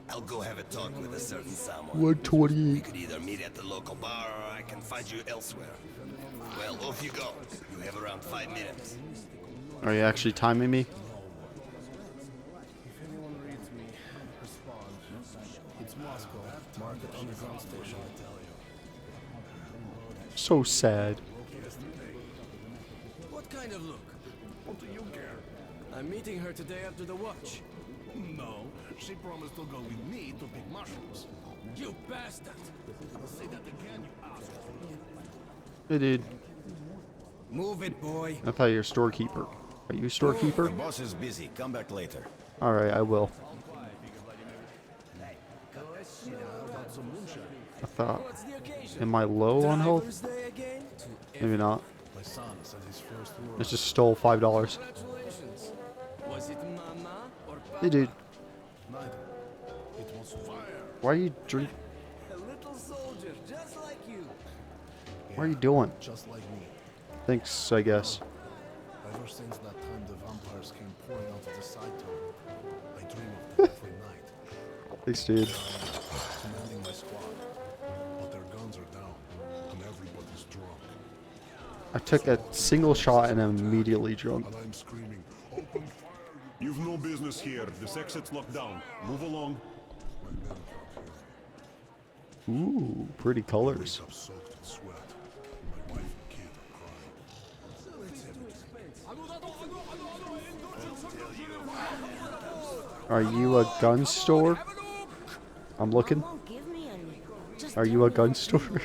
I'll go have a talk with a certain someone. We 128. could either meet at the local bar or I can find you elsewhere. Well, off you go. You have around 5 minutes. Are you actually timing me? So sad. What kind of look? What do you care? I'm meeting her today after the watch. No, she promised to go with me to pick mushrooms. You bastard! Say that again, you asshole. Hey, dude. Move it, boy. I thought you were a storekeeper. Are you a storekeeper? The boss is busy. Come back later. Alright, I will. I thought. What's the occasion? Am I low on health? Driver's Day again? Maybe not. My son said his first I word. just stole $5. Congratulations. Was it Mama or Papa? Hey, dude. Neither. It was fire. Why are you drink? A little soldier, just like you. What are you doing? Just like me. Thanks, I guess. Ever since that time the vampires came pouring out of the side tunnel, I dream of them every night. Thanks, dude. Commanding my squad. But their guns are down, and everybody's drunk. I took a single shot and I'm immediately drunk. And I'm screaming, open fire! You've no business here. This exit's locked down. Move along. My men can't hear me. Ooh, pretty colors. I'm soaked in sweat. My wife and kid are crying. Are you a gun store? I'm looking. Won't give me any. Just Are you a gun store? Hungry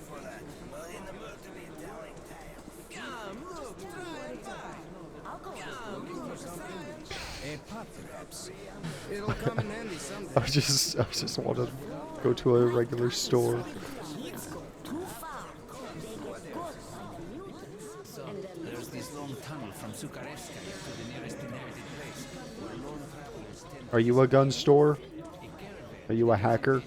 for that. Well, in the mood to be telling tales. Come, look, try and buy. I'll go. A pot, perhaps. It'll come in handy someday. I just want to go to a regular store. Kids go too far. They get caught by the mutants. And from Sukarevskaya to the nearest inhabited place, where lone travelers tend Are you a gun store? Are you a hacker?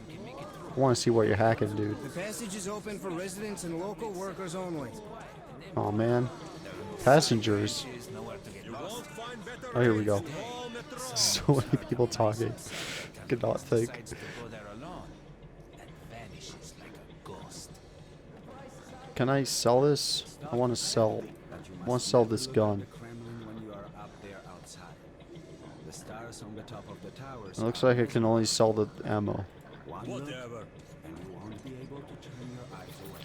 I want to see what you're hacking, dude. The passage is open for residents and local workers only. Oh man. Passengers. Oh, here we go. So many people talking. Could not think. Decides to go there alone and vanishes like a ghost. Can I sell this? I want to sell. I want to sell this gun. The Kremlin when you are up there outside. The stars on the top of the towers. It looks like I can only sell the ammo. Whatever. And you won't be able to turn your eyes away.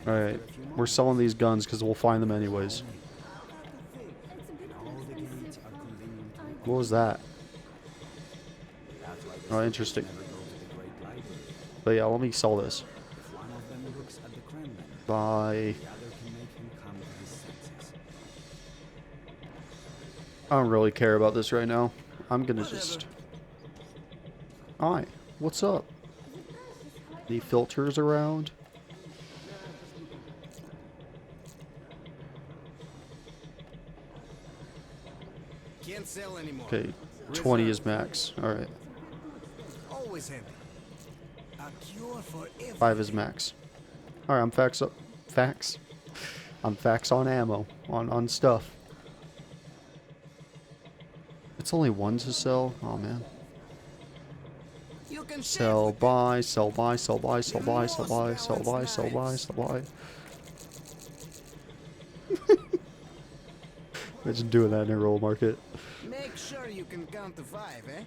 Alright. We're selling these guns because we'll find them anyways. All the gates are convenient to What was that? That's why the Oh, interesting. never go to the Great Library. But yeah, let me sell this. If one of them looks at the Kremlin, Buy. the other can make him come to his senses. I don't really care about this right now. I'm gonna just... Hi, what's up? Any filters around? Can't sell anymore. Okay, 20 is max. Alright, Always handy. A cure for everything. 5 is max. Alright, I'm fax up. Fax? I'm fax on ammo. On stuff. It's only one to sell? Oh man. You can Sell, buy, sell, buy, sell, buy, sell, buy, sell, buy, sell, buy, sell, buy, sell, buy. Imagine doing that in a roll market. Make sure you can count to 5, eh?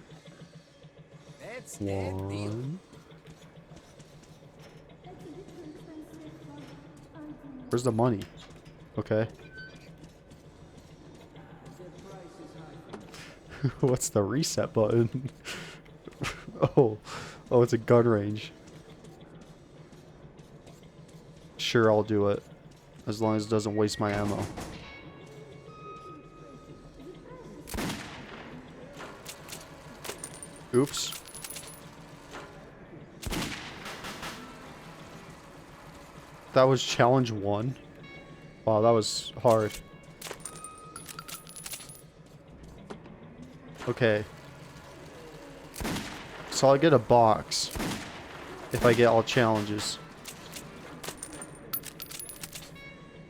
That's a deal. 1. Where's the money? Okay. What's the reset button? Oh, it's a gun range. Sure, I'll do it. As long as it doesn't waste my ammo. Oops. That was challenge 1. Wow, that was hard. Okay. So I'll get a box if I get all challenges.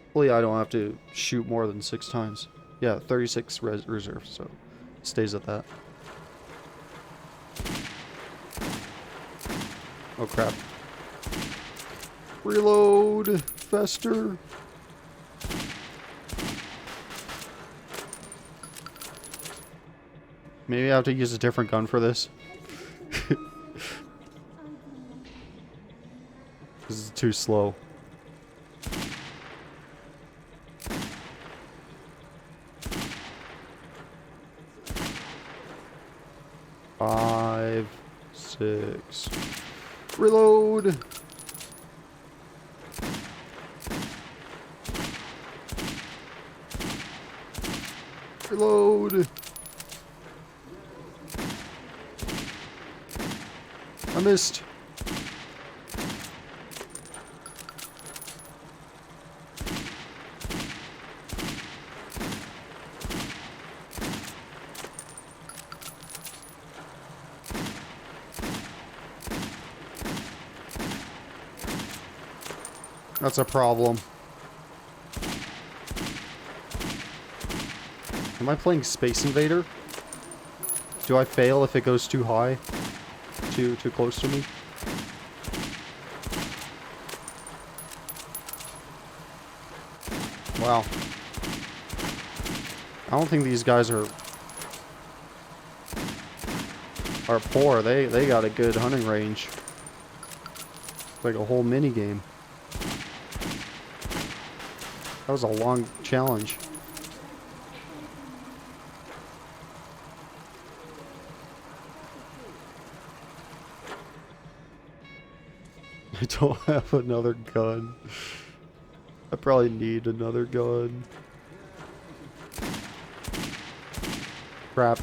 Hopefully I don't have to shoot more than 6 times. Yeah, 36 reserve, so it stays at that. Oh crap. Reload faster. Maybe I have to use a different gun for this. This is too slow. Five, 6. Reload. Reload. I missed. That's a problem. Am I playing Space Invader? Do I fail if it goes too high? Too close to me? Wow. I don't think these guys are poor. They got a good hunting range. Like a whole mini game. That was a long challenge. I don't have another gun. I probably need another gun. Crap.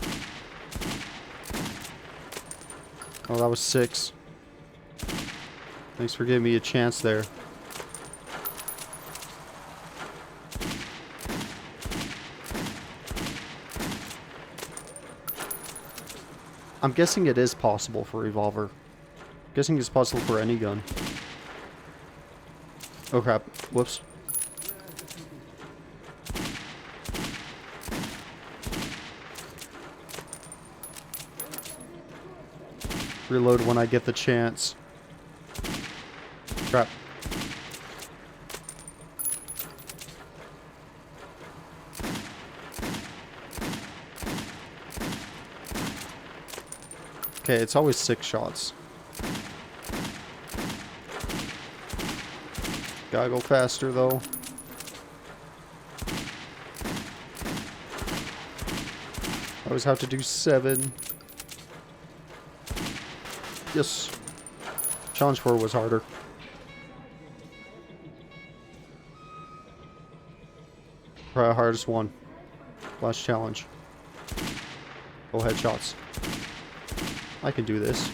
Oh, that was 6. Thanks for giving me a chance there. I'm guessing it is possible for revolver. Guessing it's possible for any gun. Oh crap. Whoops. Reload when I get the chance. Crap. Okay, it's always 6 shots. Gotta go faster though. I always have to do 7. Yes. Challenge 4 was harder. Probably the hardest one. Last challenge. Go headshots. I can do this.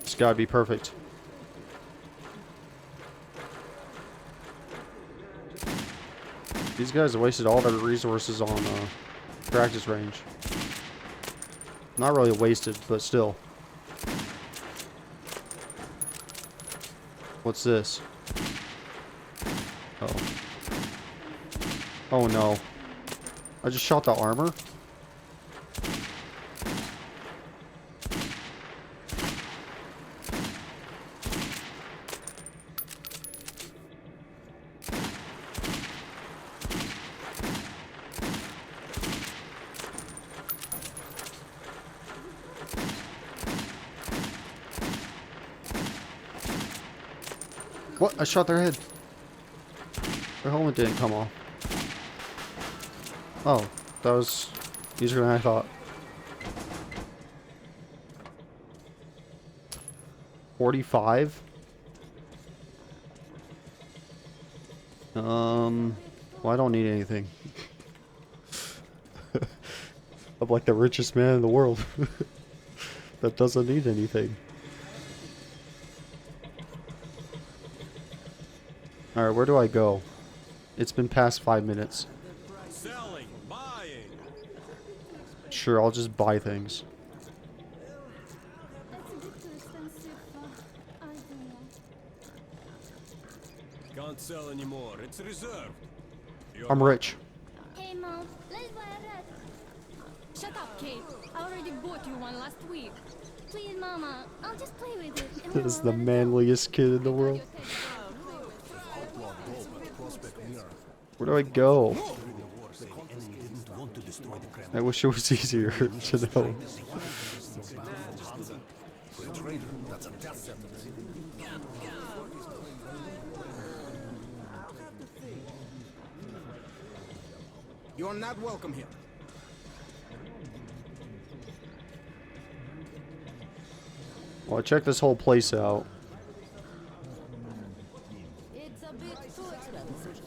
It's gotta be perfect. These guys wasted all their resources on practice range. Not really wasted, but still. What's this? Oh. Oh no. I just shot the armor? What? I shot their head. Their helmet didn't come off. Oh, that was easier than I thought. 45? Well, I don't need anything. I'm like the richest man in the world. That doesn't need anything. Alright, where do I go? It's been past 5 minutes. Selling, buying. Sure, I'll just buy things. That's a bit too expensive. I don't know. Can't sell anymore. It's reserved. I'm rich. Hey, Mom, let's buy a rat. Shut up, Kate. I already bought you one last week. Please, Mama, I'll just play with it. And This is we'll the let it go. manliest kid in the world. Where do I go? I wish it was easier to know. You're not welcome here. Well, check this whole place out. It's a bit too expensive.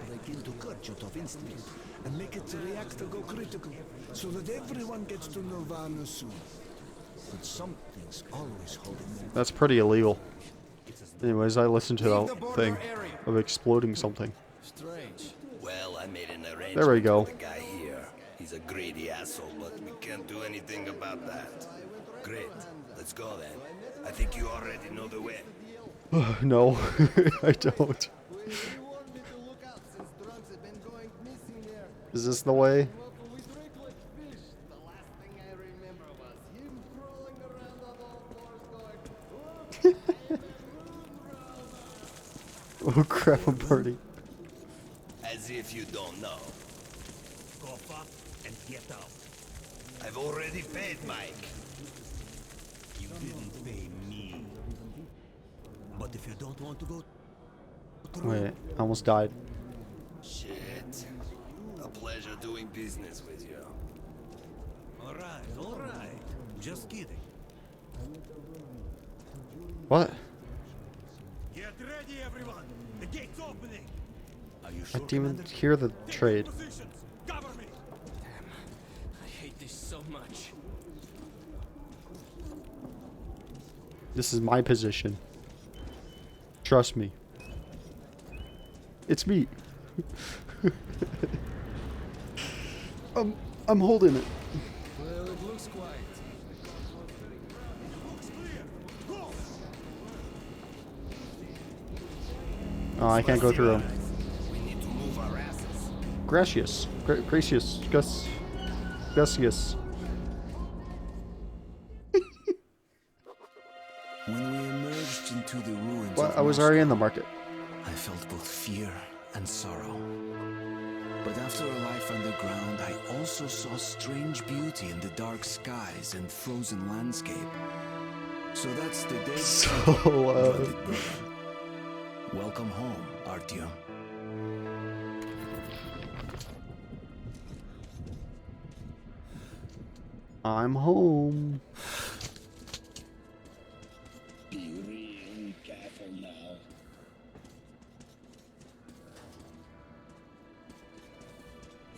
Break into Kurchut of instinct and make its reactor go critical so that everyone gets to Nirvana soon. But something's always holding them. That's pretty illegal. Anyways, I listened to that thing of exploding something. Strange. Well, I made an arrangement There we go. with the guy here. He's a greedy asshole, but we can't do anything about that. Great. Let's go then. I think you already know the way. No, I don't. Is this the way? Oh crap, I'm burning. As if you don't know. Go fuck and get out. I've already paid Mike. You didn't pay me. But if you don't want to go through, Wait, I almost died. Shit. A pleasure doing business with you. all right. Just kidding. What? Get ready, everyone. The gate's opening. Are you I sure, didn't even Commander? hear the Take trade. your positions. Cover me. I hate this so much. This is my position. Trust me. It's me. I'm holding it. Well, it looks quiet. Oh, I can't go through them. We need to move our asses. Gracious. Gracious. Gusius. When we emerged into the ruins Well, of I was Moscow, already in the market. I felt both fear and sorrow. But after a life underground, I also saw strange beauty in the dark skies and frozen landscape. So that's the day. Welcome home, Artyom. I'm home. Be real careful now.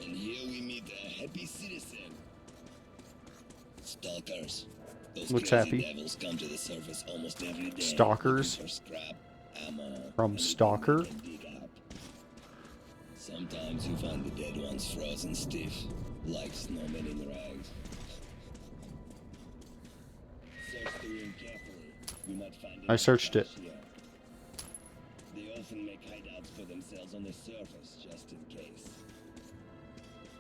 And here we meet a happy citizen. Stalkers. Those What's crazy happy? devils come to the surface almost every day. Stalkers? looking for scrap, ammo, From anything Stalker? they can dig up. Sometimes you find the dead ones frozen stiff, like snowmen in rags. Search the room carefully. You might find I searched it. here. They often make hideouts for themselves on the surface, just in case.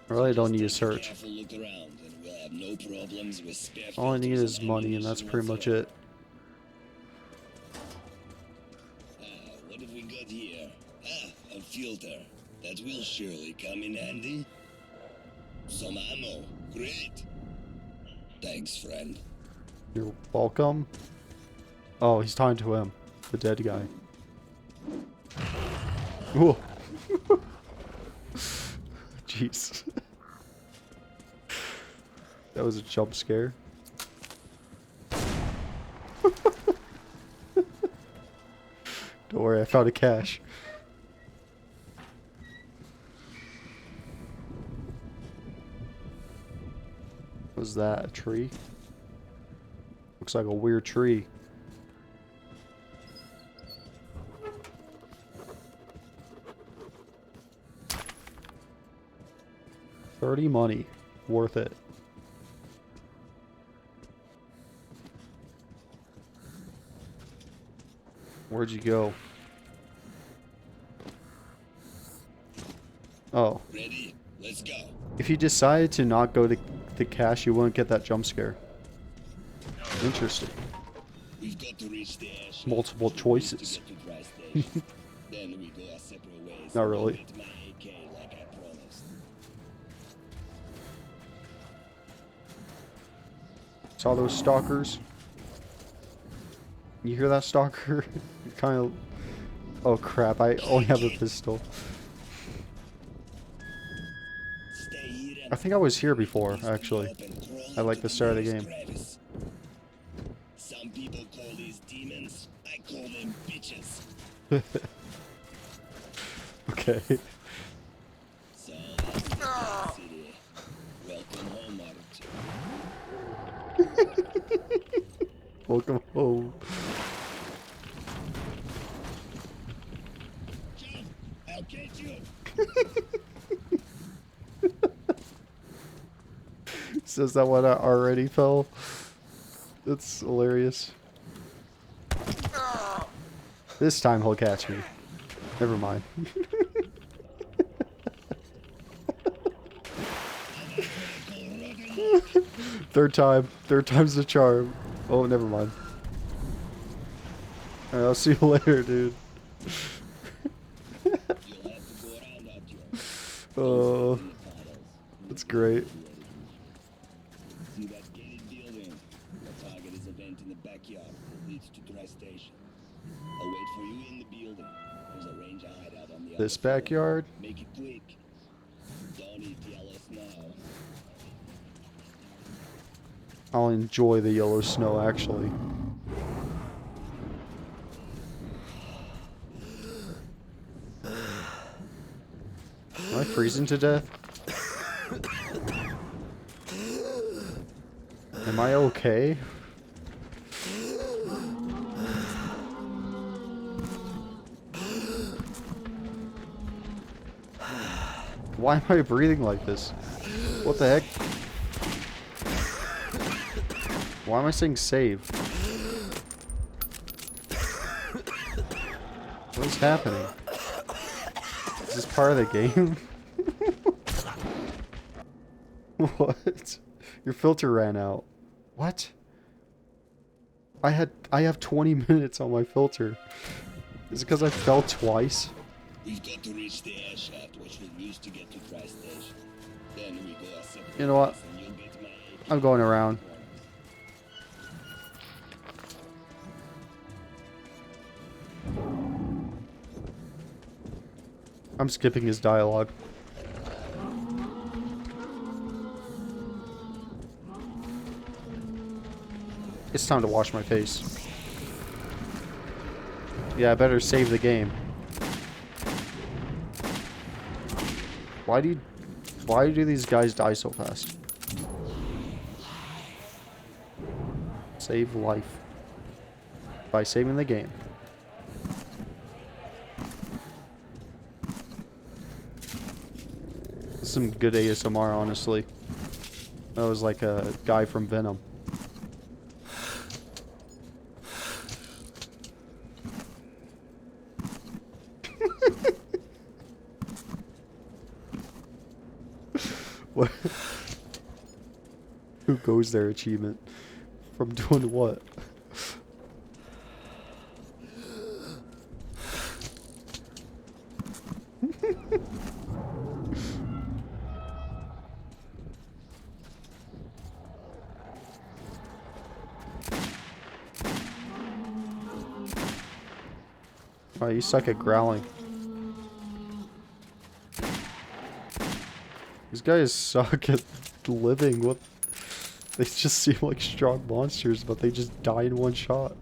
I really don't Just need to take a search. careful look around, and we'll have no problems with spare All I need filters is and money, and that's ammunition pretty much whatsoever. it. What have we got here? A filter. That will surely come in handy. Some ammo. Great. Thanks, friend. You're welcome. Oh, he's talking to him. The dead guy. Ooh. Jeez. That was a jump scare. Don't worry, I found a cache. Was that a tree? Looks like a weird tree. $30 money. Worth it. Where'd you go? Oh. Ready? Let's go. If you decided to not go to the cache, you wouldn't get that jump scare. Interesting. We've got to reach the ash. Multiple choices. To get to dry station. Then we go our separate ways. Not really. I'll get my AK like I promised. Saw those stalkers? You hear that, stalker? Kind of... Oh crap, I only have a pistol. Stay here and I think I was here before, actually. I like the start of the game. crevice. Some people call these demons. I call them bitches. Okay. So that's the city. Welcome home, Artyom. Welcome home. Jump! I'll catch you. Says that one already fell. That's hilarious. This time he'll catch me. Never mind. Third time's the charm. Oh, never mind. Alright, I'll see you later, dude. You'll have to go around, Artyom. Oh, that's great. See that gated building? The target is a vent in the backyard that leads to dry station. I'll wait for you in the building. There's a ranger hideout on the other This floor. backyard? Make it quick. Don't eat yellow snow. I'll enjoy the yellow snow, actually. Am I freezing to death? Am I okay? Why am I breathing like this? What the heck? Why am I saying save? What is happening? Is this part of the game? What? Your filter ran out. What? I have 20 minutes on my filter. Is it because I fell twice? We've got to reach the air shaft, which we used to get to Christ Station. Then we go our separate You know what? ways and you'll get my I'm going around. I'm skipping his dialogue. It's time to wash my face. Yeah, I better save the game. Why do these guys die so fast? Save life by saving the game. This is some good ASMR, honestly. That was like a guy from Venom. What? Who goes there achievement? From doing what? Oh, you suck at growling. These guys suck at living. What? They just seem like strong monsters, but they just die in one shot.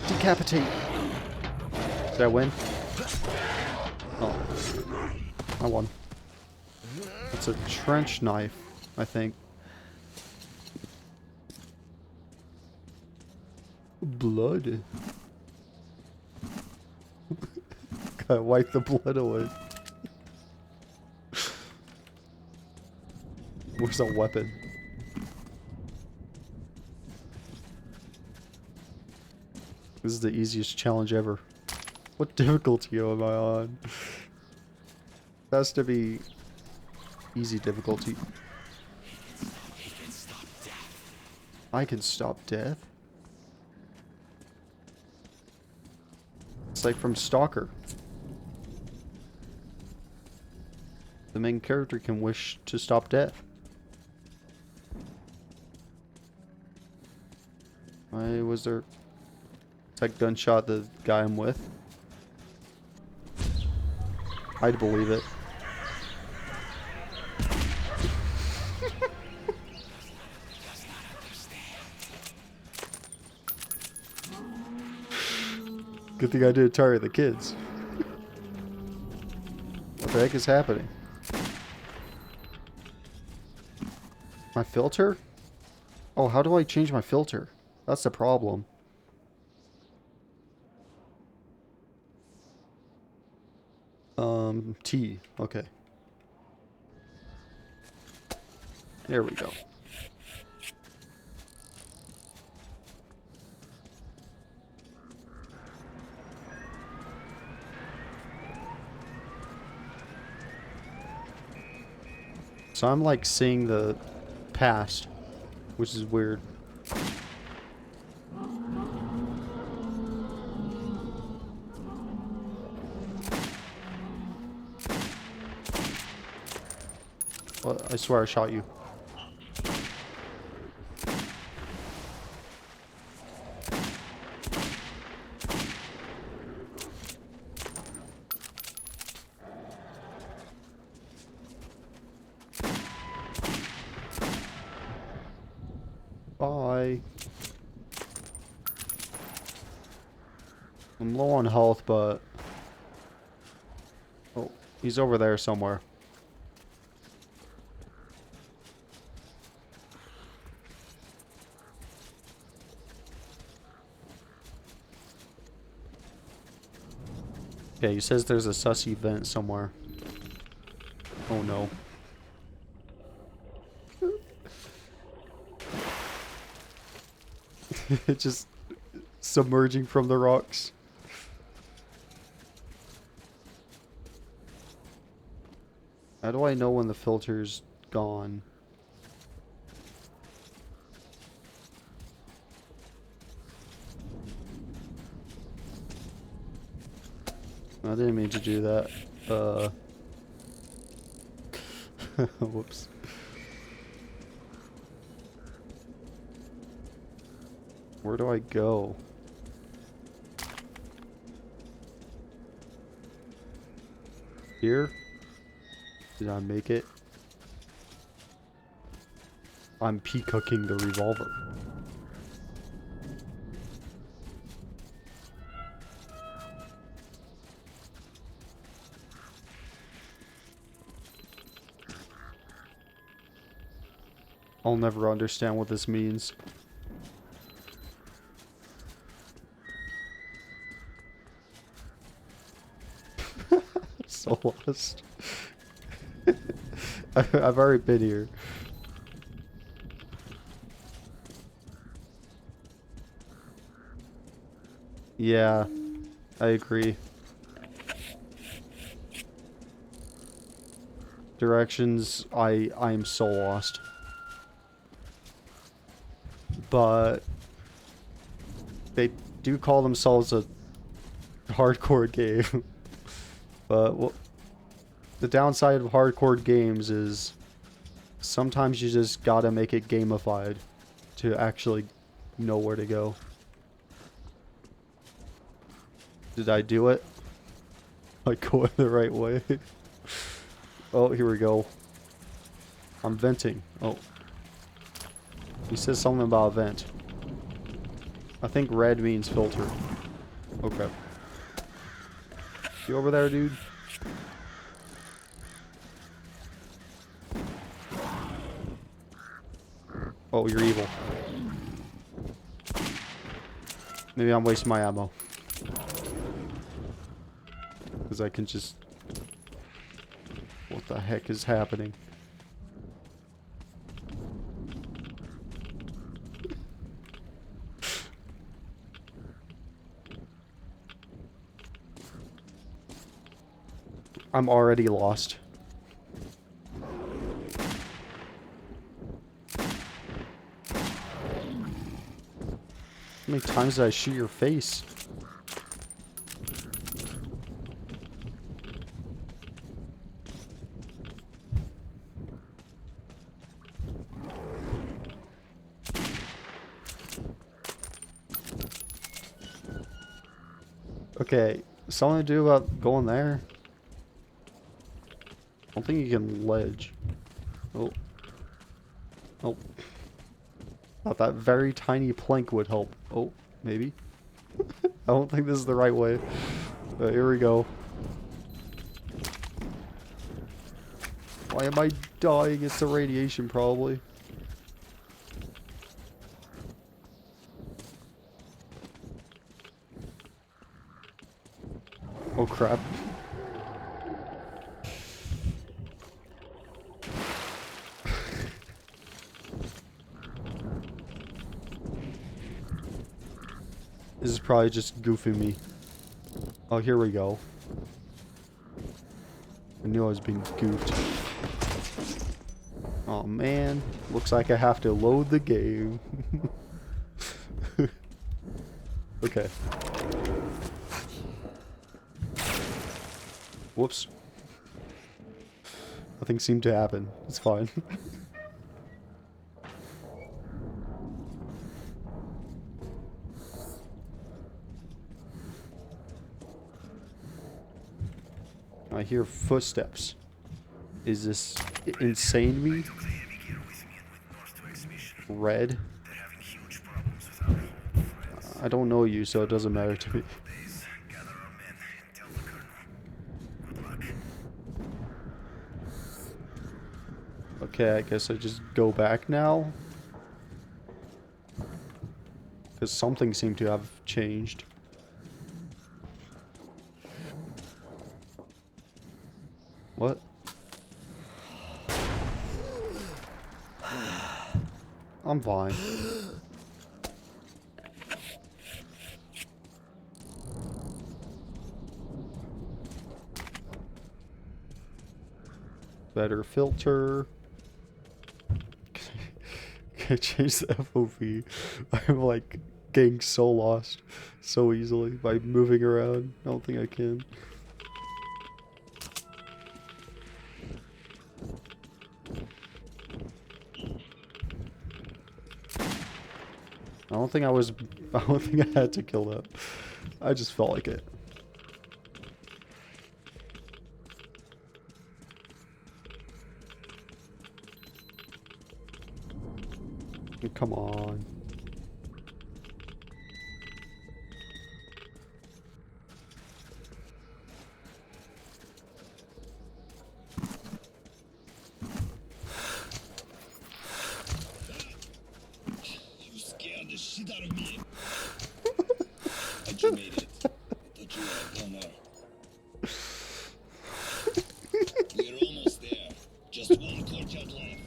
Decapitate. Did I win? Oh. I won. It's a trench knife, I think. Blood. Gotta wipe the blood away. Where's a weapon? This is the easiest challenge ever. What difficulty am I on? It has to be easy difficulty. I can stop death? It's like from Stalker. The main character can wish to stop death. Why was there... It's like gunshot the guy I'm with. I'd believe it. Good thing I didn't target the kids. What the heck is happening? My filter? Oh, how do I change my filter? That's the problem. T. Okay. There we go. So I'm like seeing the past, which is weird. Well, I swear I shot you. Bye. I'm low on health, but... Oh, he's over there somewhere. Okay, he says there's a sussy vent somewhere. Oh no. It's just submerging from the rocks. How do I know when the filter's gone? I didn't mean to do that. Whoops. Where do I go? Here? Did I make it? I'm peacocking the revolver. I'll never understand what this means. So lost. I've already been here. Yeah, I agree. Directions, I'm so lost. But they do call themselves a hardcore game. But well, the downside of hardcore games is sometimes you just gotta make it gamified to actually know where to go. Did I do it? I go in the right way. Oh, here we go. I'm venting. Oh. He says something about vent. I think red means filter. Okay. You over there, dude? Oh, you're evil. Maybe I'm wasting my ammo. Because I can just... What the heck is happening? I'm already lost. How many times did I shoot your face? Okay, something to do about going there? I don't think you can ledge. Oh. Oh. Thought that very tiny plank would help. Oh, maybe. I don't think this is the right way. But here we go. Why am I dying? It's the radiation, probably. Oh, crap. This is probably just goofing me. Oh, here we go. I knew I was being goofed. Oh man, looks like I have to load the game. Okay. Whoops. Nothing seemed to happen. It's fine. I hear footsteps. Is this insane me? Red? I don't know you, so it doesn't matter to me. Okay, I guess I just go back now. Because something seemed to have changed. What? I'm fine. Better filter. Can I change the FOV? I'm like getting so lost so easily by moving around. I don't think I can. I don't think I had to kill that. I just felt like it. Come on. You scared the shit out of me. But you made it. I thought you were a goner. We're almost there. Just one courtyard left.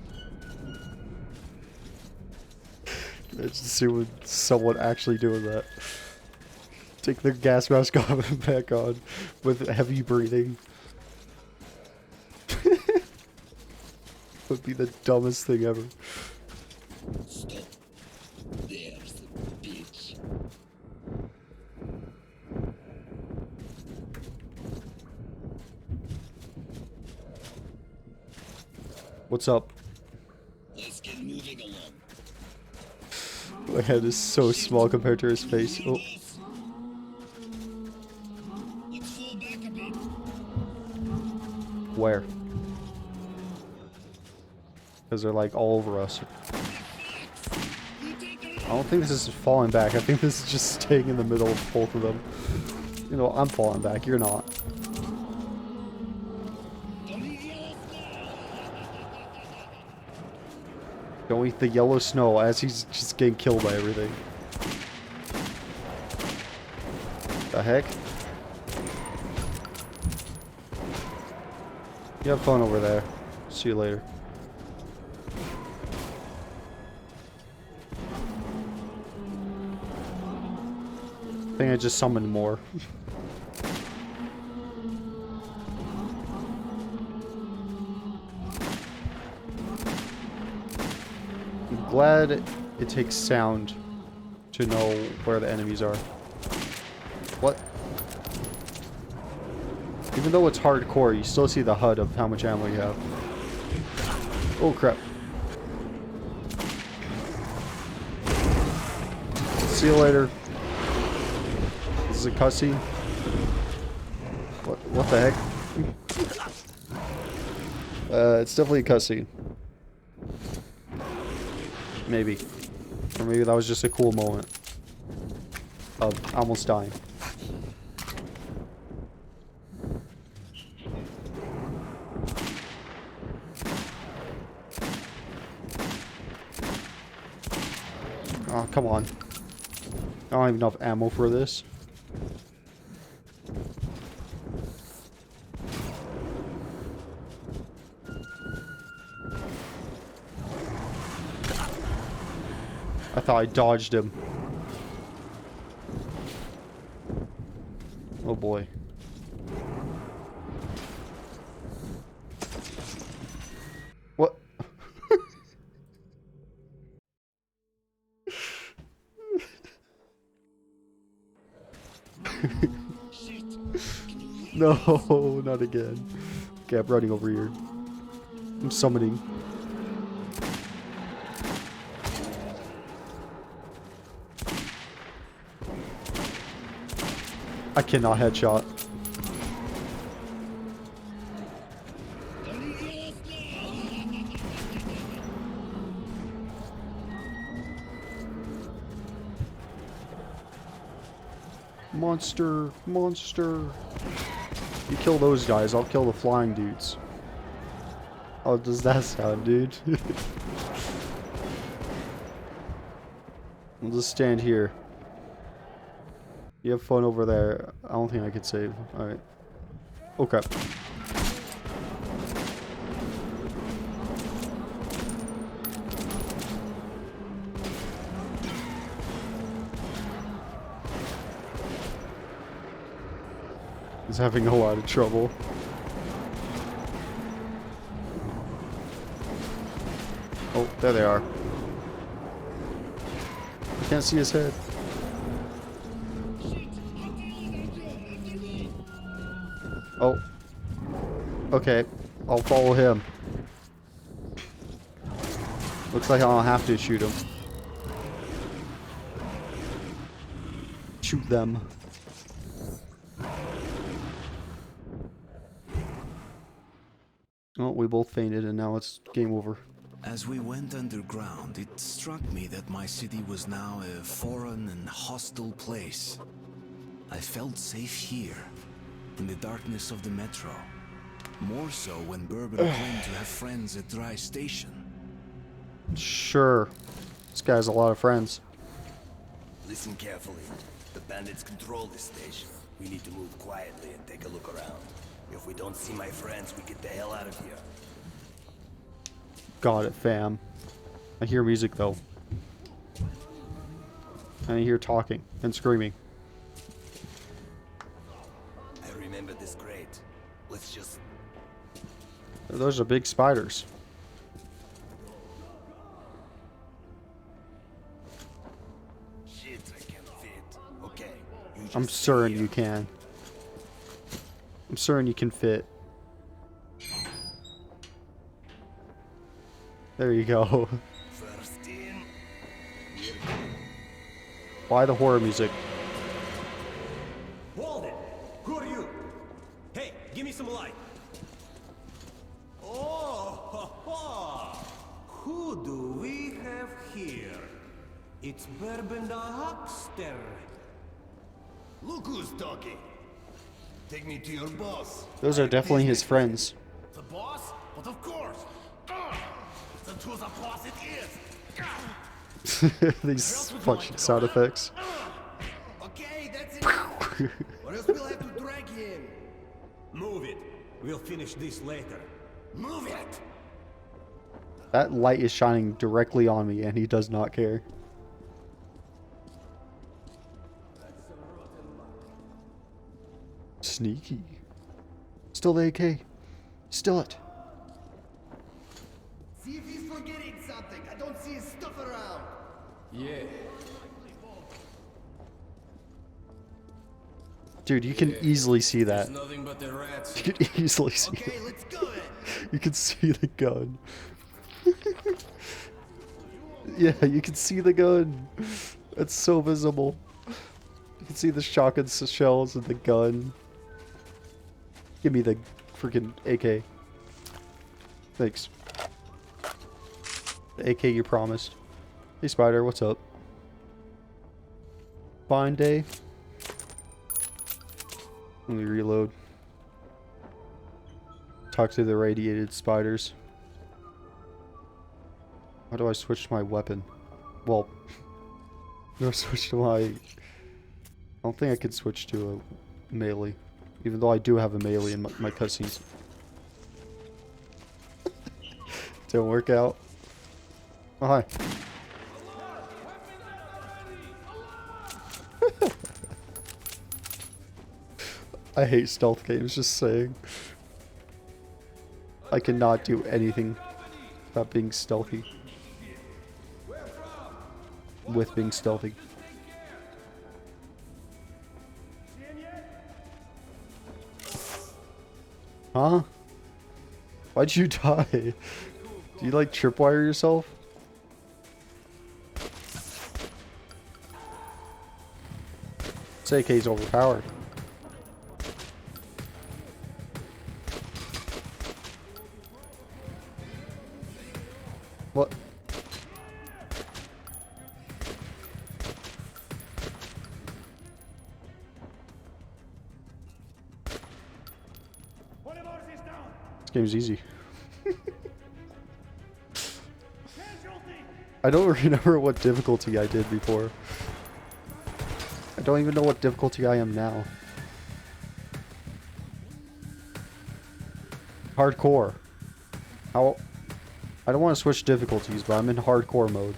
Let's see what someone actually doing that. Take the gas mask off and back on with heavy breathing. Would be the dumbest thing ever. Stop. There's the bitch. What's up? Let's get moving along. My head is so small compared to his face. Oh. Let's fall back a bit. Where? Because they're like all over us. I don't think this is falling back. I think this is just staying in the middle of both of them. You know, I'm falling back. You're not. Don't eat the yellow snow as he's just getting killed by everything. The heck? You have fun over there. See you later. I think I just summoned more. I'm glad it takes sound to know where the enemies are. What? Even though it's hardcore, you still see the HUD of how much ammo you have. Oh crap. See you later. This is a cutscene. What the heck? It's definitely a cutscene. Maybe. Or maybe that was just a cool moment of almost dying. Oh, come on. I don't have enough ammo for this. I thought I dodged him. Oh boy. What? No, not again. Okay, I'm running over here. I'm summoning. I cannot headshot. Monster, monster. You kill those guys, I'll kill the flying dudes. How does that sound, dude? I'll just stand here. You have fun over there. I don't think I could save. Alright. Oh crap. He's having a lot of trouble. Oh, there they are. I can't see his head. Oh. Okay. I'll follow him. Looks like I don't have to shoot him. Shoot them. Oh, we both fainted and now it's game over. As we went underground, it struck me that my city was now a foreign and hostile place. I felt safe here, in the darkness of the metro. More so when Bourbon claimed to have friends at Dry Station. Sure. This guy has a lot of friends. Listen carefully. The bandits control this station. We need to move quietly and take a look around. If we don't see my friends, we get the hell out of here. Got it, fam. I hear music though. And I hear talking and screaming. I remember this great. Let's just... Those are big spiders. Shit, I can't fit. Okay. I'm certain you can. I'm certain you can fit. There you go. First in. Why the horror music? Hold it! Who are you? Hey, give me some light. Oh, ha, ha. Who do we have here? It's Bourbon the Huckster. Look who's talking. Take me to your boss. Those are definitely his friends. The boss? But of course. Then who's the boss it is? These fucking sound effects. Okay, that's it. Or else we'll have to drag him. Move it. We'll finish this later. Move it. That light is shining directly on me and he does not care. Sneaky. Still the AK. Still it. See if he's forgetting something. I don't see his stuff around. Yeah. Dude, you can easily see that. Nothing but the rats. You can easily see Okay, it. let's go then. You can see the gun. Yeah, you can see the gun. It's so visible. You can see the shotgun shells and the gun. Give me the freaking AK. Thanks. The AK you promised. Hey Spider, what's up? Fine day. Let me reload. Talk to the radiated spiders. How do I switch to my weapon? Well, do I switch to my... I don't think I can switch to a melee. Even though I do have a melee in my cutscenes. Didn't work out. Oh, hi. I hate stealth games, just saying. I cannot do anything without being stealthy. With being stealthy. Huh? Why'd you die? Do you like tripwire yourself? This AK's overpowered. What? This game's easy. I don't remember what difficulty I did before. I don't even know what difficulty I am now. Hardcore. How? I don't want to switch difficulties, but I'm in hardcore mode.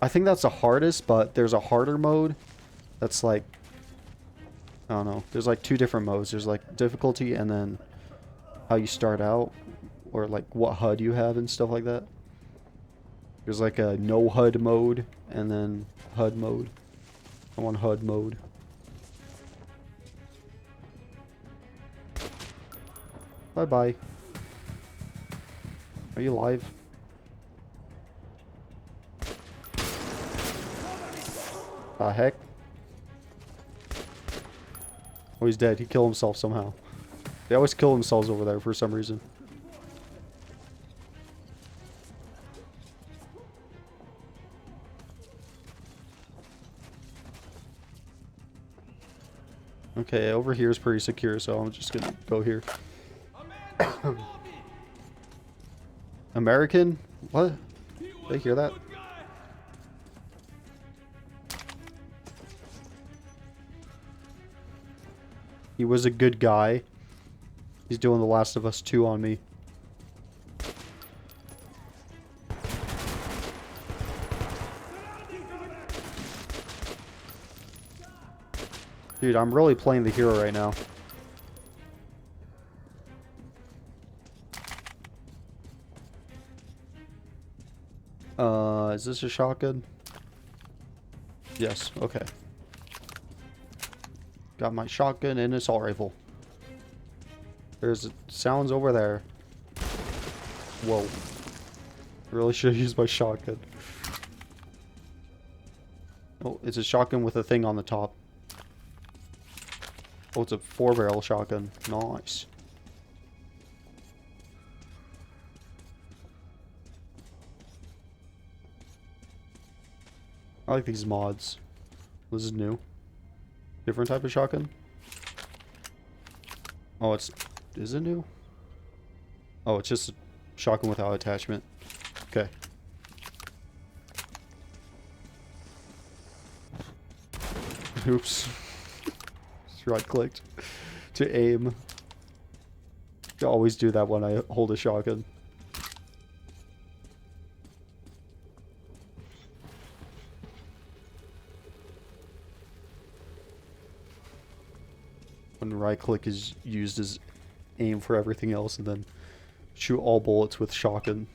I think that's the hardest, but there's a harder mode that's like I don't know. There's like 2 different modes. There's like difficulty and then how you start out, or like what HUD you have and stuff like that. There's like a no HUD mode and then HUD mode. I'm on HUD mode. Bye bye. Are you alive? The heck? Oh, he's dead. He killed himself somehow. They always kill themselves over there for some reason. Okay, over here is pretty secure, so I'm just gonna go here. American? What? Did they hear that? He was a good guy. He's doing The Last of Us 2 on me. Dude, I'm really playing the hero right now. Is this a shotgun? Yes, okay. Got my shotgun and assault rifle. There's sounds over there. Whoa. Really should have used my shotgun. Oh, it's a shotgun with a thing on the top. Oh, it's a 4-barrel shotgun. Nice. I like these mods. This is new. Different type of shotgun? Oh, is it new? Oh, it's just a shotgun without attachment. Okay. Oops. Just right-clicked to aim. I always do that when I hold a shotgun. When right-click is used as aim for everything else, and then shoot all bullets with shotgun.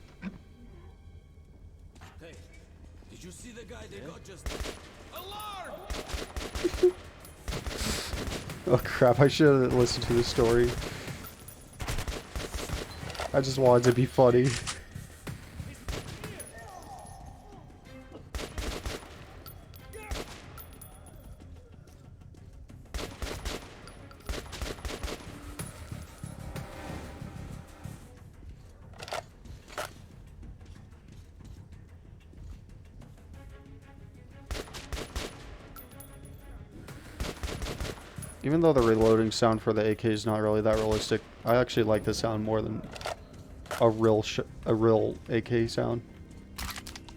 Hey, did you see the guy they got just... Alarm! Oh crap, I should have listened to the story. I just wanted to be funny. Even though the reloading sound for the AK is not really that realistic, I actually like the sound more than a real AK sound.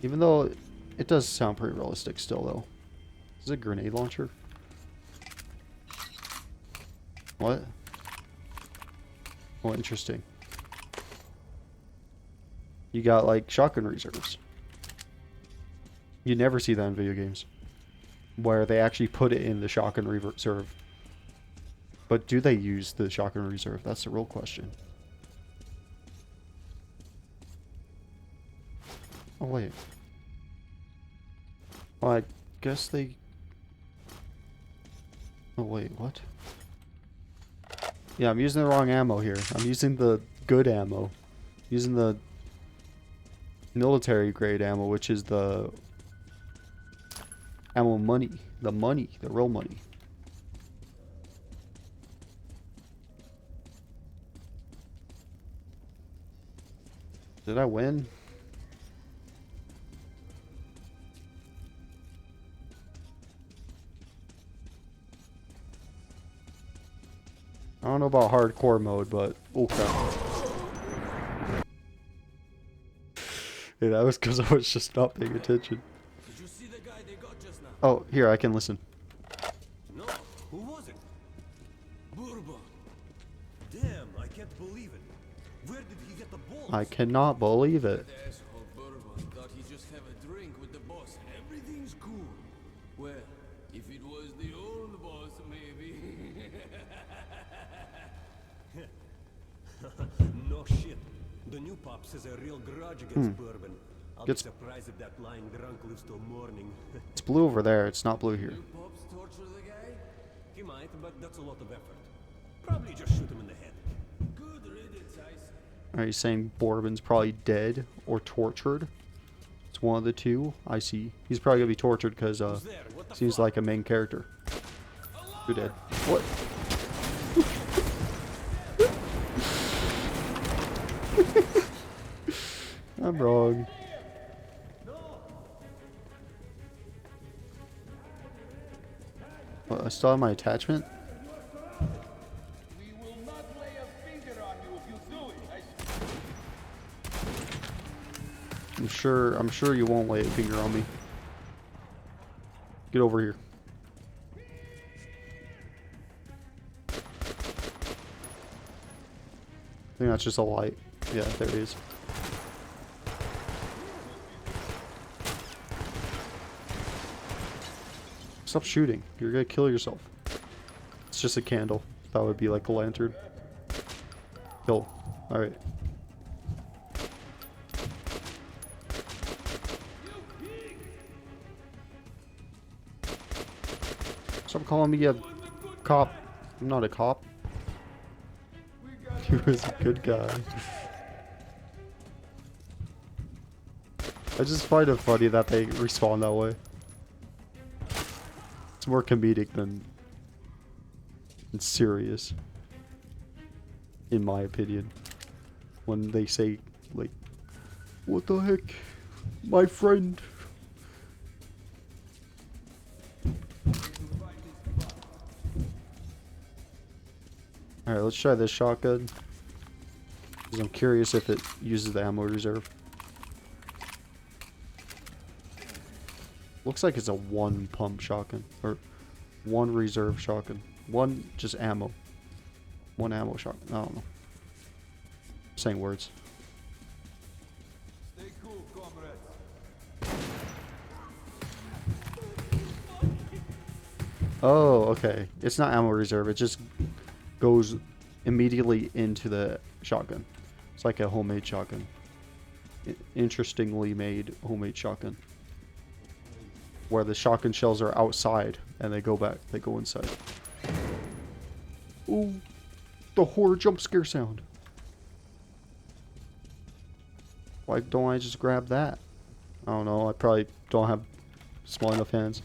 Even though it does sound pretty realistic still, though. Is it a grenade launcher? What? Oh, interesting. You got, like, shotgun reserves. You never see that in video games, where they actually put it in the shotgun reserve. But do they use the shotgun reserve? That's the real question. Oh, wait. Well, I guess they... Oh, wait, what? Yeah, I'm using the wrong ammo here. I'm using the good ammo. Using the military grade ammo, which is the ammo money. The money. The real money. Did I win? I don't know about hardcore mode, but oh crap. Yeah, that was because I was just not paying attention. Did you see the guy they got just now? Oh, here, I can listen. No, who was it? Bourbon. Damn, I can't believe it. Where did he get the balls? I cannot believe it. The asshole Bourbon thought he'd just have a drink with the boss and everything's cool. Well, If it was the old boss, maybe. No shit. The new pop says a real grudge against bourbon. I'll be surprised if that lying drunk lives till morning. It's blue over there. It's not blue here. Pops torture the guy? He might, but that's a lot of effort. Probably just shoot him in the head. Good riddance, I say. Are you saying Bourbon's probably dead or tortured? It's one of the two. I see. He's probably gonna be tortured because seems like a main character. Who dead? What? I'm wrong. What, I still have my attachment? We will not lay a finger on you if you do it. I'm sure you won't lay a finger on me. Get over here. I think that's just a light. Yeah, there it is. Stop shooting. You're gonna kill yourself. It's just a candle. That would be like a lantern. Kill. Alright. Stop calling me a cop. I'm not a cop. He was a good guy. I just find it funny that they respawn that way. It's more comedic than serious, in my opinion. When they say, like, "What the heck, my friend?" Alright, let's try this shotgun. Because I'm curious if it uses the ammo reserve. Looks like it's a one pump shotgun. Or one reserve shotgun. One just ammo. One ammo shotgun. I don't know. Saying words. Stay cool, comrades. Oh, okay. It's not ammo reserve. It just goes immediately into the shotgun. It's like a homemade shotgun. Interestingly made homemade shotgun. Where the shotgun shells are outside and they go back. They go inside. Ooh. The horror jump scare sound. Why don't I just grab that? I don't know. I probably don't have small enough hands.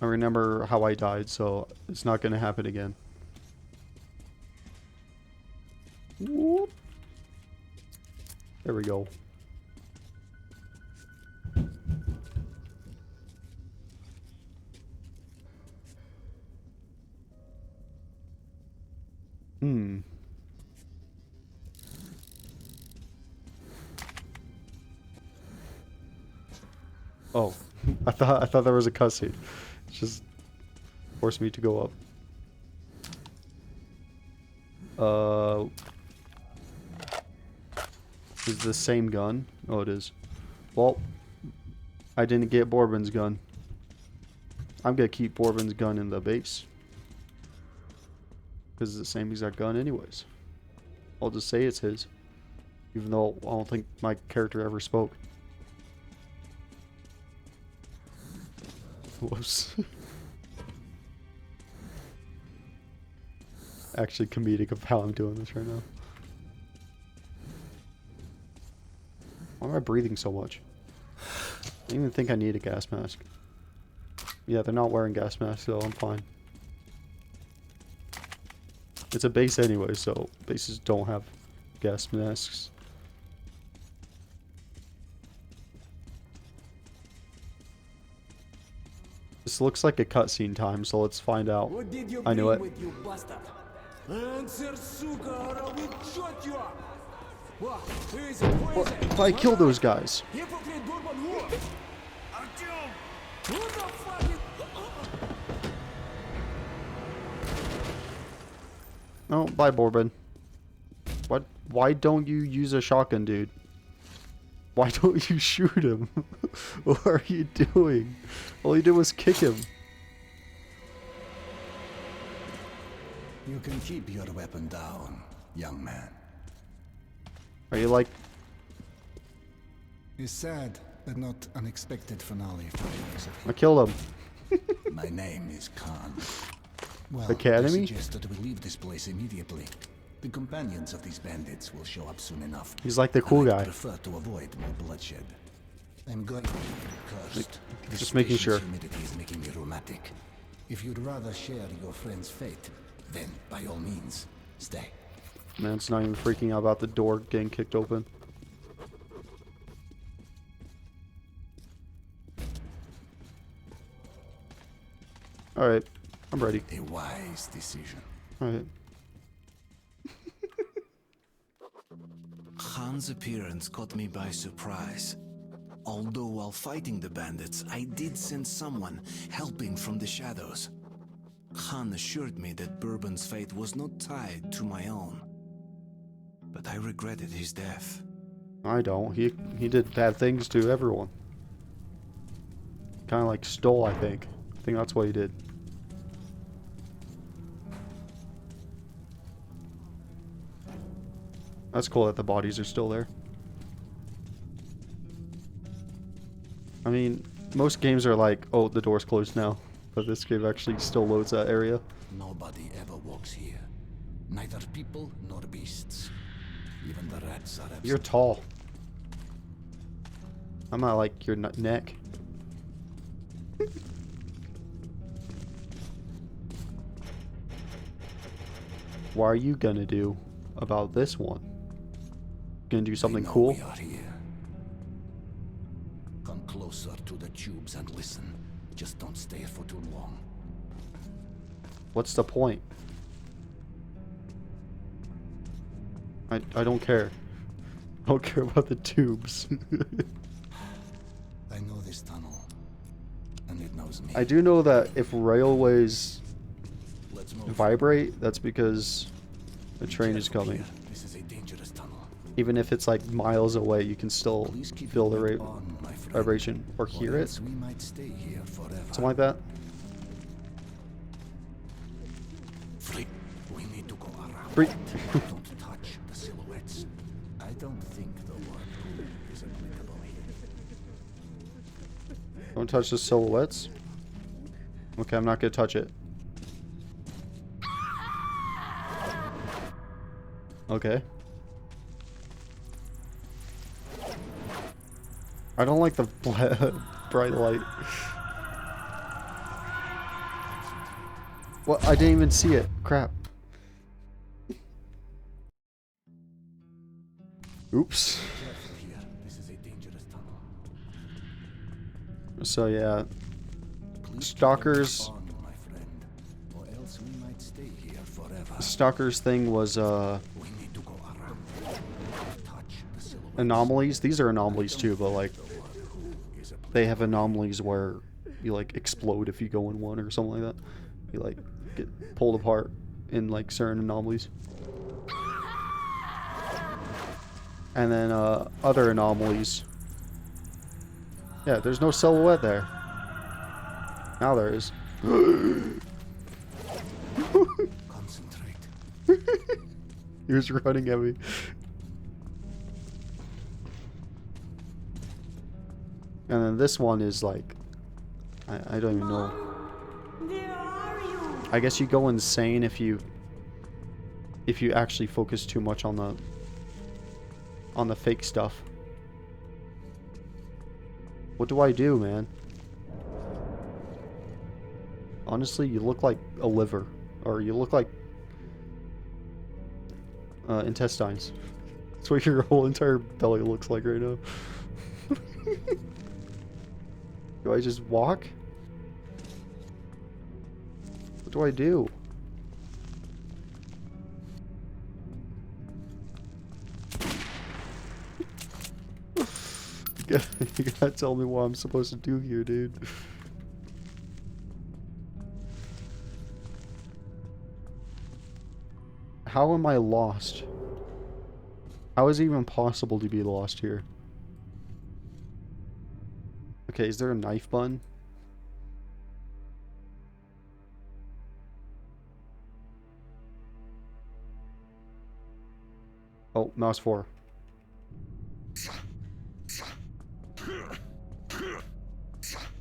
I remember how I died, so it's not going to happen again. Whoop. There we go. Oh, I thought there was a cutscene. It's just forced me to go up. Is it the same gun? Oh, it is. Well, I didn't get Bourbon's gun. I'm gonna keep Bourbon's gun in the base. Because it's the same exact gun anyways. I'll just say it's his. Even though I don't think my character ever spoke. Whoops. Actually comedic of how I'm doing this right now. Why am I breathing so much? I don't even think I need a gas mask. Yeah, they're not wearing gas masks, so I'm fine. It's a base anyway, so bases don't have gas masks. This looks like a cutscene time, so let's find out. What did you I knew bring it. with you, bastard? Answer, suka, or I will shot you up. What? Who is it? Who is it? If I kill those guys. Hypocrite Bourbon, who? Artyom! Who the fuck is... Oh, bye, Bourbon. What? Why don't you use a shotgun, dude? Why don't you shoot him? What are you doing? All you did was kick him. You can keep your weapon down, young man. Are you like... A sad but not unexpected finale for those of I killed him. My name is Khan. Well, Academy? I suggest that we leave this place immediately. The companions of these bandits will show up soon enough. He's like the cool and I guy. prefer to avoid more bloodshed. I'm going cursed. This Just making sure. humidity is making me rheumatic. If you'd rather share your friend's fate, then by all means, stay. Man's not even freaking out about the door getting kicked open. Alright, I'm ready. A wise decision. Alright. Khan's appearance caught me by surprise. Although while fighting the bandits, I did sense someone helping from the shadows. Khan assured me that Bourbon's fate was not tied to my own. But I regretted his death. I don't. He did bad things to everyone. Kind of like stole, I think. I think that's what he did. That's cool that the bodies are still there. I mean, most games are like, oh, the door's closed now. But this game actually still loads that area. Nobody ever walks here. Neither people nor beasts. Even the rats are absent. You're tall. I'm not like your neck. What are you gonna do about this one? Gonna do something cool? We are here. Come closer to the tubes and listen. Just don't stay for too long. What's the point? I don't care. I don't care about the tubes. I know this tunnel, and it knows me. I do know that if railways Let's move. vibrate, that's because the train is coming. Here. This is a dangerous tunnel. Even if it's like miles away, you can still Please keep feel the your weight on, my friend, vibration or hear it. else we might stay here forever. Something like that. Free. We need to go around. Free. Don't touch the silhouettes. I don't think the word "who" is applicable here. Don't touch the silhouettes. Okay, I'm not gonna touch it. Okay. I don't like the bright light. What? I didn't even see it. Crap. Oops. Careful here. This is a dangerous tunnel. So yeah, Please Stalkers. keep your weight on, my friend, or else we might stay here forever. Stalker's thing was We need to go around. Touch the silhouettes. anomalies. These are anomalies too, but like The word "who" is applicable. they have anomalies where you like explode if you go in one or something like that. You like get pulled apart in like certain anomalies. And then other anomalies. Yeah, there's no silhouette there. Now there is. Concentrate. He was running at me. And then this one is like, I don't even know. Where are you? I guess you go insane if you actually focus too much on the fake stuff. What do I do, man? Honestly, you look like a liver, or you look like intestines. That's what your whole entire belly looks like right now. Do I just walk? What do I do? You gotta tell me what I'm supposed to do here, dude. How am I lost? How is it even possible to be lost here? Okay, is there a knife button? Oh, mouse 4.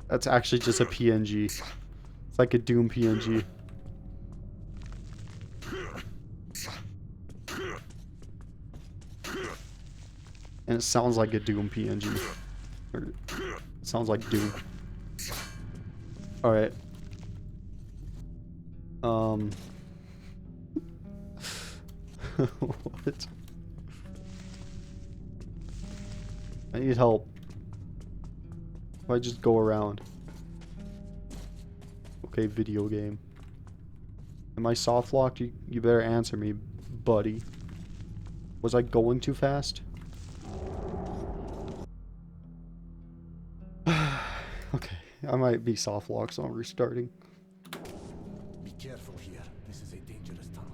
That's actually just a PNG. It's like a Doom PNG. And it sounds like a Doom PNG. Or, it sounds like Doom. Alright. What? I need help. If I just go around. Okay, video game. Am I soft locked? You better answer me, buddy. Was I going too fast? Okay, I might be soft locked, so I'm restarting. Be careful here. This is a dangerous tunnel.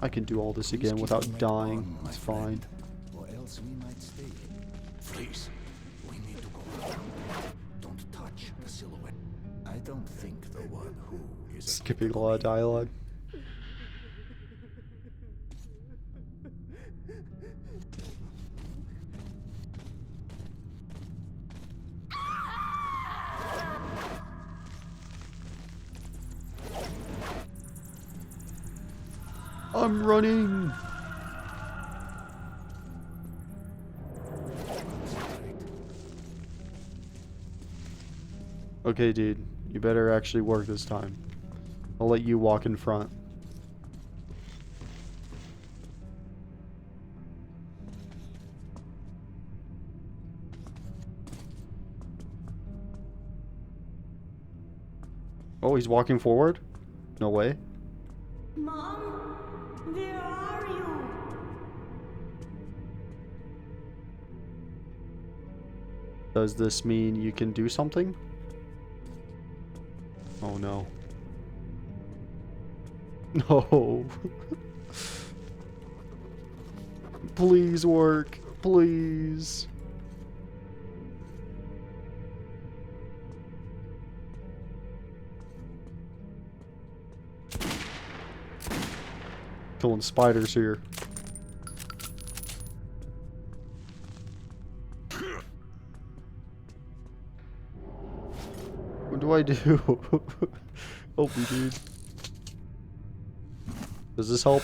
I can do all this again without dying. It's fine. Or else we might stay. Freeze. We need to go. Don't touch the silhouette. I don't think the one who is Skipping a lot of dialogue. I'm running. Okay, dude. You better actually work this time. I'll let you walk in front. Oh, he's walking forward? No way. Mom, where are you? Does this mean you can do something? Oh no. No. Please work. Please. Killing spiders here. What do I do? Help me, dude. Does this help?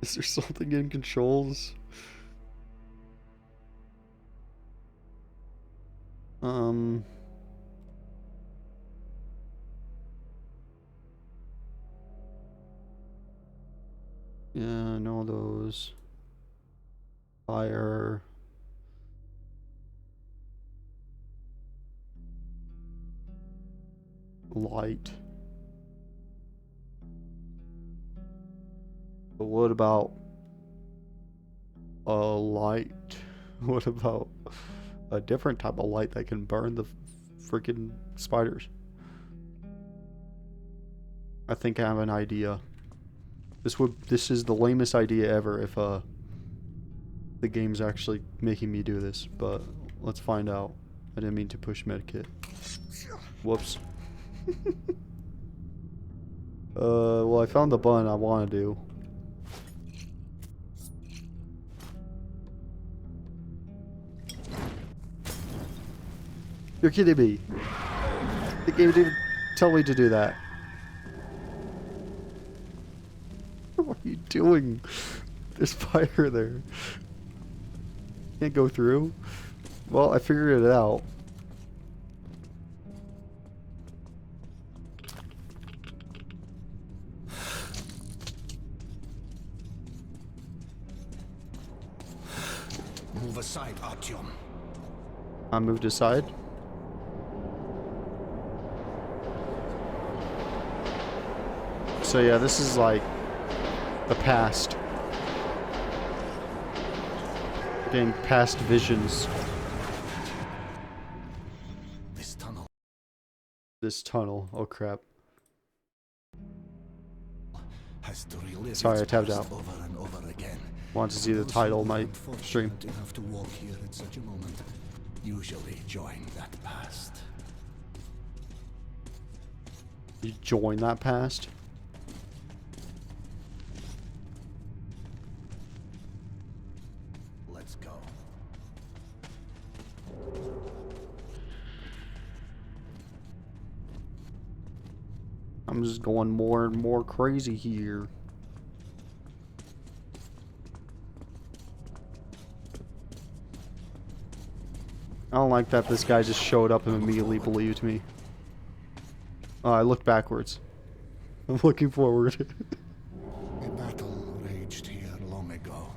Is there something in controls? Yeah, I know those. Fire. Light. But what about a light? What about a different type of light that can burn the freaking spiders? I think I have an idea. This is the lamest idea ever if the game's actually making me do this, but let's find out. I didn't mean to push medkit. Whoops. Well, I found the button I want to do. You're kidding me. The game didn't tell me to do that. What are you doing? There's fire there. Can't go through. Well, I figured it out. Move aside, Artyom. I moved aside. So yeah, this is like the past. Getting past visions. This tunnel. This tunnel. Oh crap. Has to relive Sorry, I its tabbed past out. over and over again. Want to see the title of my stream. Enough to walk here at such a moment usually join that past. You join that past? Let's go. I'm just going more and more crazy here. I don't like that this guy just showed up and immediately believed me. I looked backwards. I'm looking forward. A battle raged here long ago.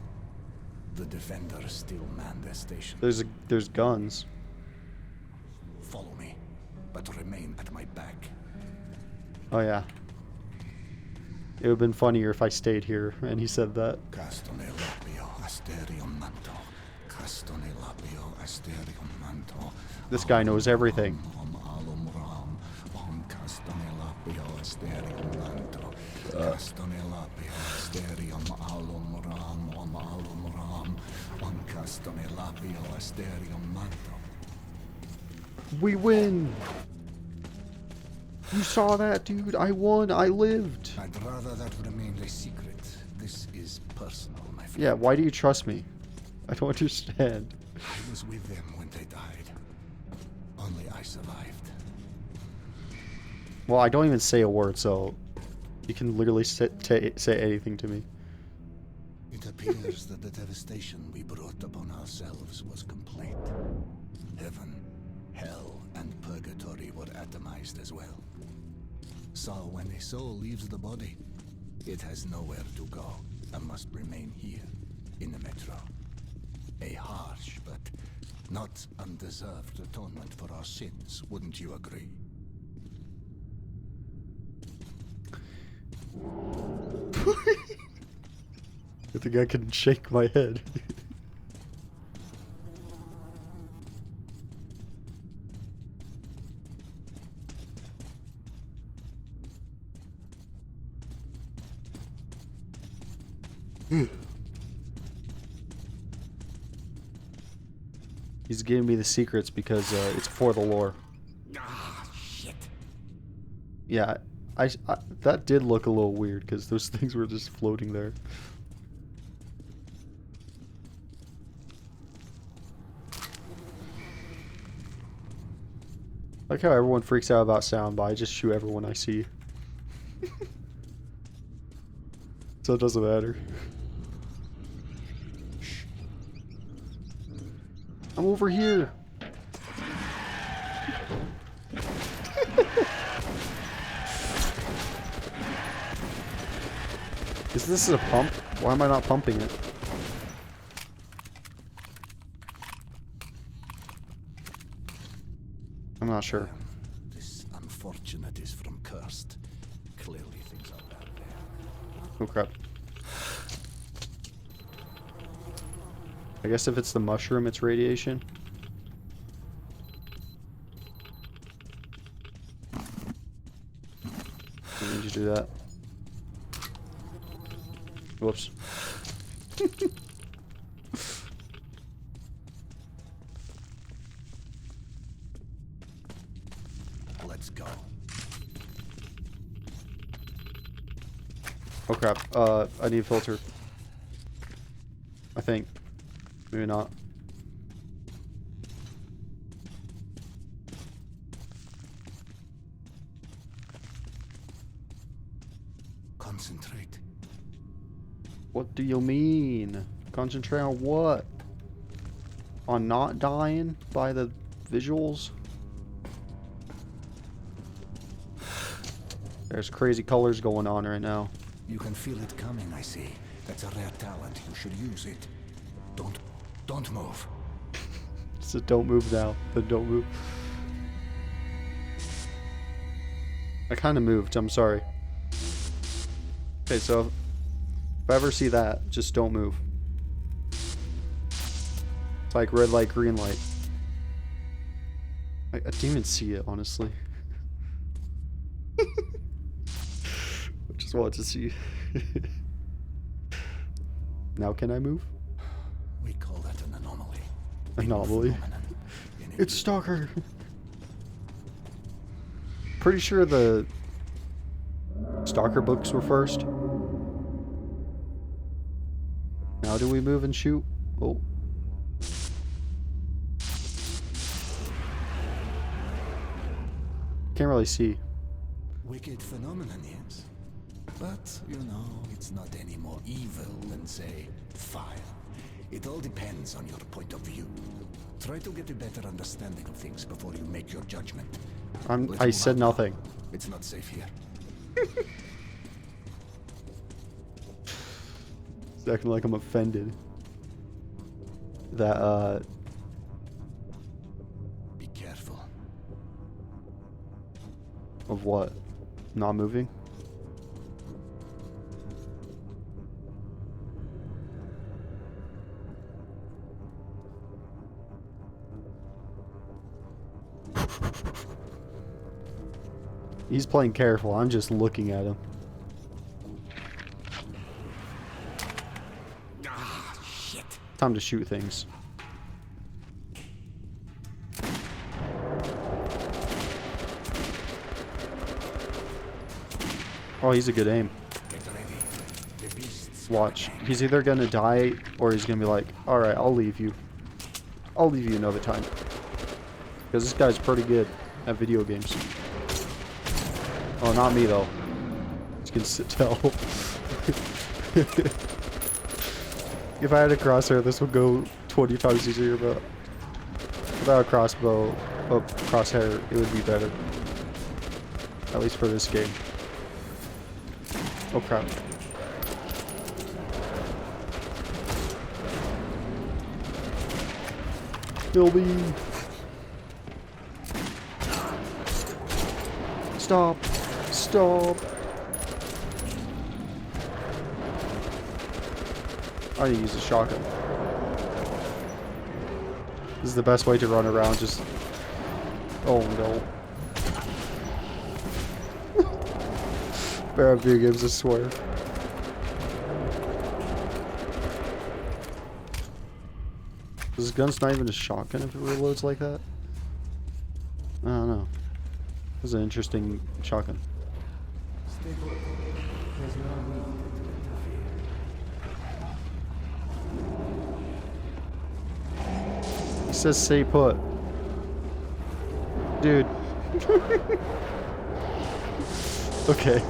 The defenders still man their station. There's guns. Follow me, but remain at my back. Oh yeah. It would have been funnier if I stayed here and he said that. Castone lapio asterion manto. Castone lapio asterion manto. This guy knows everything. Castone lapio asterion manto. Castone lapio asterion alum ram. Castone lapio asterion manto. We win! You saw that, dude? I won. I lived. I'd rather that remained a secret. This is personal, my friend. Yeah, why do you trust me? I don't understand. I was with them when they died. Only I survived. Well, I don't even say a word, so you can literally say anything to me. It appears that the devastation we brought upon ourselves was complete. Heaven, hell, and purgatory were atomized as well. So when a soul leaves the body, it has nowhere to go and must remain here in the metro. A harsh but not undeserved atonement for our sins, wouldn't you agree? I think I can shake my head. He's giving me the secrets because it's for the lore. Ah, shit. Yeah, I that did look a little weird because those things were just floating there. Like how everyone freaks out about sound, but I just shoot everyone I see. So it doesn't matter. I'm over here. Is this a pump? Why am I not pumping it? I'm not sure. This unfortunate is from Cursed. Clearly things are bad there. Oh crap. I guess if it's the mushroom, it's radiation. I need you to do that. Whoops. Let's go. Oh crap. I need a filter. I think. Maybe not. Concentrate. What do you mean? Concentrate on what? On not dying by the visuals? There's crazy colors going on right now. You can feel it coming, I see. That's a rare talent. You should use it. Don't move. So don't move now. Then don't move. I kind of moved. I'm sorry. Okay, so if I ever see that, just don't move. It's like red light, green light. I didn't even see it, honestly. I just wanted to see. Now can I move? We call that an anomaly. Anomaly. Phenomenon. It's Stalker. Pretty sure the Stalker books were first. Now do we move and shoot? Oh. Can't really see. Wicked phenomenon, yes. But, you know, it's not any more evil than, say, fire. It all depends on your point of view. Try to get a better understanding of things before you make your judgment. I said nothing. It's not safe here. It's acting like I'm offended. That, Be careful. Of what? Not moving? He's playing careful. I'm just looking at him. Ah, shit. Time to shoot things. Oh, he's a good aim. Get ready. The beasts. Watch. He's either gonna die or he's gonna be like, alright, I'll leave you. I'll leave you another time. Because this guy's pretty good at video games. Oh, not me though. You can tell. If I had a crosshair, this would go 20 times easier, but without a crosshair, it would be better. At least for this game. Oh crap. Kill me. Stop. Stop. I need to use a shotgun. This is the best way to run around, just... Oh no. Bad video games, I swear. This gun's not even a shotgun if it reloads like that? I don't know. This is an interesting shotgun. He says stay put. Dude. Okay.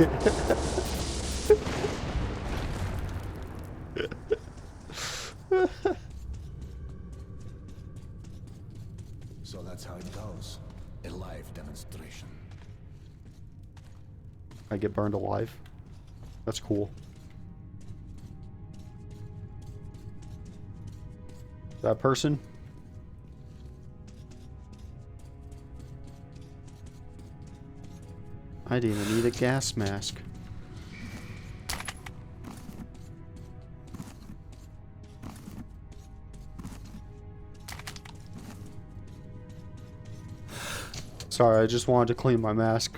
So that's how it goes. A live demonstration. I get burned alive. That's cool. That person? I didn't even need a gas mask. Sorry, I just wanted to clean my mask.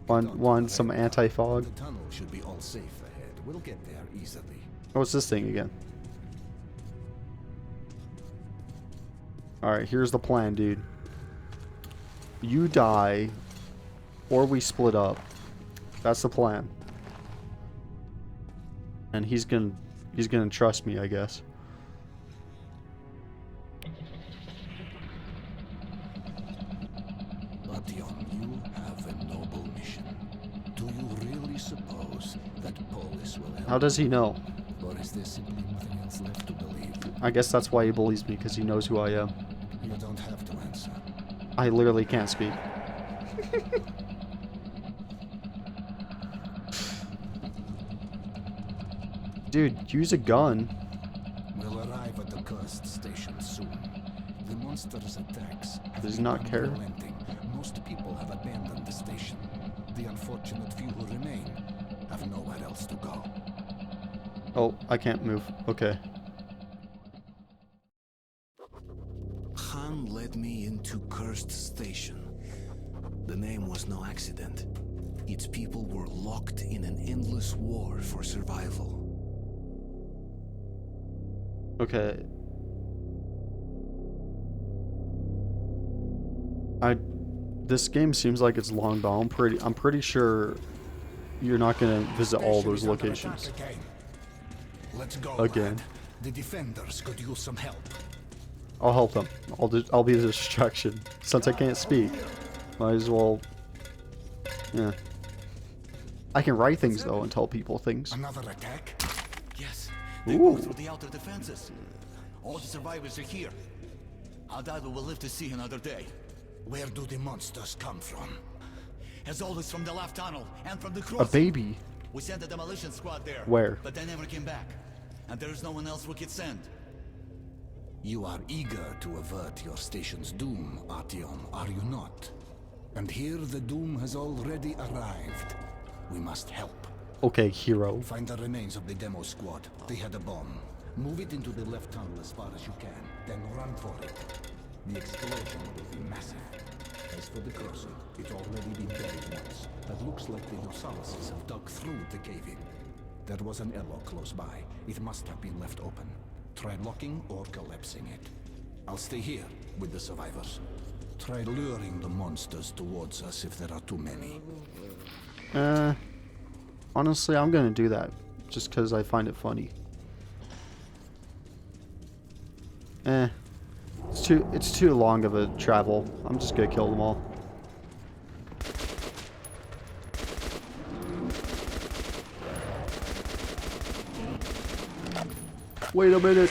Want some anti-fog. The tunnel should be all safe ahead. We'll get there easily. What's this thing again? Alright, here's the plan, dude. You die, or we split up. That's the plan. And he's gonna trust me, I guess. Artyom, you have a noble mission. Do you really suppose that Polis will help? How does he know? Or is there simply nothing else left to believe? I guess that's why he believes me, because he knows who I am. You don't have to answer. I literally can't speak. Dude, use a gun. We'll arrive at the cursed station soon. The monster's attacks have Does he not been care? unrelenting. Most people have abandoned the station. The unfortunate few who remain have nowhere else to go. Oh, I can't move. Okay. Han led me into Cursed Station. The name was no accident. Its people were locked in an endless war for survival. Okay. This game seems like it's long, but I'm pretty sure you're not gonna visit all those locations. Let's go, again. lad. The defenders could use some help. I'll help them. I'll be the distraction. Since I can't speak, might as well. Yeah. I can write things though and tell people things. Another attack? Yes, they Ooh. broke through the outer defenses. All the survivors are here. Our diver will live to see another day. Where do the monsters come from? As always, from the left tunnel and from the A crossing. baby. We sent a demolition squad there. Where? But they never came back. And there is no one else we could send. You are eager to avert your station's doom, Artyom, are you not? And here the doom has already arrived. We must help. Okay, hero. Find the remains of the demo squad. They had a bomb. Move it into the left tunnel as far as you can, then run for it. The explosion will be massive. As for the crossing, it's already been buried once. That looks like the Lusalises have dug through the cave-in. There was an airlock close by. It must have been left open. Try locking or collapsing it. I'll stay here with the survivors. Try luring the monsters towards us if there are too many. Honestly, I'm gonna do that just because I find it funny. It's too long of a travel. I'm just gonna kill them all. Wait a minute.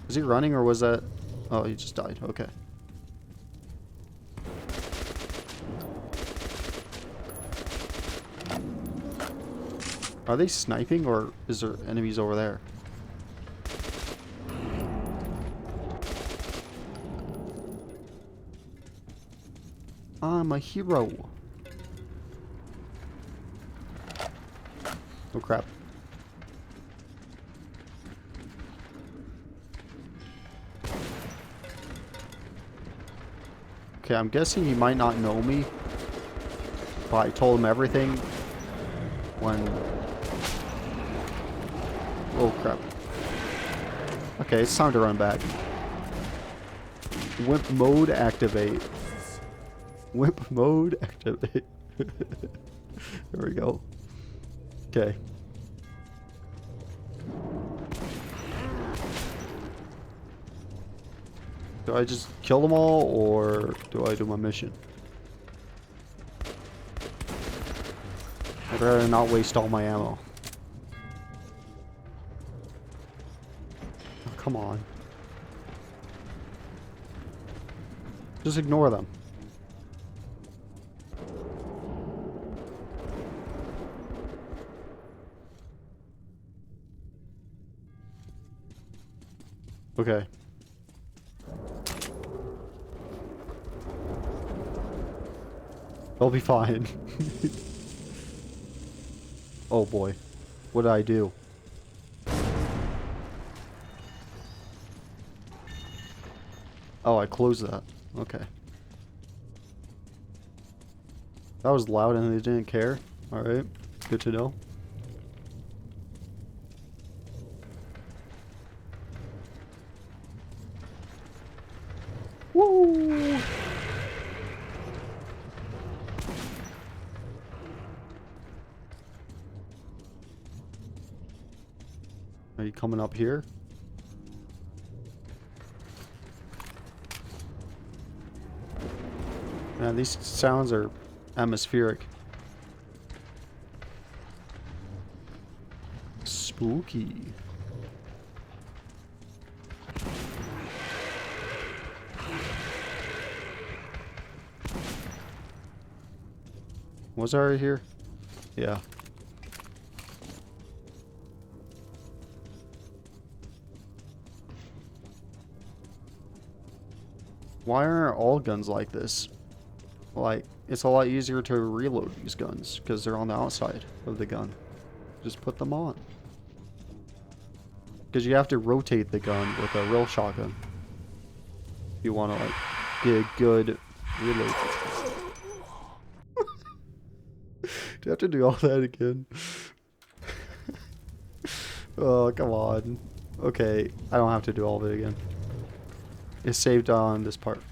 Is he running or was that? Oh, he just died. Okay. Are they sniping or is there enemies over there? I'm a hero. Oh crap. Okay, I'm guessing he might not know me, but I told him everything when... Oh crap. Okay, it's time to run back. Wimp mode activate. Wimp mode activate. There we go. Okay. Do I just kill them all, or do I do my mission? I'd rather not waste all my ammo. Oh, come on. Just ignore them. Okay. They'll be fine. Oh boy. What did I do? Oh, I closed that. Okay. That was loud and they didn't care. Alright. Good to know. Woo! Are you coming up here? Man, these sounds are atmospheric. Spooky. Was I already here? Yeah. Why aren't all guns like this? Like, it's a lot easier to reload these guns because they're on the outside of the gun. Just put them on. Because you have to rotate the gun with a real shotgun. If you want to, like, get a good reload. Do I have to do all that again? Oh, come on. Okay, I don't have to do all of it again. It's saved on this part.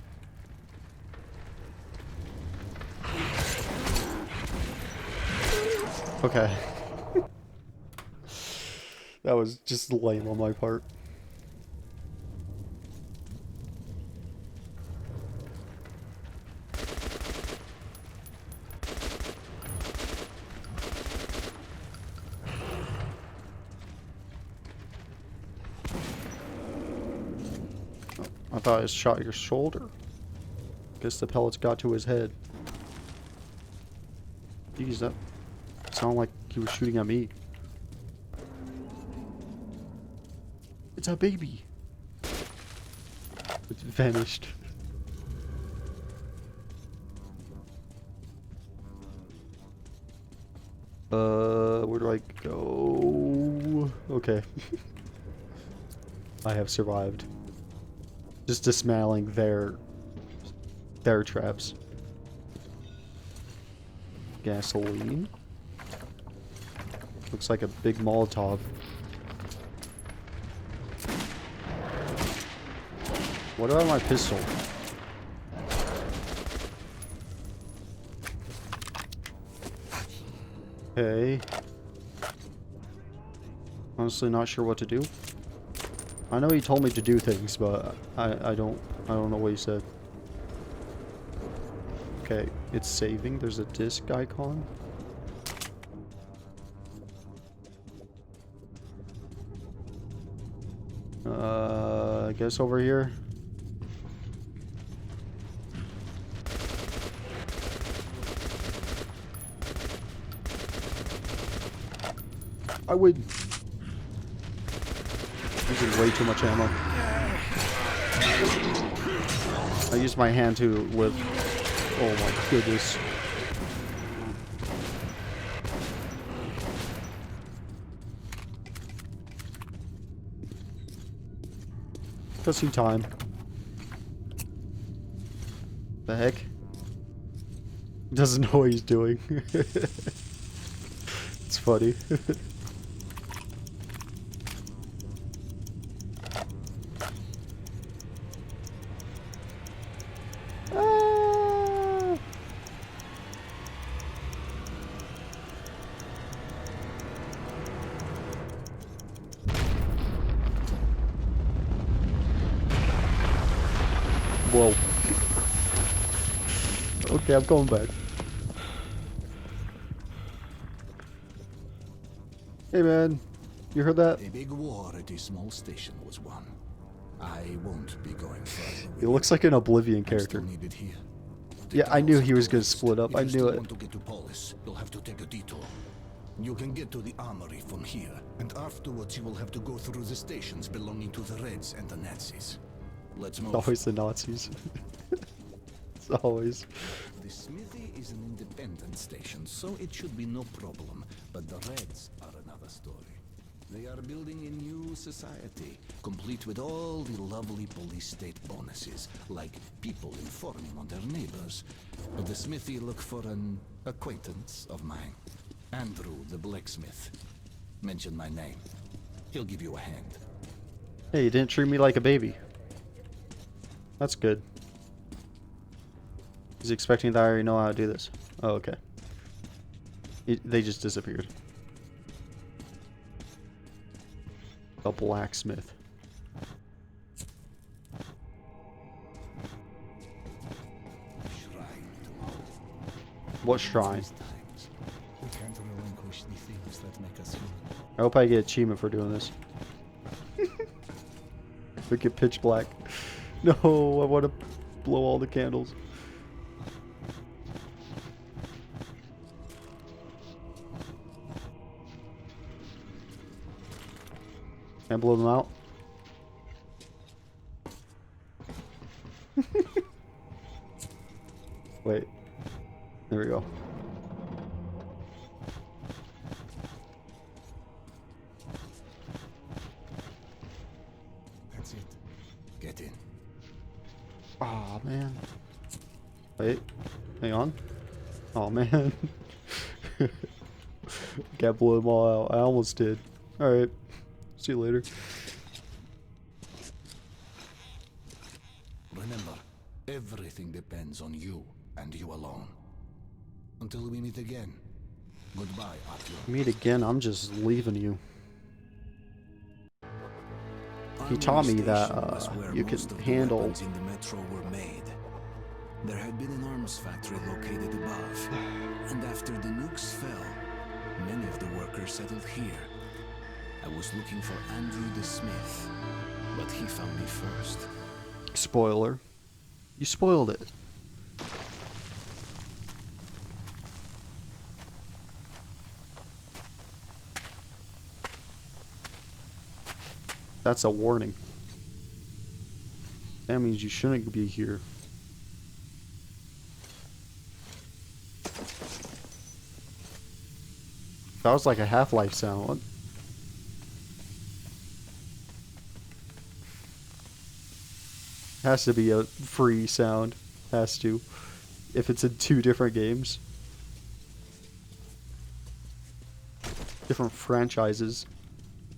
Okay. That was just lame on my part. I thought I shot your shoulder. Guess the pellets got to his head. Jeez, that sounded like he was shooting at me. It's a baby. It's vanished. Where do I go? Okay. I have survived. Just dismantling their traps. Gasoline. Looks like a big Molotov. What about my pistol? Okay. Honestly not sure what to do. I know he told me to do things, but I don't know what he said. Okay, it's saving. There's a disk icon. I guess over here. I would. Using way too much ammo. I used my hand to live. Oh my goodness. Cutscene time. The heck? He doesn't know what he's doing. It's funny. Whoa. Okay, I'm going back. Hey man, you heard that? A big war at a small station was won. I won't be going further. He looks like an Oblivion character. Needed here. Yeah, I knew he was gonna split up. I If you knew still it. want to get to Polis, you'll have to take a detour. You can get to the armory from here, and afterwards you will have to go through the stations belonging to the Reds and the Nazis. Let's move. Always the Nazis. It's always. The smithy is an independent station, so it should be no problem. But the Reds are another story. They are building a new society, complete with all the lovely police state bonuses, like people informing on their neighbors. But the smithy look for an acquaintance of mine, Andrew the blacksmith. Mention my name. He'll give you a hand. Hey, you didn't treat me like a baby. That's good. He's expecting that I already know how to do this. Oh, okay. They just disappeared. The blacksmith. What shrine? We can't relinquish the things that make us human. I hope I get achievement for doing this. Make it pitch black. No, I want to blow all the candles. Can I blow them out? Wait. There we go. That's it. Get in. Oh man. Wait. Hang on. Oh man. Can't blow them all out. I almost did. Alright. See you later. Remember, everything depends on you and you alone. Until we meet again. Goodbye, Arthur. Meet again, I'm just leaving you. He taught me that you can handle. In the metro were made. There had been an arms factory located above, and after the nukes fell, many of the workers settled here. I was looking for Andrew the Smith, but he found me first. Spoiler. You spoiled it. That's a warning. That means you shouldn't be here. That was like a Half-Life sound. What? Has to be a free sound. Has to. If it's in 2 different games. Different franchises.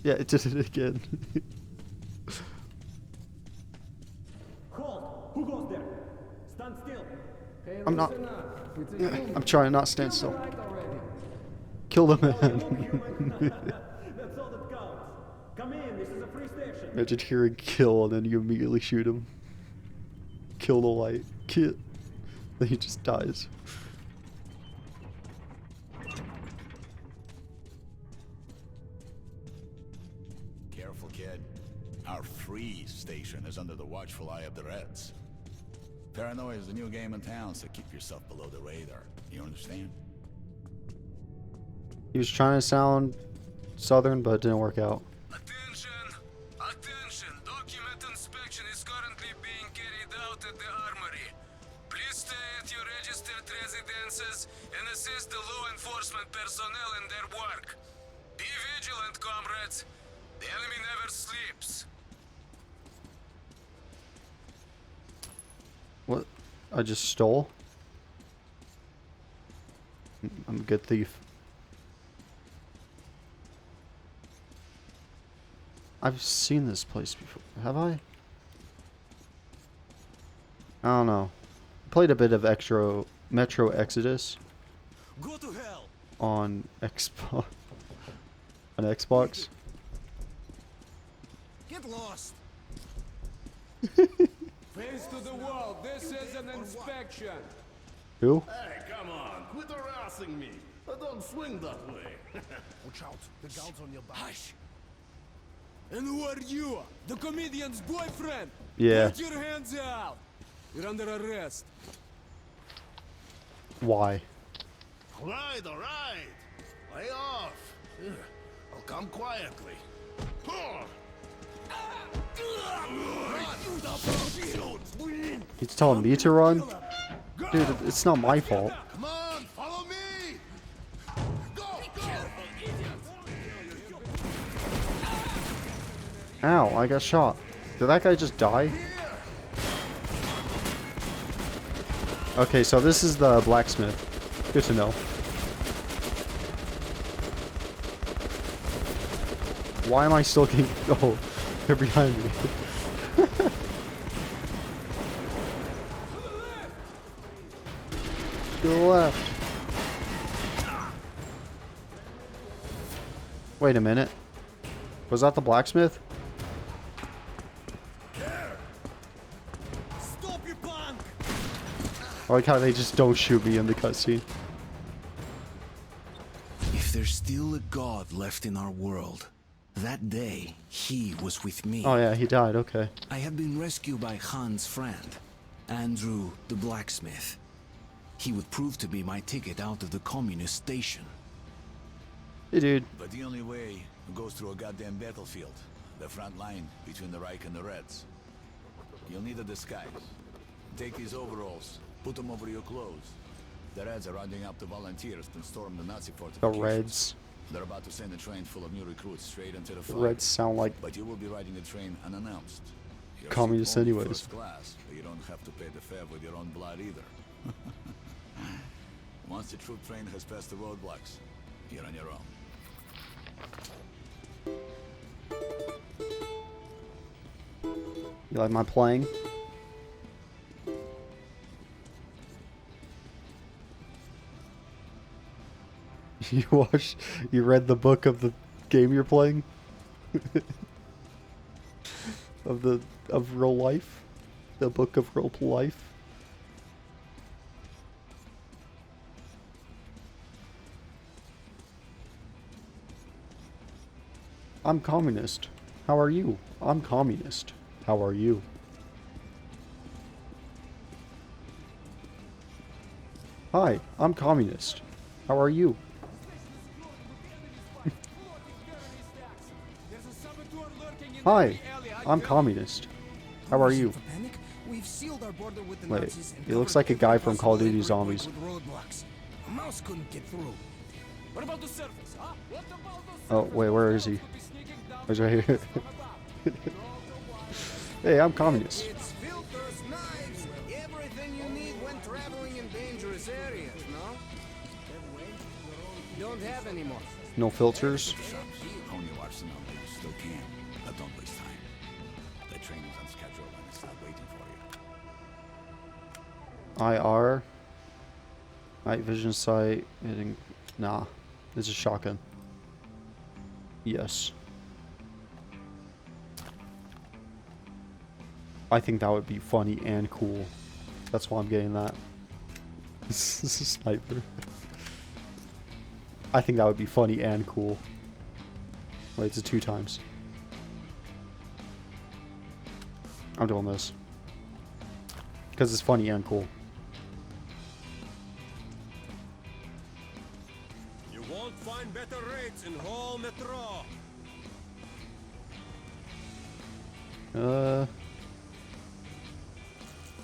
Yeah, it did it again. Halt! Who goes there? Stand still. I'm not. I'm trying to not stand still. Kill the man. That's all that counts. Come in, this is a free station. Imagine hearing kill and then you immediately shoot him. Kill the light. Kill. Then he just dies. Careful, kid. Our free station is under the watchful eye of the Reds. Paranoia is the new game in town, so keep yourself below the radar. You understand? He was trying to sound southern, but it didn't work out. Attention! Attention! Document inspection is currently being carried out at the armory. Please stay at your registered residences and assist the law enforcement personnel in their work. Be vigilant, comrades. The enemy never sleeps. What? I just stole? I'm a good thief. I've seen this place before. Have I? I don't know. Played a bit of Metro Exodus Go to hell! on Xbox. On Xbox. Get lost! Face to the wall. This is an inspection. Who? Hey, come on, quit harassing me. I don't swing that way. Watch out, the guards on your back. Hush! And who are you? The comedian's boyfriend? Yeah. Put your hands out! You're under arrest. Why? All right. Lay off. I'll come quietly. He's telling me to run? Dude, it's not my fault. Come on, follow me. Go. Ow, I got shot. Did that guy just die? Okay, so this is the blacksmith. Good to know. Why am I still getting... Oh, they're behind me. To the left. Wait a minute. Was that the blacksmith? Stop, you punk! I like how they just don't shoot me in the cutscene. If there's still a god left in our world, that day he was with me. Oh yeah, he died, okay. I had been rescued by Han's friend, Andrew the blacksmith. He would prove to be my ticket out of the communist station. Hey dude. But the only way goes through a goddamn battlefield. The front line between the Reich and the Reds. You'll need a disguise. Take these overalls, put them over your clothes. The Reds are rounding up the volunteers to storm the Nazi The fortifications. Reds. They're about to send a train full of new recruits straight into the The fight. Reds sound like But you will be riding the train unannounced. Your communists seat only anyways. First class, but you don't have to pay the fare with your own blood either. Once the troop train has passed the roadblocks, you're on your own. You like my playing? You read the book of the game you're playing? of real life? The book of real life? I'm communist. How are you? I'm communist. How are you? Hi, I'm communist. How are you? Hi, I'm communist. How are you? Wait, he looks like a guy from Call of Duty Zombies. A mouse couldn't get through. What about the surface, huh? What about the Oh, wait, where is he? He's right here. Hey, I'm communist. It's filters, knives, everything you need when traveling in dangerous areas, no? Don't have any more. No filters. Own your arsenal, but you still can. But don't waste time. The train is on schedule and it's not waiting for you. IR. Night vision sight. Hitting. Nah. It's a shotgun. Yes. I think that would be funny and cool. That's why I'm getting that. This is a sniper. I think that would be funny and cool. Wait, it's a 2 times. I'm doing this. Because it's funny and cool. You won't find better rates in whole metro.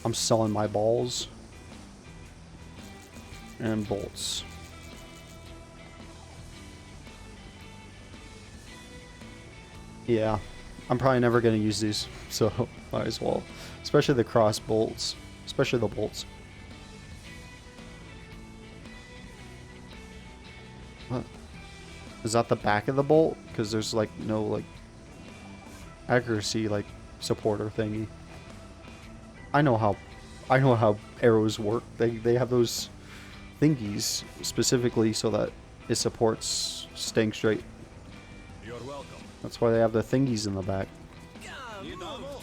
I'm selling my balls. And bolts. Yeah. I'm probably never going to use these, so might as well. Especially the cross bolts. Especially the bolts. What? Is that the back of the bolt? Because there's like no like accuracy like supporter thingy. I know how arrows work. They have those thingies specifically so that it supports staying straight. You're welcome. That's why they have the thingies in the back. Need ammo?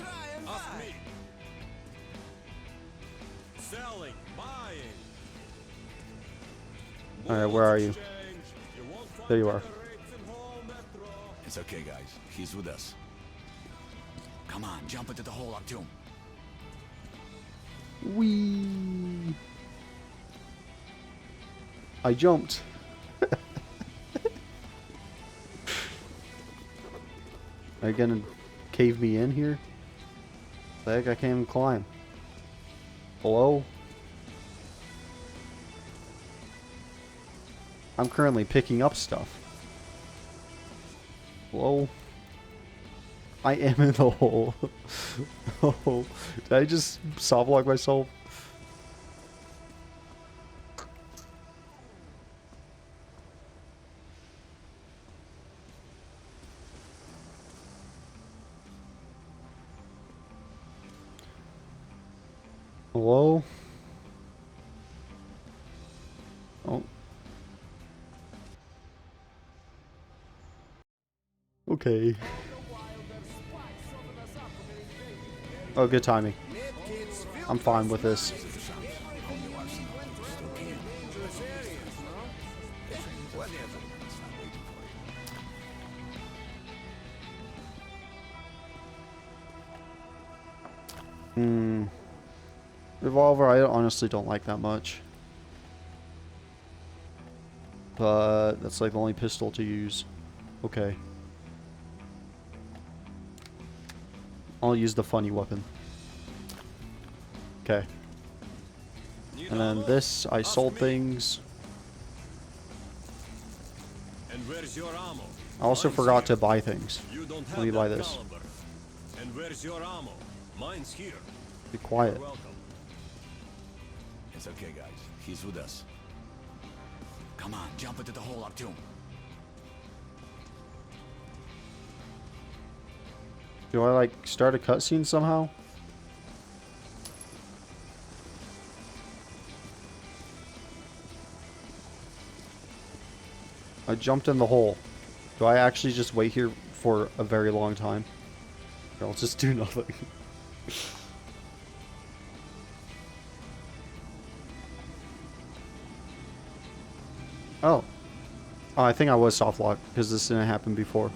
Ask me. Selling, buying. Alright, where are you? There you are. It's okay, guys. He's with us. Come on, jump into the hole, Octum. Whee! I jumped. Are you gonna cave me in here? The heck, I can't even climb. Hello? I'm currently picking up stuff. Hello? I am in the hole. Oh, did I just soft lock myself? Hello? Oh. Okay. Oh, good timing. I'm fine with this. Revolver, I honestly don't like that much. But that's like the only pistol to use. Okay. I'll use the funny weapon. Okay. And then this, I sold things. And where's your ammo? I also forgot to buy things. Let me buy this. And where's your ammo? Mine's here. Be quiet. You're welcome. It's okay, guys. He's with us. Come on, jump into the hole, Artyom. Do I like start a cutscene somehow? I jumped in the hole. Do I actually just wait here for a very long time? Or I'll just do nothing. Oh. Oh, I think I was soft locked because this didn't happen before.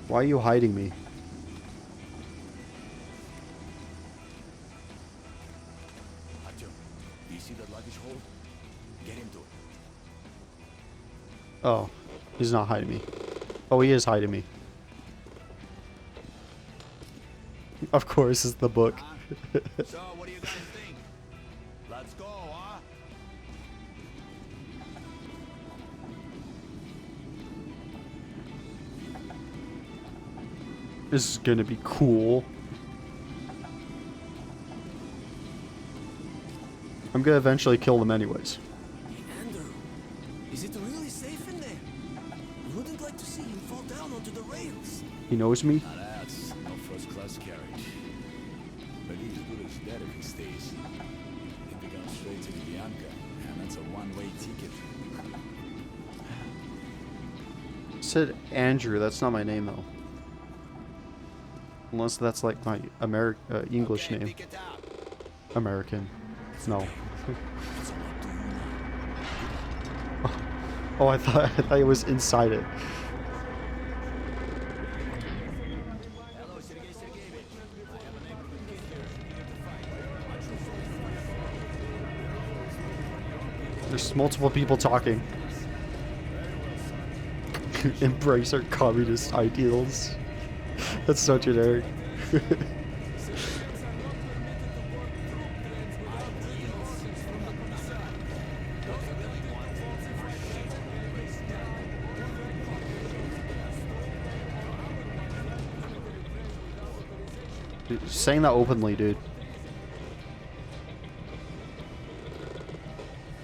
Why are you hiding me? Artyom, do you see that luggage hole? Get into it. Oh, he's not hiding me. Oh, he is hiding me. Of course, it's the book. So, what do you guys think? Let's go, huh? This is gonna be cool. I'm gonna eventually kill them anyways. Andrew, is it really safe in there? I wouldn't like to see him fall down onto the rails. He knows me. Now that's no first-class carriage. But he's good as dead if he stays. He'd be going straight to Bianca, and that's a one-way ticket. It said Andrew. That's not my name though. Unless that's like my English name. American. No. Oh, I thought it was inside it. There's multiple people talking. Embrace our communist ideals. That's so generic. Dude, saying that openly, dude.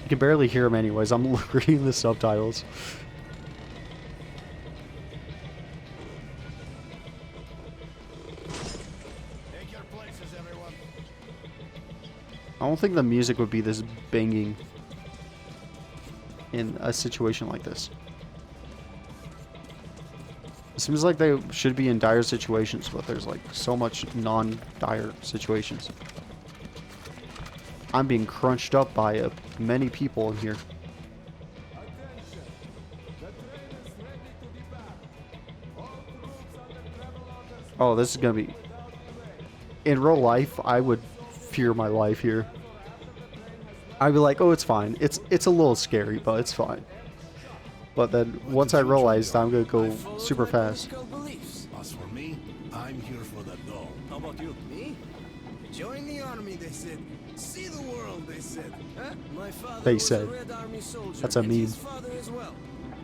You can barely hear him anyways. I'm reading the subtitles. I don't think the music would be this banging in a situation like this. It seems like they should be in dire situations, but there's like so much non-dire situations. I'm being crunched up by many people in here. Oh, this is gonna be... In real life, I would fear my life here. I'd be like, oh, it's fine. It's a little scary, but it's fine. But then once I realized I'm gonna go super fast. As for me, I'm here for the dough. How about you? Me? Join the army, they said. See the world, they said. Huh? My father They was said. a Red Army soldier. That's a and meme. his father as well.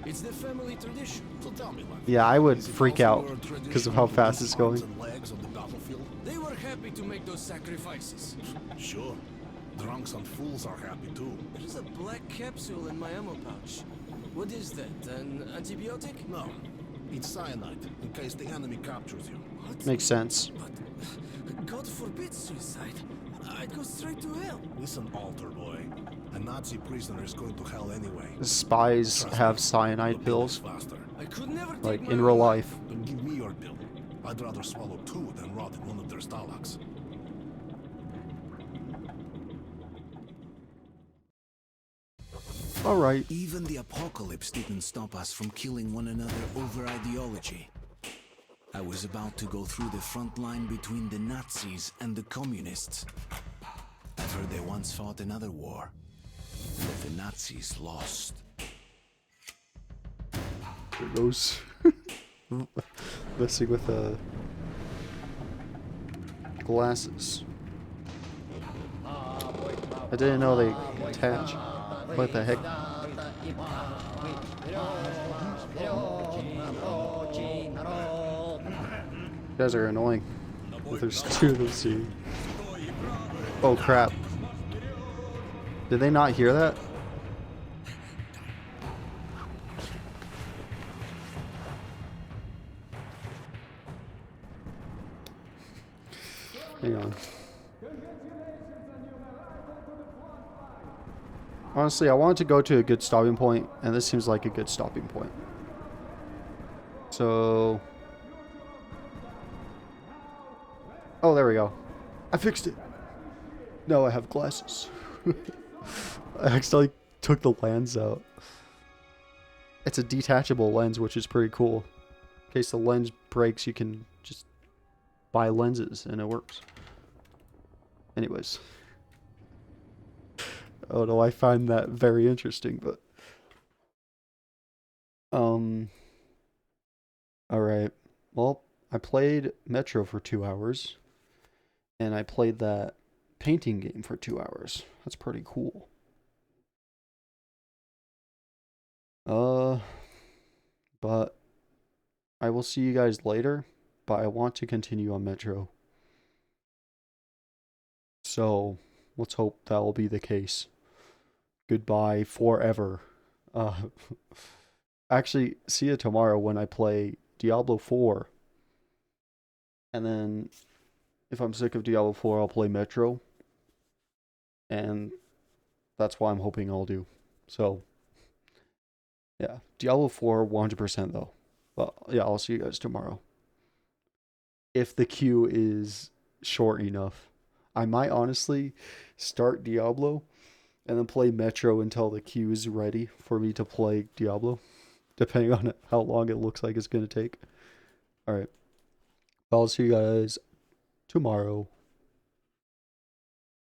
It's the family tradition. So tell me, man. Yeah, I would freak out because of how fast it's going. Legs on the battlefield? They were happy to make those sacrifices. Sure. Drunks and fools are happy too. There's a black capsule in my ammo pouch. What is that? An antibiotic? No. It's cyanide, in case the enemy captures you. What? Makes sense. But God forbid suicide. I'd go straight to hell. Listen, altar boy. A Nazi prisoner is going to hell anyway. Spies have cyanide pills. Faster. I could never take Like my in own real life. life. Then give me your pill. I'd rather swallow 2 than rot in one of their stalags. Alright. Even the apocalypse didn't stop us from killing one another over ideology. I was about to go through the front line between the Nazis and the communists. I've heard they once fought another war, and that the Nazis lost. There goes. Messing with glasses. I didn't know they attach. What the heck? You guys are annoying. If there's 2 of them, see. Oh crap. Did they not hear that? Hang on. Honestly, I wanted to go to a good stopping point, and this seems like a good stopping point. So... Oh, there we go. I fixed it. No, I have glasses. I accidentally took the lens out. It's a detachable lens, which is pretty cool. In case the lens breaks, you can just buy lenses, and it works. Anyways. Oh no, I find that very interesting, but... Alright. Well, I played Metro for 2 hours. And I played that painting game for 2 hours. That's pretty cool. But I will see you guys later. But I want to continue on Metro. So, let's hope that will be the case. Goodbye forever. Actually, see you tomorrow when I play Diablo 4. And then, if I'm sick of Diablo 4, I'll play Metro. And that's what I'm hoping I'll do. So, yeah. Diablo 4, 100% though. But, yeah, I'll see you guys tomorrow. If the queue is short enough. I might honestly start Diablo and then play Metro until the queue is ready for me to play Diablo, depending on how long it looks like it's going to take. Alright. I'll see you guys tomorrow.